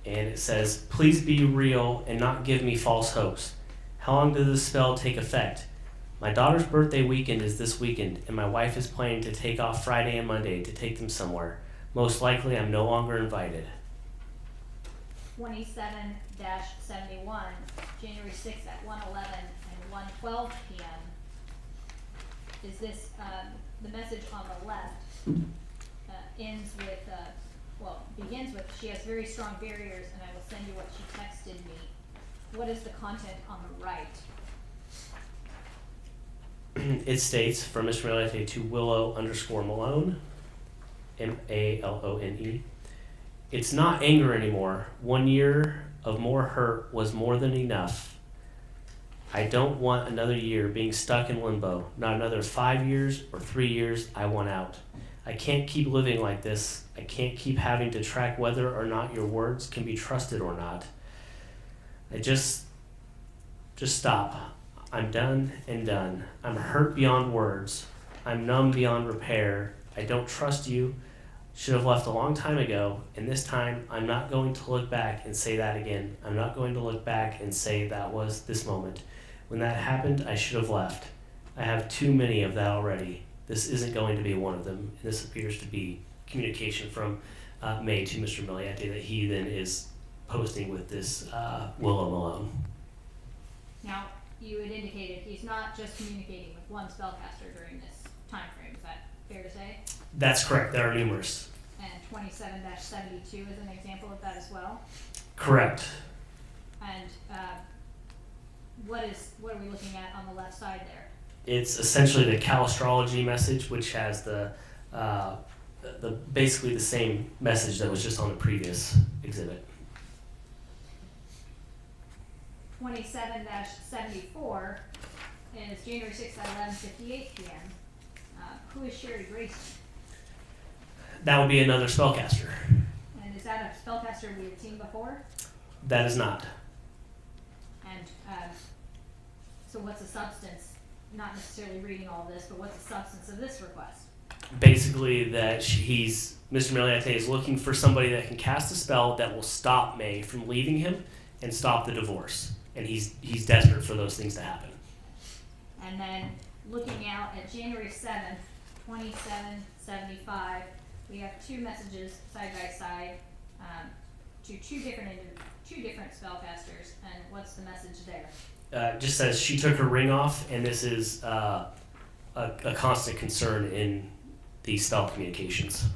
and it says, please be real and not give me false hopes. How long does this spell take effect? My daughter's birthday weekend is this weekend, and my wife is planning to take off Friday and Monday to take them somewhere. Most likely, I'm no longer invited. 27-71, January 6th at 1:11 and 1:12 p.m. Is this, the message on the left begins with, she has very strong barriers and I will send you what she texted me. What is the content on the right? It states, from Mr. Millete to Willow_Malone, Malone. It's not anger anymore. 1 year of more hurt was more than enough. I don't want another year being stuck in limbo. Not another 5 years or 3 years. I want out. I can't keep living like this. I can't keep having to track whether or not your words can be trusted or not. I just stop. I'm done and done. I'm hurt beyond words. I'm numb beyond repair. I don't trust you. Should have left a long time ago, and this time I'm not going to look back and say that again. I'm not going to look back and say that was this moment. When that happened, I should have left. I have too many of that already. This isn't going to be one of them, and this appears to be communication from May to Mr. Millete that he then is posting with this Willow Malone. Now, you had indicated he's not just communicating with one spellcaster during this time frame. Is that fair to say? That's correct. There are numerous. And 27-72 is an example of that as well. Correct. And what are we looking at on the left side there? It's essentially the Cal astrology message, which has the basically the same message that was just on the previous exhibit. 27-74 is January 6th at 11:58 p.m. Who is Sherry Grayson? That would be another spellcaster. And is that a spellcaster we had seen before? That is not. And so what's the substance, not necessarily reading all this, but what's the substance of this request? Basically, that Mr. Millete is looking for somebody that can cast a spell that will stop May from leaving him and stop the divorce. And he's desperate for those things to happen. And then looking out at January 7th, 2775, we have two messages side by side to two different spellcasters. And what's the message there? It just says she took her ring off, and this is a constant concern in the spell communications.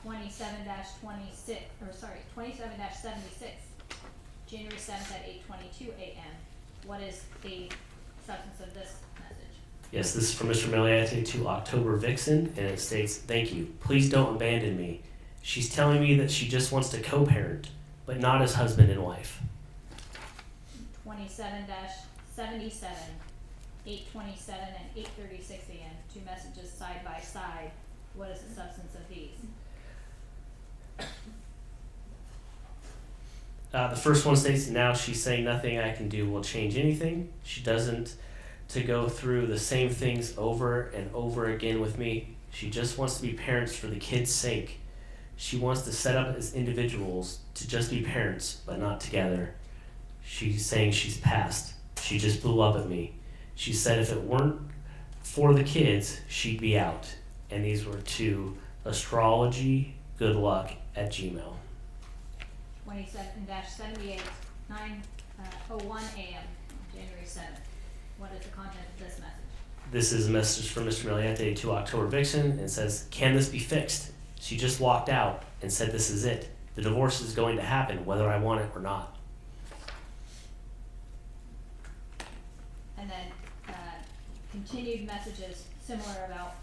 27-76, 27-76, January 7th at 8:22 a.m. What is the substance of this message? Yes, this is from Mr. Millete to October Vixen, and it states, "Thank you. Please don't abandon me. She's telling me that she just wants to co-parent, but not as husband and wife." 27-77, 8:27 and 8:36 a.m. Two messages side by side. What is the substance of these? The first one states, "Now she's saying nothing I can do will change anything. She doesn't to go through the same things over and over again with me. She just wants to be parents for the kids' sake. She wants to set up as individuals to just be parents, but not together. She's saying she's passed. She just blew up at me. She said if it weren't for the kids, she'd be out." And these were to astrologygoodluck@gmail.com. 27-78, 9:01 a.m. January 7th. What is the content of this message? This is a message from Mr. Millete to October Vixen, and it says, "Can this be fixed? She just walked out and said this is it. The divorce is going to happen whether I want it or not." And then continued messages similar about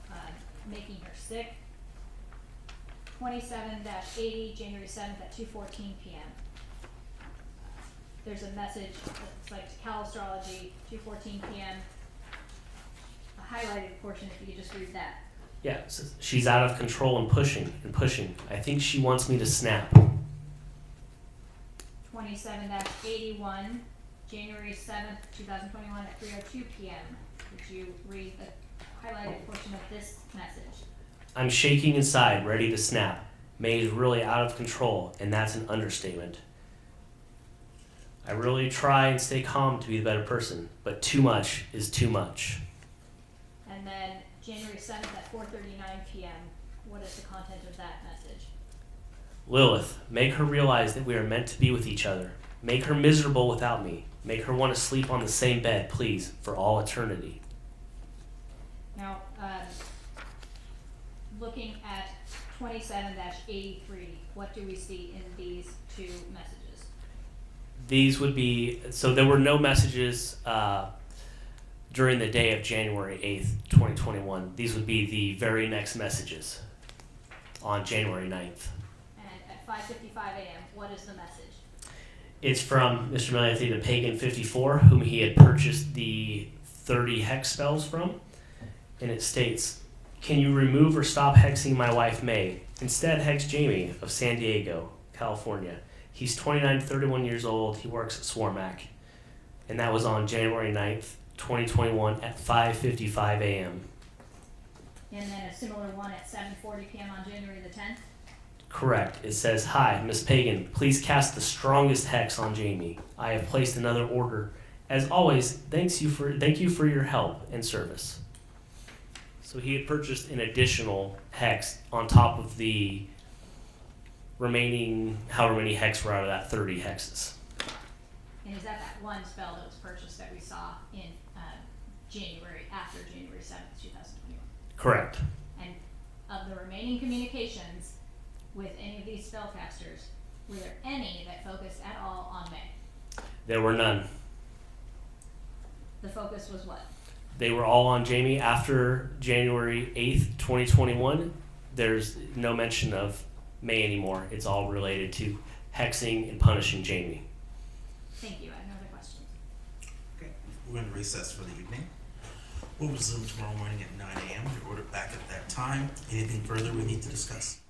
making her sick. 27-80, January 7th at 2:14 p.m. There's a message that's like to Cal Astrology, 2:14 p.m. A highlighted portion, if you could just read that. Yeah, it says, "She's out of control and pushing and pushing. I think she wants me to snap." 27-81, January 7th, 2021 at 3:02 p.m. Would you read the highlighted portion of this message? "I'm shaking inside, ready to snap. May is really out of control, and that's an understatement. I really try and stay calm to be the better person, but too much is too much." And then January 7th at 4:39 p.m. What is the content of that message? "Lilith, make her realize that we are meant to be with each other. Make her miserable without me. Make her want to sleep on the same bed, please, for all eternity." Now, looking at 27-83, what do we see in these two messages? These would be, so there were no messages during the day of January 8th, 2021. These would be the very next messages on January 9th. And at 5:55 a.m., what is the message? It's from Mr. Millete to Pagan 54, whom he had purchased the 30 hex spells from. And it states, "Can you remove or stop hexing my wife May? Instead, hex Jamie of San Diego, California. He's 29 to 31 years old. He works at Swarmac." And that was on January 9th, 2021 at 5:55 a.m. And then a similar one at 7:40 p.m. on January the 10th? Correct. It says, "Hi, Miss Pagan. Please cast the strongest hex on Jamie. I have placed another order. As always, thank you for your help and service." So he had purchased an additional hex on top of the remaining however many hex were out of that 30 hexes. And is that one spell that was purchased that we saw in January, after January 7th, 2021? Correct. And of the remaining communications with any of these spellcasters, were there any that focused at all on May? There were none. The focus was what? They were all on Jamie after January 8th, 2021. There's no mention of May anymore. It's all related to hexing and punishing Jamie. Thank you. I have no other questions. Okay, we're in recess for the evening. We'll resume tomorrow morning at 9 a.m. We're ordered back at that time. Anything further we need to discuss?